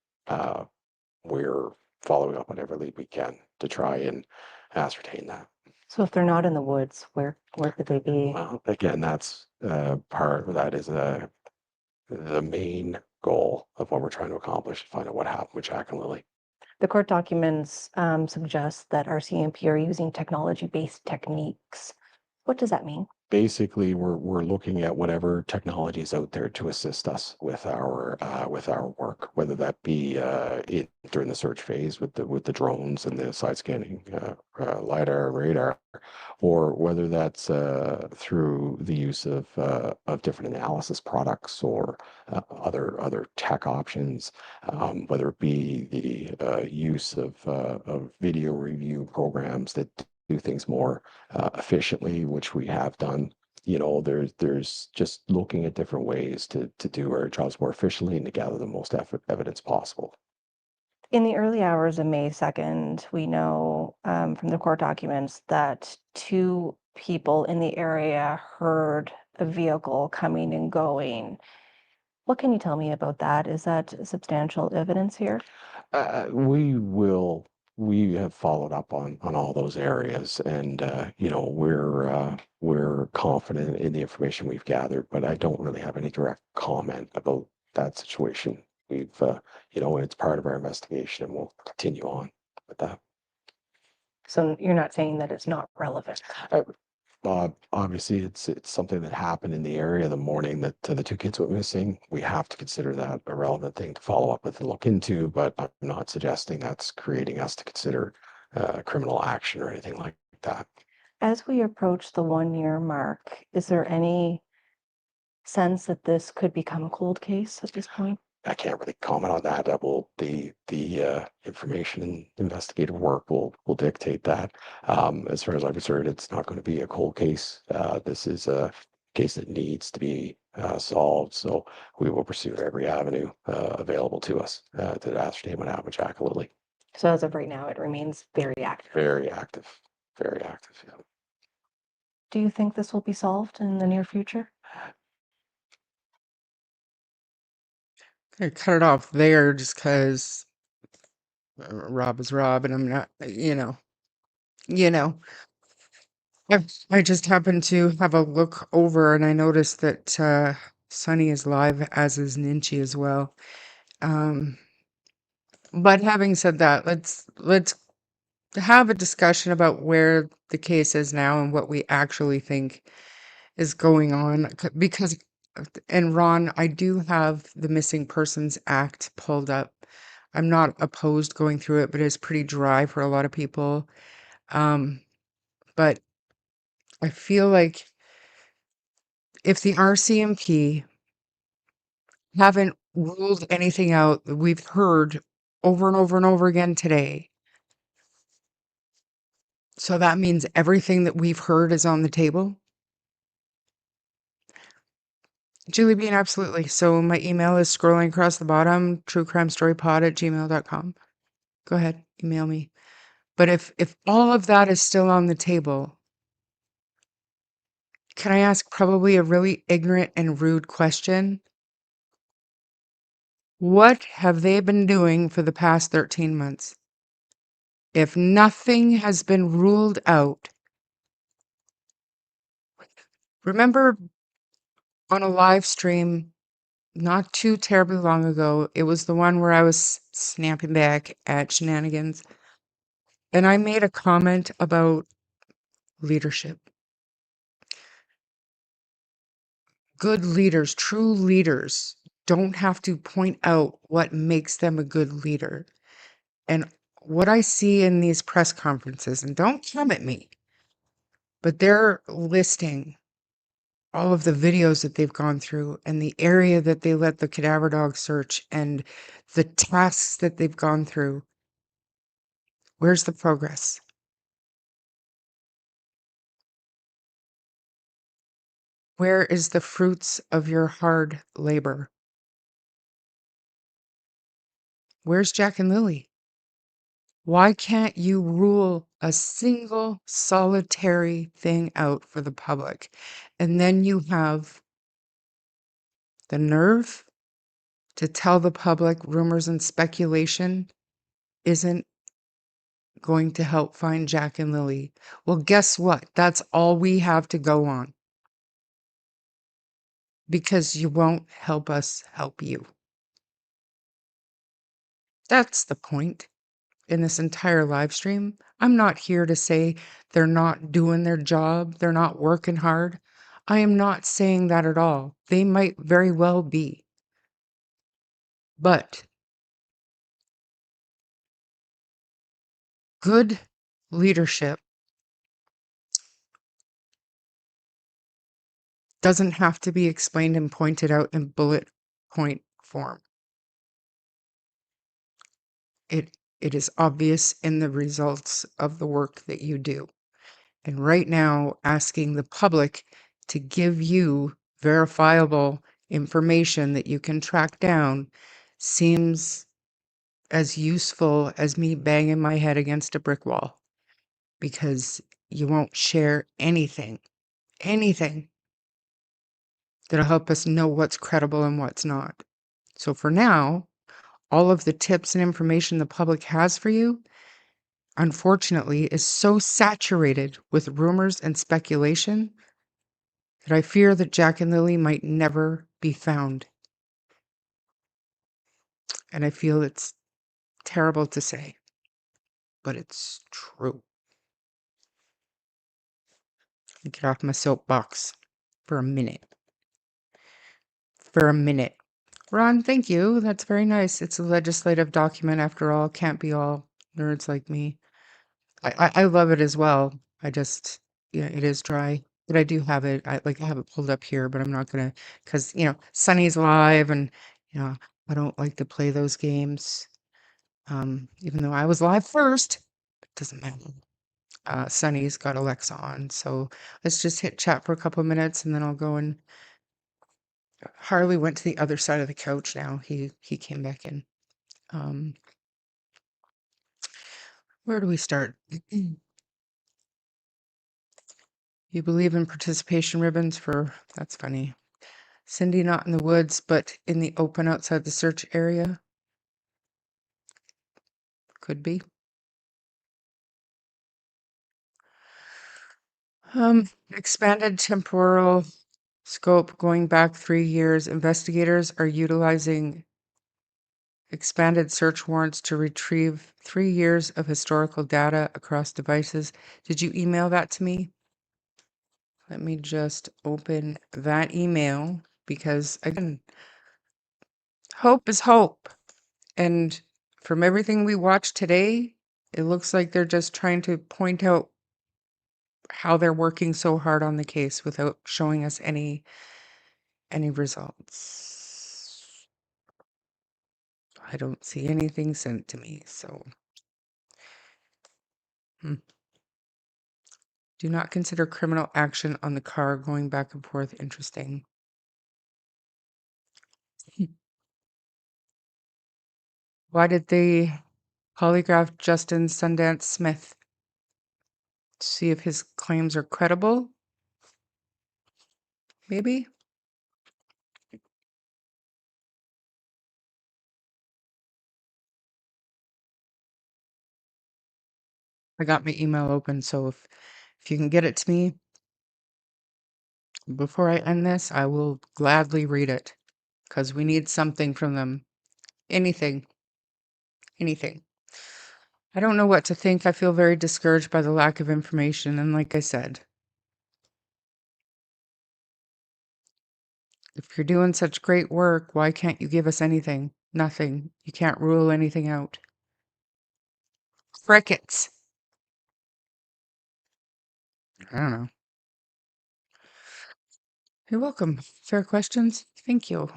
we're following up on every lead we can to try and ascertain that. So if they're not in the woods, where could they be? Well, again, that's part of that is the main goal of what we're trying to accomplish, find out what happened with Jack and Lily. The court documents suggest that RCMP are using technology-based techniques. What does that mean? Basically, we're looking at whatever technology is out there to assist us with our work, whether that be during the search phase with the drones and the side scanning lidar, radar, or whether that's through the use of different analysis products or other tech options, whether it be the use of video review programs that do things more efficiently, which we have done. You know, there's just looking at different ways to do our jobs more efficiently and to gather the most evidence possible. In the early hours of May 2nd, we know from the court documents that 2 people in the area heard a vehicle coming and going. What can you tell me about that? Is that substantial evidence here? We have followed up on all those areas, and you know, we're confident in the information we've gathered, but I don't really have any direct comment about that situation. We've you know, it's part of our investigation, and we'll continue on with that. So you're not saying that it's not relevant? Obviously, it's something that happened in the area the morning that the 2 kids went missing. We have to consider that a relevant thing to follow up with and look into, but I'm not suggesting that's creating us to consider criminal action or anything like that. As we approach the 1-year mark, is there any sense that this could become a cold case at this point? I can't really comment on that. The information and investigative work will dictate that. As far as I'm concerned, it's not going to be a cold case. This is a case that needs to be solved. So we will pursue every avenue available to us to ascertain what happened with Jack and Lily. So as of right now, it remains very active. Very active. Very active. Yeah. Do you think this will be solved in the near future? I cut it off there just because Rob is Rob, and I'm not, you know. I just happened to have a look over, and I noticed that Sunny is live, as is Ninchi as well. But having said that, let's have a discussion about where the case is now and what we actually think is going on. Because, and Ron, I do have the Missing Persons Act pulled up. I'm not opposed going through it, but it's pretty dry for a lot of people. But I feel like if the RCMP haven't ruled anything out that we've heard over and over and over again today, so that means everything that we've heard is on the table. Julie Bean, absolutely. So my email is scrolling across the bottom, truecrimestorypod@gmail.com. Go ahead, email me. But if all of that is still on the table, can I ask probably a really ignorant and rude question? What have they been doing for the past 13 months? If nothing has been ruled out, remember on a live stream not too terribly long ago, it was the one where I was snapping back at shenanigans, and I made a comment about leadership. Good leaders, true leaders, don't have to point out what makes them a good leader. And what I see in these press conferences, and don't come at me, but they're listing all of the videos that they've gone through and the area that they let the cadaver dog search and the tasks that they've gone through. Where's the progress? Where is the fruits of your hard labor? Where's Jack and Lily? Why can't you rule a single solitary thing out for the public? And then you have the nerve to tell the public rumors and speculation isn't going to help find Jack and Lily. Well, guess what? That's all we have to go on. Because you won't help us help you. That's the point in this entire live stream. I'm not here to say they're not doing their job, they're not working hard. I am not saying that at all. They might very well be. But good leadership doesn't have to be explained and pointed out in bullet point form. It is obvious in the results of the work that you do. And right now, asking the public to give you verifiable information that you can track down seems as useful as me banging my head against a brick wall, because you won't share anything that'll help us know what's credible and what's not. So for now, all of the tips and information the public has for you, unfortunately, is so saturated with rumors and speculation that I fear that Jack and Lily might never be found. And I feel it's terrible to say, but it's true. Get off my soapbox for a minute. Ron, thank you. That's very nice. It's a legislative document after all. Can't be all nerds like me. I love it as well. I just, yeah, it is dry. But I do have it. I have it pulled up here, but I'm not gonna, because Sunny's live, and I don't like to play those games. Even though I was live first, it doesn't matter. Sunny's got Alexa on, so let's just hit chat for a couple of minutes, and then I'll go and Harley went to the other side of the couch now. He came back in. Where do we start? You believe in participation ribbons for, that's funny. Cindy not in the woods, but in the open outside the search area. Could be. Expanded temporal scope going back 3 years. Investigators are utilizing expanded search warrants to retrieve 3 years of historical data across devices. Did you email that to me? Let me just open that email, because again, hope is hope. And from everything we watched today, it looks like they're just trying to point out how they're working so hard on the case without showing us any results. I don't see anything sent to me, so do not consider criminal action on the car going back and forth interesting. Why did they polygraph Justin Sundance Smith? To see if his claims are credible? Maybe? I got my email open, so if you can get it to me before I end this, I will gladly read it because we need something from them. Anything. Anything. I don't know what to think. I feel very discouraged by the lack of information. And like I said, if you're doing such great work, why can't you give us anything? Nothing. You can't rule anything out. Crickets. I don't know. You're welcome. Fair questions. Thank you.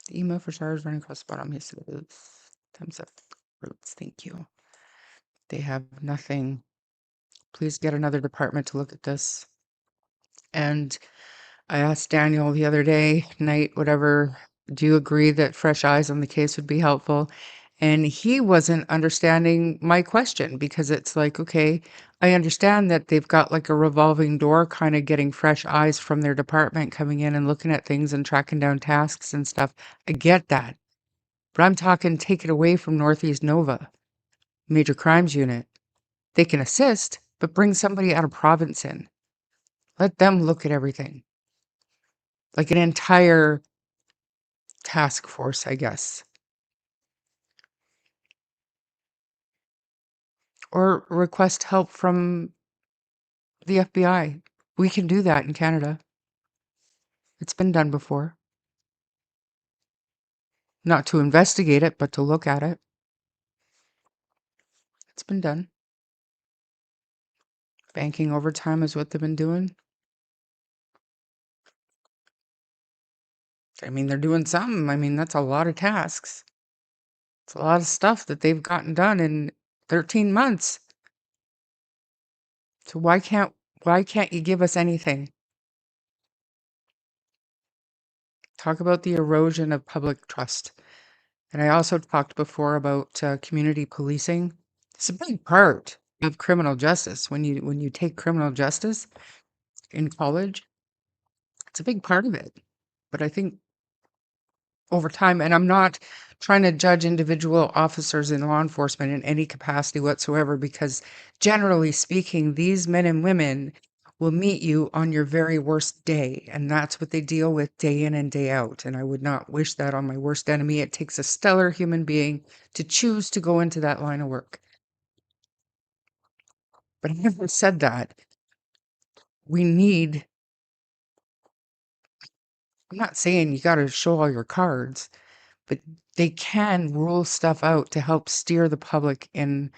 The email for stars running across the bottom. Yes, it is. Thumbs up. Roots. Thank you. They have nothing. Please get another department to look at this. And I asked Daniel the other day, night, whatever, do you agree that fresh eyes on the case would be helpful? And he wasn't understanding my question because it's like, okay, I understand that they've got like a revolving door kind of getting fresh eyes from their department coming in and looking at things and tracking down tasks and stuff. I get that. But I'm talking take it away from Northeast Nova, Major Crimes Unit. They can assist, but bring somebody out of province in. Let them look at everything. Like an entire task force, I guess. Or request help from the FBI. We can do that in Canada. It's been done before. Not to investigate it, but to look at it. It's been done. Banking overtime is what they've been doing. I mean, they're doing something. I mean, that's a lot of tasks. It's a lot of stuff that they've gotten done in 13 months. So why can't you give us anything? Talk about the erosion of public trust. And I also talked before about community policing. It's a big part of criminal justice. When you take criminal justice in college, it's a big part of it. But I think over time, and I'm not trying to judge individual officers in law enforcement in any capacity whatsoever, because generally speaking, these men and women will meet you on your very worst day, and that's what they deal with day in and day out. And I would not wish that on my worst enemy. It takes a stellar human being to choose to go into that line of work. But having said that, we need, I'm not saying you got to show all your cards, but they can rule stuff out to help steer the public in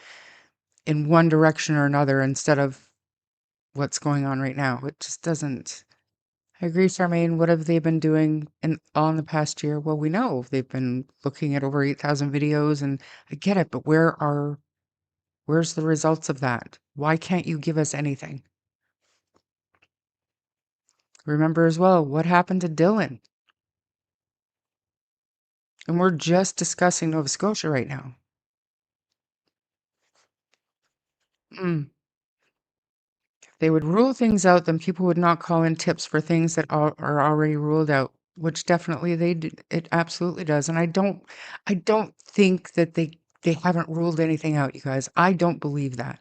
one direction or another instead of what's going on right now. It just doesn't. I agree, Charmaine. What have they been doing in the past year? Well, we know they've been looking at over 8,000 videos, and I get it, but where's the results of that? Why can't you give us anything? Remember as well, what happened to Dylan? And we're just discussing Nova Scotia right now. If they would rule things out, then people would not call in tips for things that are already ruled out, which definitely they do. It absolutely does. And I don't think that they haven't ruled anything out, you guys. I don't believe that.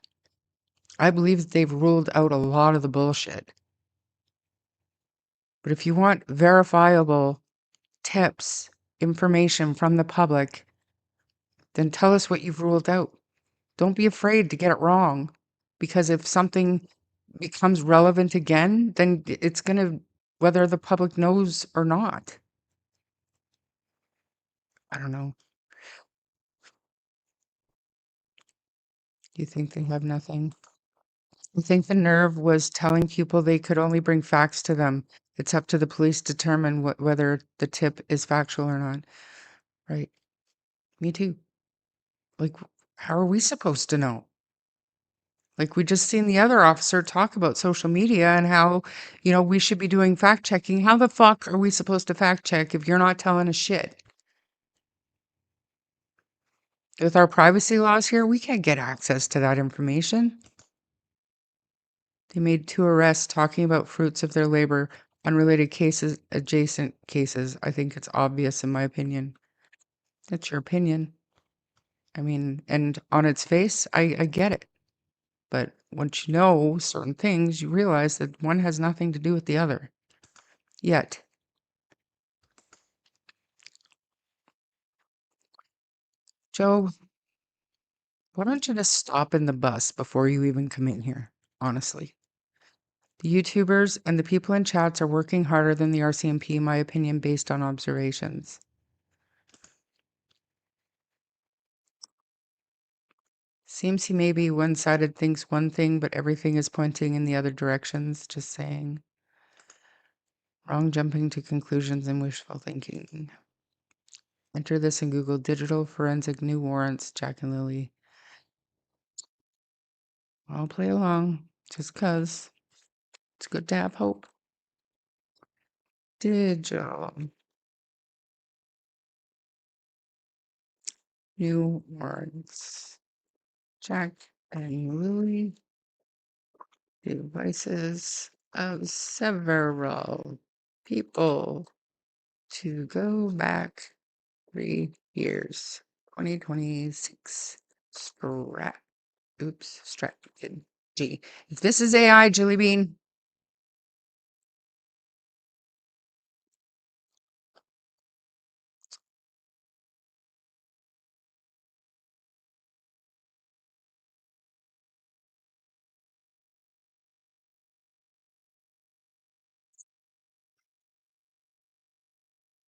I believe that they've ruled out a lot of the bullshit. But if you want verifiable tips, information from the public, then tell us what you've ruled out. Don't be afraid to get it wrong, because if something becomes relevant again, then it's going to, whether the public knows or not. I don't know. Do you think they have nothing? I think the nerve was telling people they could only bring facts to them. It's up to the police to determine whether the tip is factual or not. Right. Me too. Like, how are we supposed to know? Like, we just seen the other officer talk about social media and how, we should be doing fact checking. How the fuck are we supposed to fact check if you're not telling us shit? With our privacy laws here, we can't get access to that information. They made 2 arrests talking about fruits of their labor, unrelated cases, adjacent cases. I think it's obvious in my opinion. That's your opinion. I mean, and on its face, I get it. But once you know certain things, you realize that one has nothing to do with the other. Yet. Joe, why don't you just stop in the bus before you even come in here? Honestly. The YouTubers and the people in chats are working harder than the RCMP, in my opinion, based on observations. Seems he maybe one-sided thinks one thing, but everything is pointing in the other directions. Just saying. Wrong jumping to conclusions and wishful thinking. Enter this in Google Digital Forensic New Warrants, Jack and Lily. I'll play along, just 'cause. It's good to have hope. Digital. New Warrants. Jack and Lily. Devices of several people to go back 3 years. 2026. Strategy. If this is AI, Julie Bean.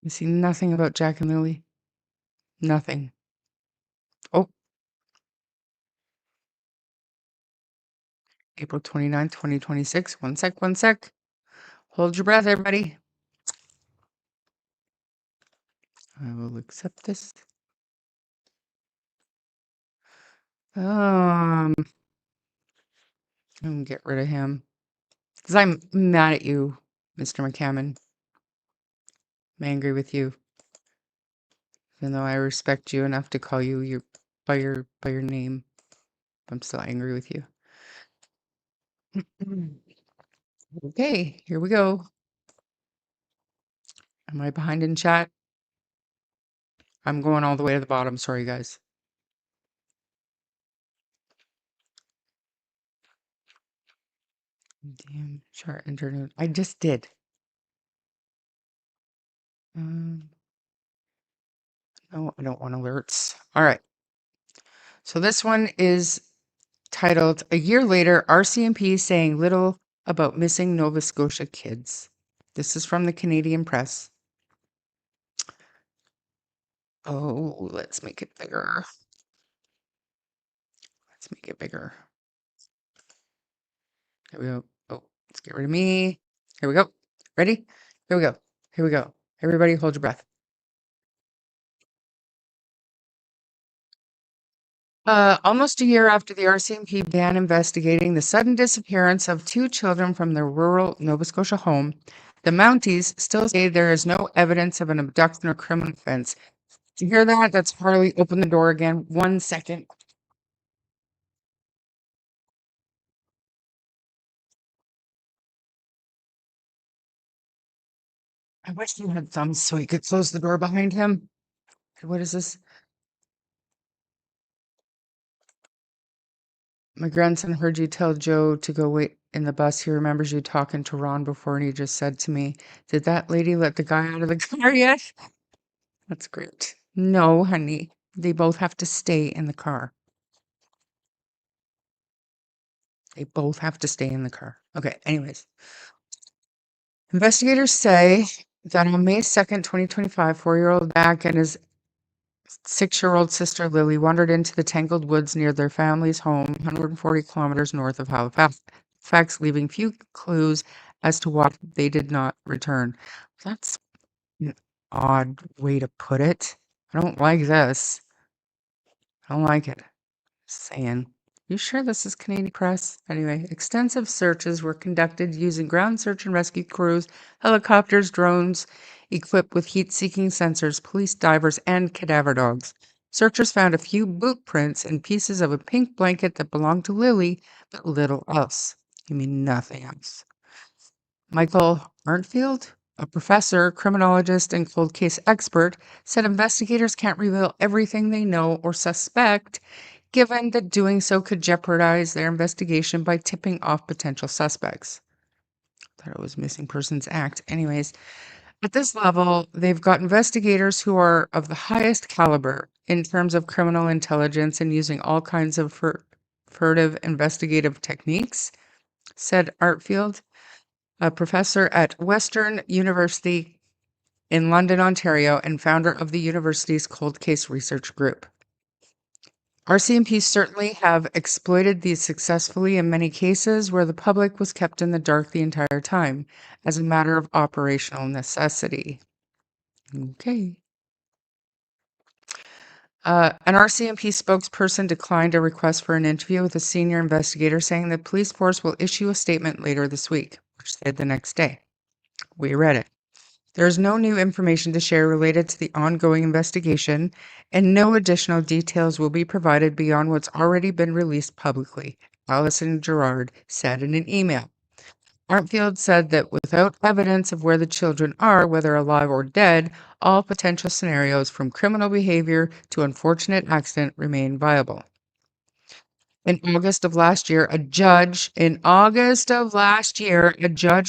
You see nothing about Jack and Lily. Nothing. Oh. April 29th, 2026. One sec. Hold your breath, everybody. I will accept this. I'm gonna get rid of him. Because I'm mad at you, Mr. McCammon. I'm angry with you. Even though I respect you enough to call you by your name. I'm still angry with you. Okay, here we go. Am I behind in chat? I'm going all the way to the bottom. Sorry, guys. Damn, chart internet. I just did. No, I don't want alerts. All right. So this one is titled "A Year Later, RCMP Saying Little About Missing Nova Scotia Kids." This is from the Canadian Press. Oh, let's make it bigger. Let's make it bigger. Here we go. Oh, let's get rid of me. Here we go. Ready? Here we go. Here we go. Everybody hold your breath. Almost a year after the RCMP began investigating the sudden disappearance of 2 children from their rural Nova Scotia home, the Mounties still say there is no evidence of an abduction or criminal offense. Do you hear that? That's Harley. Open the door again. 1 second. I wish you had thumbs so he could close the door behind him. What is this? My grandson heard you tell Joe to go wait in the bus. He remembers you talking to Ron before, and he just said to me, "Did that lady let the guy out of the car yet?" That's great. No, honey. They both have to stay in the car. They both have to stay in the car. Okay, anyways. Investigators say that on May 2nd, 2025, 4-year-old Jack and his 6-year-old sister Lily wandered into the tangled woods near their family's home, 140 kilometers north of Halifax, leaving few clues as to why they did not return. That's an odd way to put it. I don't like this. I don't like it. Saying. You sure this is Canadian Press? Anyway, extensive searches were conducted using ground search and rescue crews, helicopters, drones equipped with heat-seeking sensors, police divers, and cadaver dogs. Searchers found a few boot prints and pieces of a pink blanket that belonged to Lily, but little else. You mean nothing else. Michael Arntfield, a professor, criminologist, and cold case expert, said investigators can't reveal everything they know or suspect, given that doing so could jeopardize their investigation by tipping off potential suspects. Thought it was Missing Persons Act. Anyways, at this level, they've got investigators who are of the highest caliber in terms of criminal intelligence and using all kinds of furtive investigative techniques, said Artfield, a professor at Western University in London, Ontario, and founder of the university's cold case research group. RCMP certainly have exploited these successfully in many cases where the public was kept in the dark the entire time as a matter of operational necessity. Okay. An RCMP spokesperson declined a request for an interview with a senior investigator, saying the police force will issue a statement later this week, which said the next day. We read it. There is no new information to share related to the ongoing investigation, and no additional details will be provided beyond what's already been released publicly, Alison Gerard said in an email. Arntfield said that without evidence of where the children are, whether alive or dead, all potential scenarios from criminal behavior to unfortunate accident remain viable. In August of last year, a judge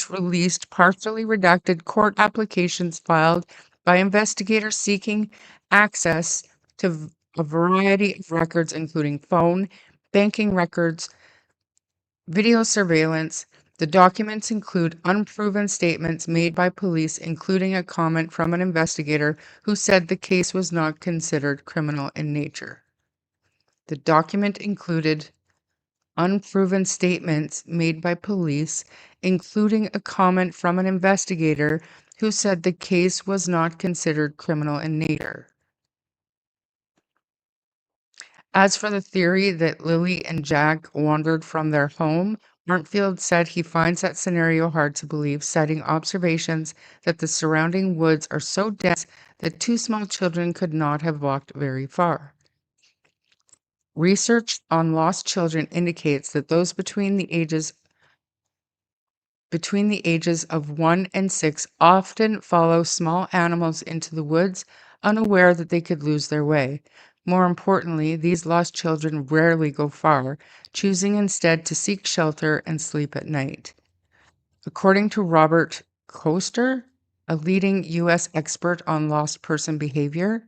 released partially redacted court applications filed by investigators seeking access to a variety of records, including phone, banking records, video surveillance. The documents include unproven statements made by police, including a comment from an investigator who said the case was not considered criminal in nature. The document included unproven statements made by police, including a comment from an investigator who said the case was not considered criminal in nature. As for the theory that Lily and Jack wandered from their home, Arntfield said he finds that scenario hard to believe, citing observations that the surrounding woods are so dense that two small children could not have walked very far. Research on lost children indicates that those between the ages of 1 and 6 often follow small animals into the woods, unaware that they could lose their way. More importantly, these lost children rarely go far, choosing instead to seek shelter and sleep at night. According to Robert Koester, a leading U.S. expert on lost person behavior,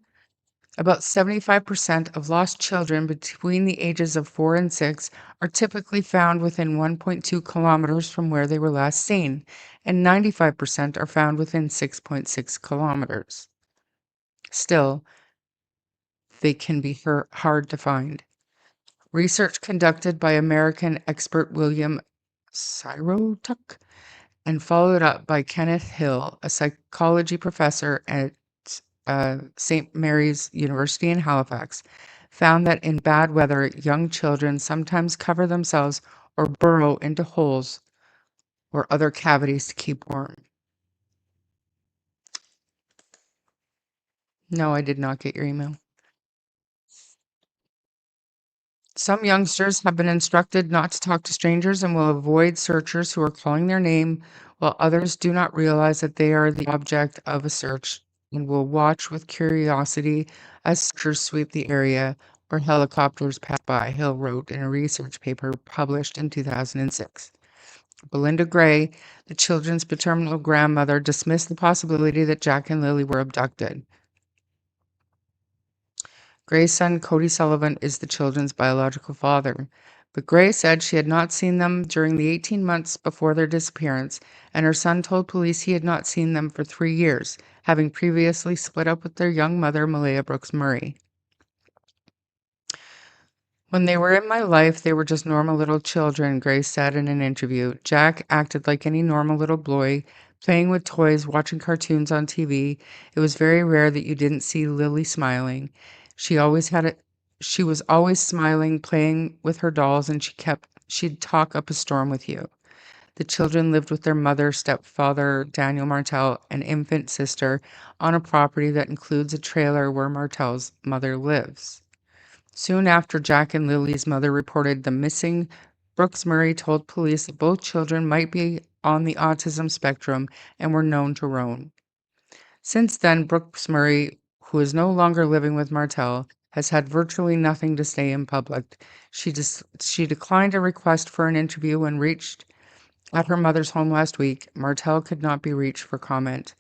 about 75% of lost children between the ages of 4 and 6 are typically found within 1.2 kilometers from where they were last seen, and 95% are found within 6.6 kilometers. Still, they can be hard to find. Research conducted by American expert William Sirotuk and followed up by Kenneth Hill, a psychology professor at St. Mary's University in Halifax, found that in bad weather, young children sometimes cover themselves or burrow into holes or other cavities to keep warm. No, I did not get your email. Some youngsters have been instructed not to talk to strangers and will avoid searchers who are calling their name, while others do not realize that they are the object of a search and will watch with curiosity as searchers sweep the area or helicopters pass by, Hill wrote in a research paper published in 2006. Belinda Gray, the children's paternal grandmother, dismissed the possibility that Jack and Lily were abducted. Gray's son, Cody Sullivan, is the children's biological father, but Gray said she had not seen them during the 18 months before their disappearance, and her son told police he had not seen them for 3 years, having previously split up with their young mother, Malaya Brooks Murray. When they were in my life, they were just normal little children, Gray said in an interview. Jack acted like any normal little boy, playing with toys, watching cartoons on TV. It was very rare that you didn't see Lily smiling. She was always smiling, playing with her dolls, and she'd talk up a storm with you. The children lived with their mother, stepfather, Daniel Martel, and infant sister on a property that includes a trailer where Martel's mother lives. Soon after Jack and Lily's mother reported them missing, Brooks Murray told police that both children might be on the autism spectrum and were known to roam. Since then, Brooks Murray, who is no longer living with Martel, has had virtually nothing to say in public. She declined a request for an interview when reached at her mother's home last week. Martel could not be reached for comment.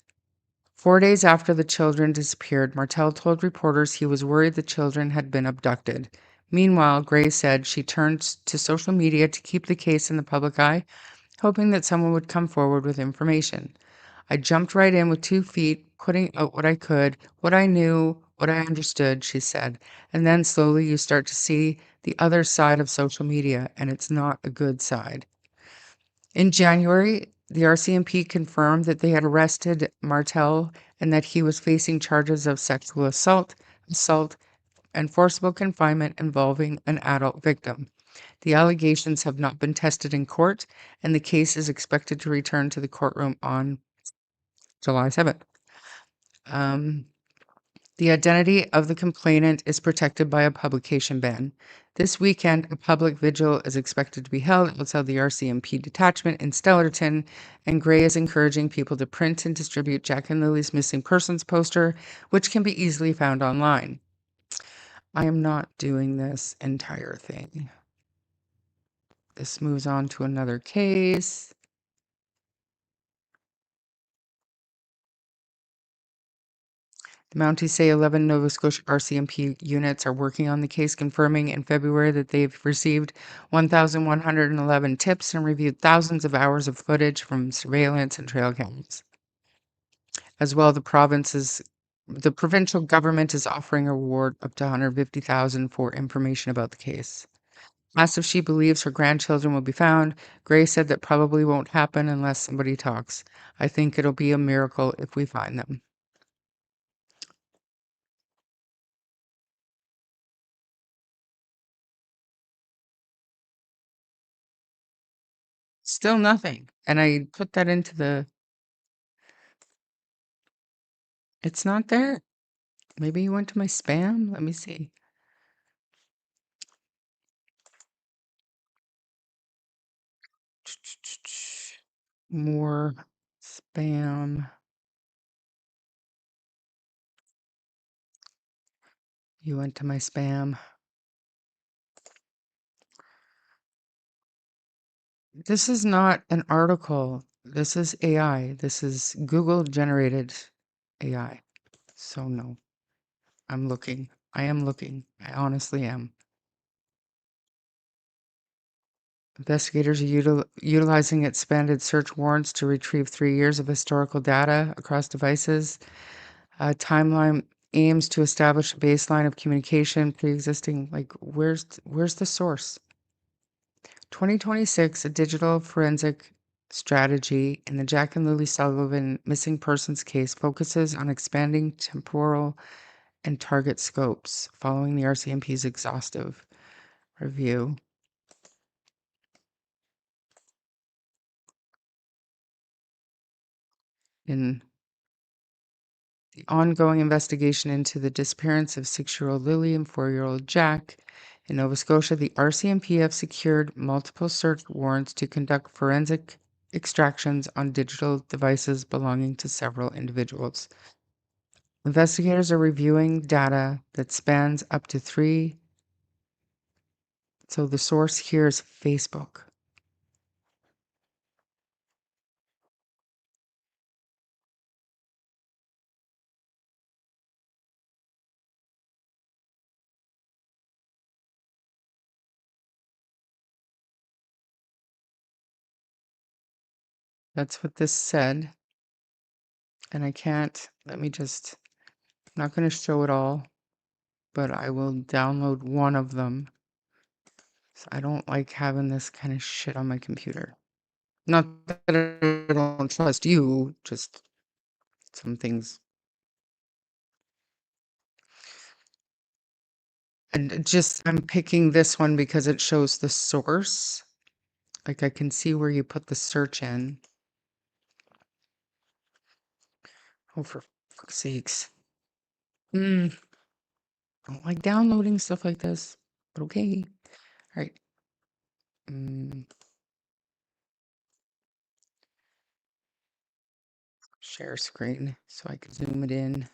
4 days after the children disappeared, Martel told reporters he was worried the children had been abducted. Meanwhile, Gray said she turned to social media to keep the case in the public eye, hoping that someone would come forward with information. I jumped right in with 2 feet, putting out what I could, what I knew, what I understood, she said. And then slowly you start to see the other side of social media, and it's not a good side. In January, the RCMP confirmed that they had arrested Martel and that he was facing charges of sexual assault, and forcible confinement involving an adult victim. The allegations have not been tested in court, and the case is expected to return to the courtroom on July 7th. The identity of the complainant is protected by a publication ban. This weekend, a public vigil is expected to be held outside the RCMP detachment in Stellarton, and Gray is encouraging people to print and distribute Jack and Lily's missing persons poster, which can be easily found online. I am not doing this entire thing. This moves on to another case. The Mounties say 11 Nova Scotia RCMP units are working on the case, confirming in February that they've received 1,111 tips and reviewed thousands of hours of footage from surveillance and trail cams. As well, the provincial government is offering a reward up to $150,000 for information about the case. Asked if she believes her grandchildren will be found, Gray said that probably won't happen unless somebody talks. I think it'll be a miracle if we find them. Still nothing. And I put that into the. It's not there. Maybe you went to my spam. Let me see. More spam. You went to my spam. This is not an article. This is AI. This is Google generated AI. So no. I'm looking. I am looking. I honestly am. Investigators are utilizing expanded search warrants to retrieve 3 years of historical data across devices. Timeline aims to establish a baseline of communication pre-existing. Like, where's the source? 2026, a digital forensic strategy in the Jack and Lily Sullivan missing persons case focuses on expanding temporal and target scopes following the RCMP's exhaustive review. In the ongoing investigation into the disappearance of 6-year-old Lily and 4-year-old Jack in Nova Scotia, the RCMP have secured multiple search warrants to conduct forensic extractions on digital devices belonging to several individuals. Investigators are reviewing data that spans up to 3. So the source here is Facebook. That's what this said. And I can't, let me just, I'm not going to show it all, but I will download one of them. So I don't like having this kind of shit on my computer. Not that I don't trust you, just some things. And I'm picking this one because it shows the source. Like I can see where you put the search in. Oh, for fuck's sakes. I don't like downloading stuff like this, but okay. All right. Share screen so I can zoom it in.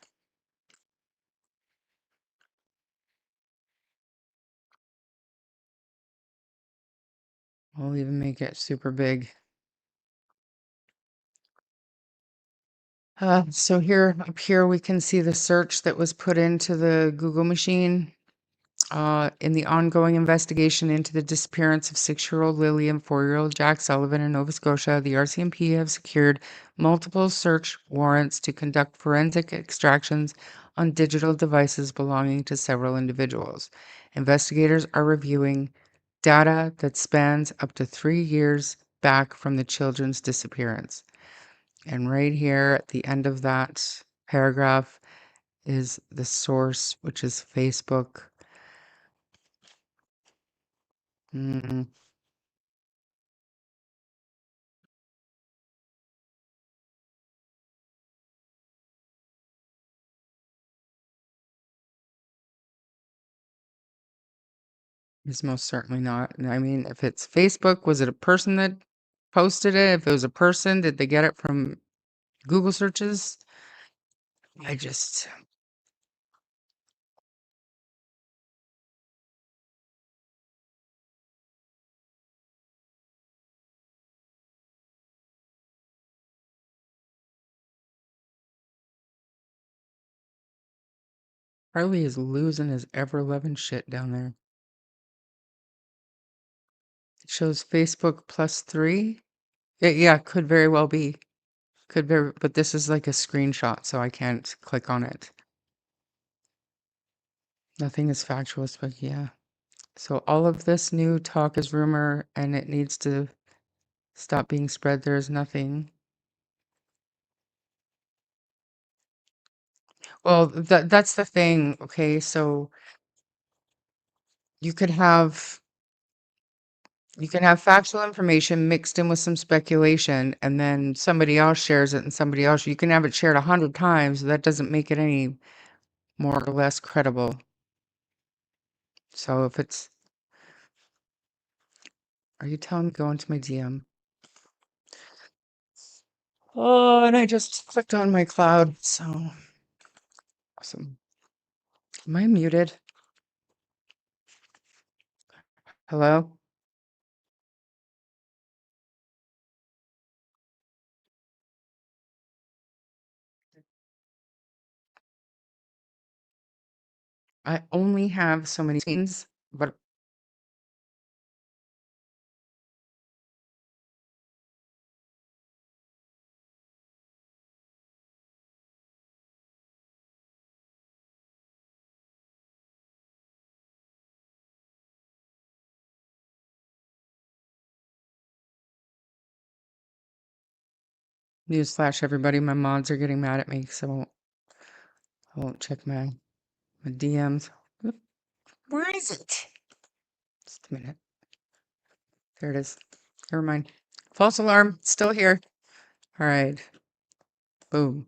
I'll even make it super big. So here, up here, we can see the search that was put into the Google machine. In the ongoing investigation into the disappearance of 6-year-old Lily and 4-year-old Jack Sullivan in Nova Scotia, the RCMP have secured multiple search warrants to conduct forensic extractions on digital devices belonging to several individuals. Investigators are reviewing data that spans up to 3 years back from the children's disappearance. And right here at the end of that paragraph is the source, which is Facebook. It's most certainly not. I mean, if it's Facebook, was it a person that posted it? If it was a person, did they get it from Google searches? I just Harley is losing his ever-loving shit down there. It shows Facebook +3. Yeah, could very well be. But this is like a screenshot, so I can't click on it. Nothing is factual, but yeah. So all of this new talk is rumor, and it needs to stop being spread. There is nothing. Well, that's the thing. Okay, so you could have factual information mixed in with some speculation, and then somebody else shares it, and somebody else. You can have it shared 100 times. That doesn't make it any more or less credible. So if it's, are you telling me go into my DM? Oh, and I just clicked on my cloud. So awesome. Am I muted? Hello? I only have so many screens, but newsflash, everybody, my mods are getting mad at me, so I won't check my DMs. Where is it? Just a minute. There it is. Never mind. False alarm. Still here. All right. Boom.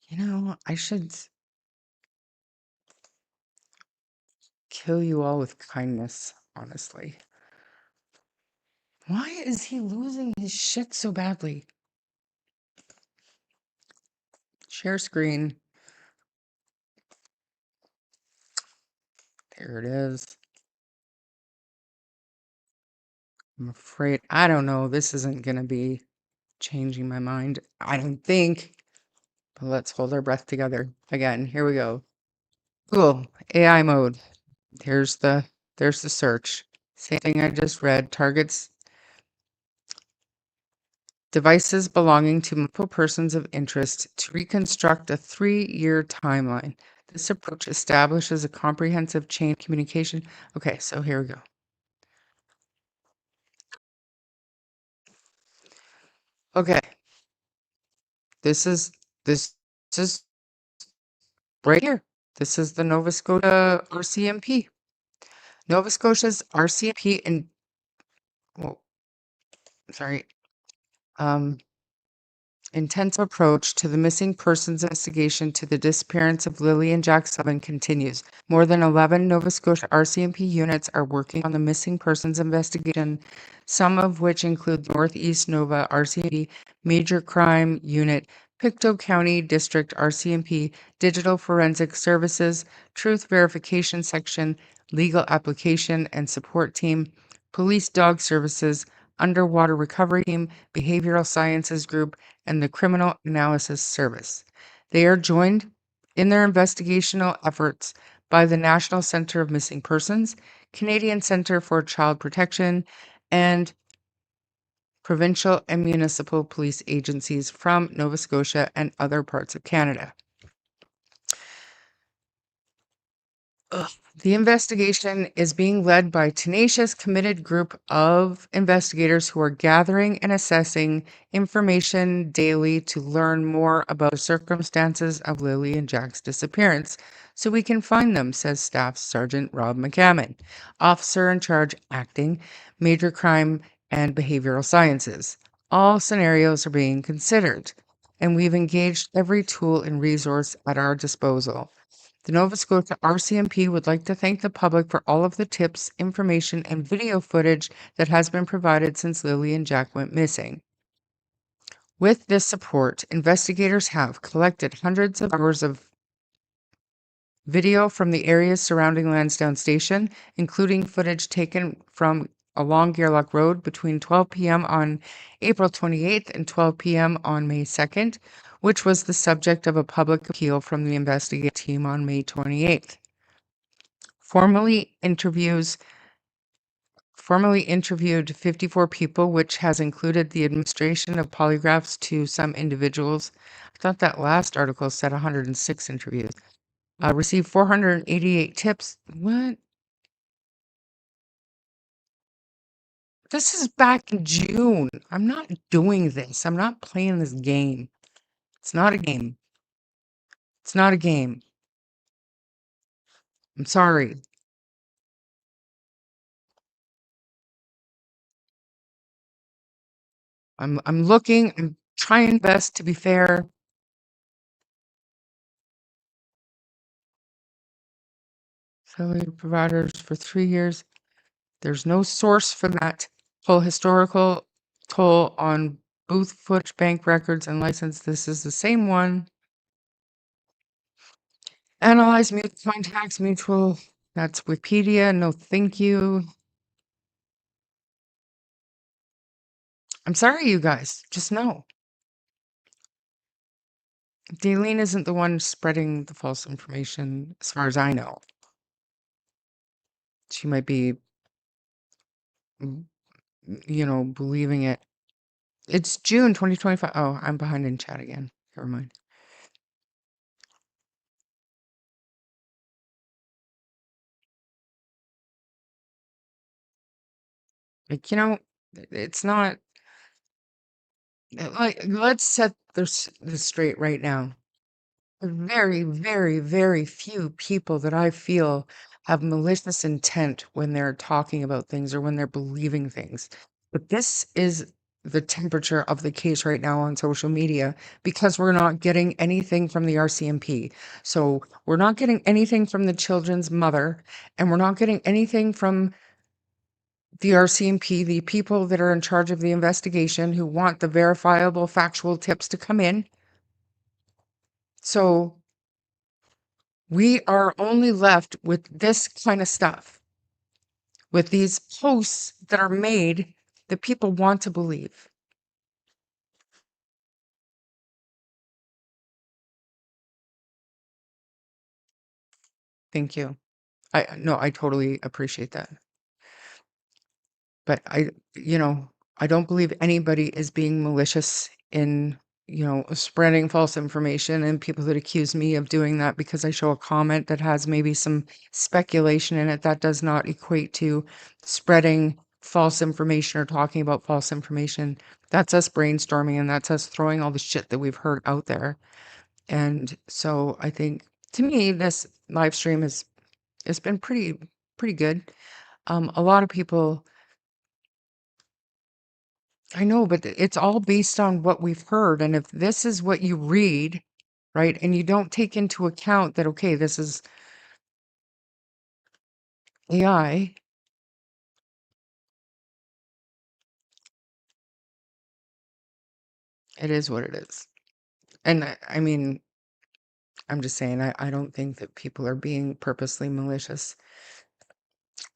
You know, I should kill you all with kindness, honestly. Why is he losing his shit so badly? Share screen. There it is. I'm afraid, I don't know. This isn't going to be changing my mind. I don't think. But let's hold our breath together. Again, here we go. Cool. AI mode. There's the search. Same thing I just read. Targets devices belonging to multiple persons of interest to reconstruct a 3-year timeline. This approach establishes a comprehensive chain of communication. Okay, so here we go. Okay. This is right here. This is the Nova Scotia RCMP. Nova Scotia's RCMP and, well, sorry, intense approach to the missing persons investigation to the disappearance of Lily and Jack Sullivan continues. More than 11 Nova Scotia RCMP units are working on the missing persons investigation, some of which include Northeast Nova RCMP, Major Crime Unit, Pictou County District RCMP, Digital Forensic Services, Truth Verification Section, Legal Application and Support Team, Police Dog Services, Underwater Recovery Team, Behavioral Sciences Group, and the Criminal Analysis Service. They are joined in their investigational efforts by the National Centre of Missing Persons, Canadian Centre for Child Protection, and provincial and municipal police agencies from Nova Scotia and other parts of Canada. The investigation is being led by a tenacious, committed group of investigators who are gathering and assessing information daily to learn more about the circumstances of Lily and Jack's disappearance so we can find them, says Staff Sergeant Rob McCammon, officer in charge acting, Major Crime and Behavioral Sciences. All scenarios are being considered, and we've engaged every tool and resource at our disposal. The Nova Scotia RCMP would like to thank the public for all of the tips, information, and video footage that has been provided since Lily and Jack went missing. With this support, investigators have collected hundreds of hours of video from the areas surrounding Lansdowne Station, including footage taken from along Gairloch Road between 12 p.m. on April 28th and 12 p.m. on May 2nd, which was the subject of a public appeal from the investigative team on May 28th. Formally interviewed 54 people, which has included the administration of polygraphs to some individuals. I thought that last article said 106 interviews. Received 488 tips. What? This is back in June. I'm not doing this. I'm not playing this game. It's not a game. It's not a game. I'm sorry. I'm looking, I'm trying best to be fair. Failure providers for 3 years. There's no source for that. Full historical toll on booth footage, bank records, and license. This is the same one. Analyze mutual contacts, mutual. That's Wikipedia. No, thank you. I'm sorry, you guys. Just know. Daleen isn't the one spreading the false information, as far as I know. She might be, believing it. It's June 2025. Oh, I'm behind in chat again. Never mind. Like, it's not like, let's set this straight right now. Very, very, very few people that I feel have malicious intent when they're talking about things or when they're believing things. But this is the temperature of the case right now on social media because we're not getting anything from the RCMP. So we're not getting anything from the children's mother, and we're not getting anything from the RCMP, the people that are in charge of the investigation who want the verifiable factual tips to come in. So we are only left with this kind of stuff, with these posts that are made that people want to believe. Thank you. I totally appreciate that. But I don't believe anybody is being malicious in, spreading false information, and people that accuse me of doing that because I show a comment that has maybe some speculation in it, that does not equate to spreading false information or talking about false information. That's us brainstorming, and that's us throwing all the shit that we've heard out there. And so I think to me, this live stream has been pretty good. A lot of people, I know, but it's all based on what we've heard. And if this is what you read, right, and you don't take into account that, okay, this is AI, it is what it is. And I mean, I'm just saying, I don't think that people are being purposely malicious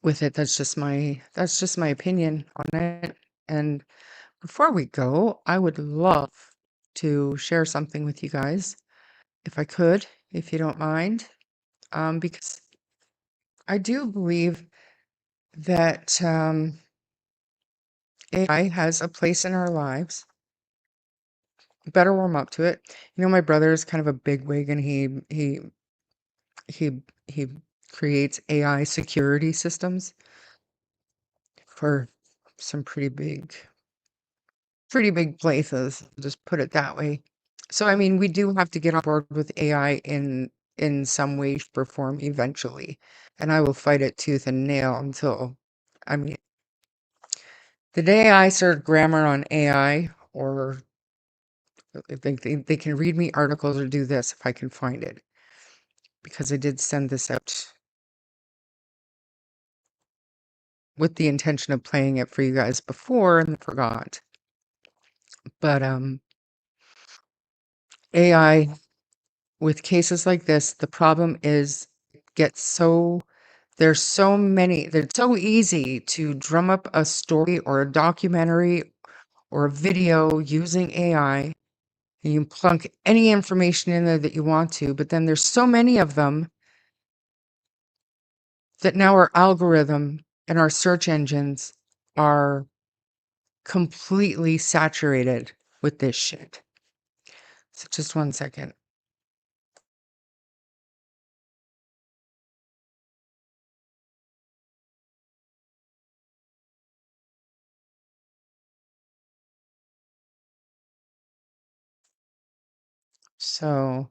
with it. That's just my opinion on it. And before we go, I would love to share something with you guys, if I could, if you don't mind, because I do believe that AI has a place in our lives. Better warm up to it. You know, my brother is kind of a bigwig, and he creates AI security systems for some pretty big places. Just put it that way. So I mean, we do have to get on board with AI in some way, shape, or form eventually, and I will fight it tooth and nail until, I mean, the day I start grammar on AI, or if they can read me articles or do this if I can find it, because I did send this out with the intention of playing it for you guys before and forgot. But AI with cases like this, the problem is gets so there's so many, it's so easy to drum up a story or a documentary or a video using AI, and you can plunk any information in there that you want to, but then there's so many of them that now our algorithm and our search engines are completely saturated with this shit. So just one second. So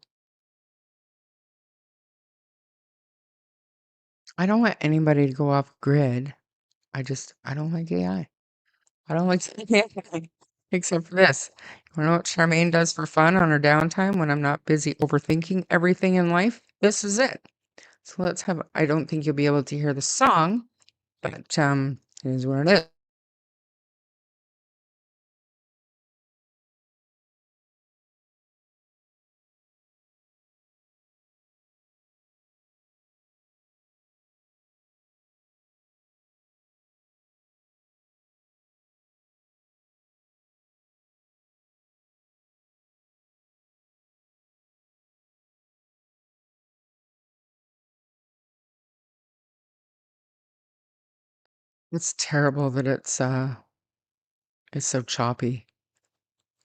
I don't want anybody to go off grid. I don't like AI. I don't like AI, except for this. You know what Charmaine does for fun on her downtime when I'm not busy overthinking everything in life? This is it. So let's have, I don't think you'll be able to hear the song, but here's what it is. It's terrible that it's so choppy.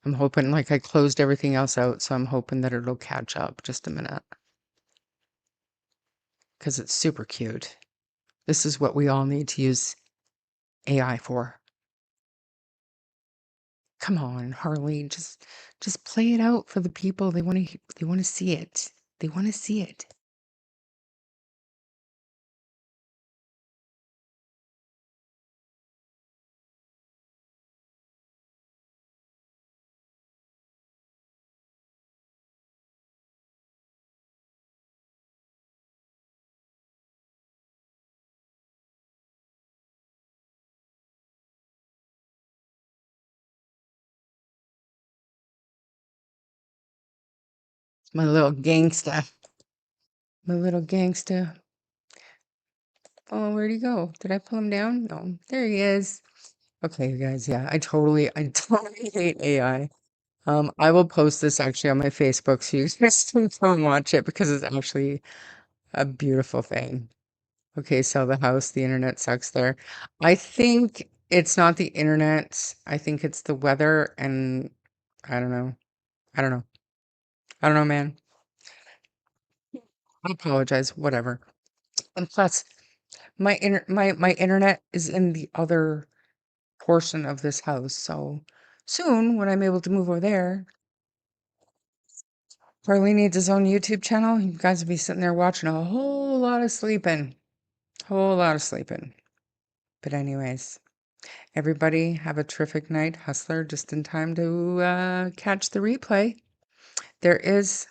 I'm hoping, like, I closed everything else out, so I'm hoping that it'll catch up. Just a minute. Because it's super cute. This is what we all need to use AI for. Come on, Harley, just play it out for the people. They want to see it. They want to see it. My little gangsta. My little gangsta. Oh, where'd he go? Did I pull him down? No, there he is. Okay, you guys, yeah, I totally hate AI. I will post this actually on my Facebook so you guys can go and watch it, because it's actually a beautiful thing. Okay, sell the house, the internet sucks there. I think it's not the internet. I think it's the weather, and I don't know. I don't know. I don't know, man. I apologize, whatever. And plus, my internet is in the other portion of this house, so soon when I'm able to move over there, Farley needs his own YouTube channel. You guys will be sitting there watching a whole lot of sleeping. Whole lot of sleeping. But anyways, everybody have a terrific night. Hustler, just in time to catch the replay. There is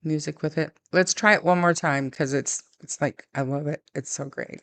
music with it. Let's try it one more time because it's like I love it. It's so great.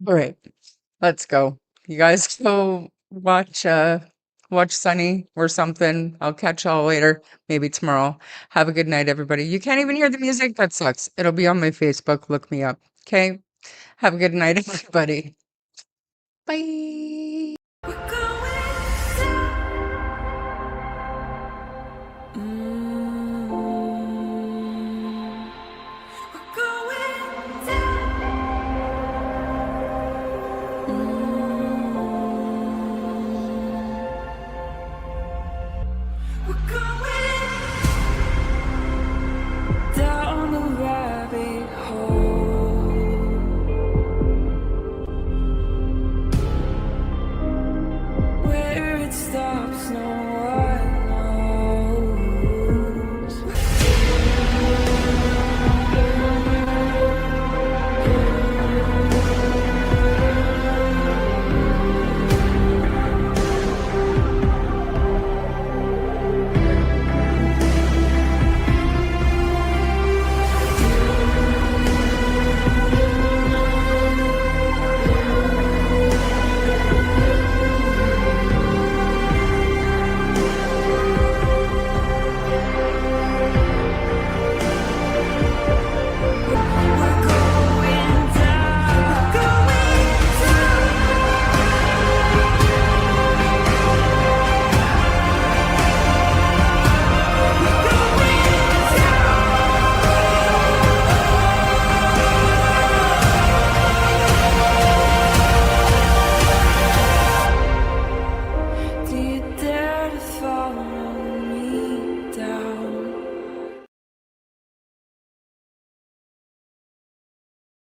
All right, let's go. You guys go watch Sunny or something. I'll catch y'all later, maybe tomorrow. Have a good night, everybody. You can't even hear the music? That sucks. It'll be on my Facebook. Look me up. Okay? Have a good night, everybody. Bye. We're going down. We're going down. We're going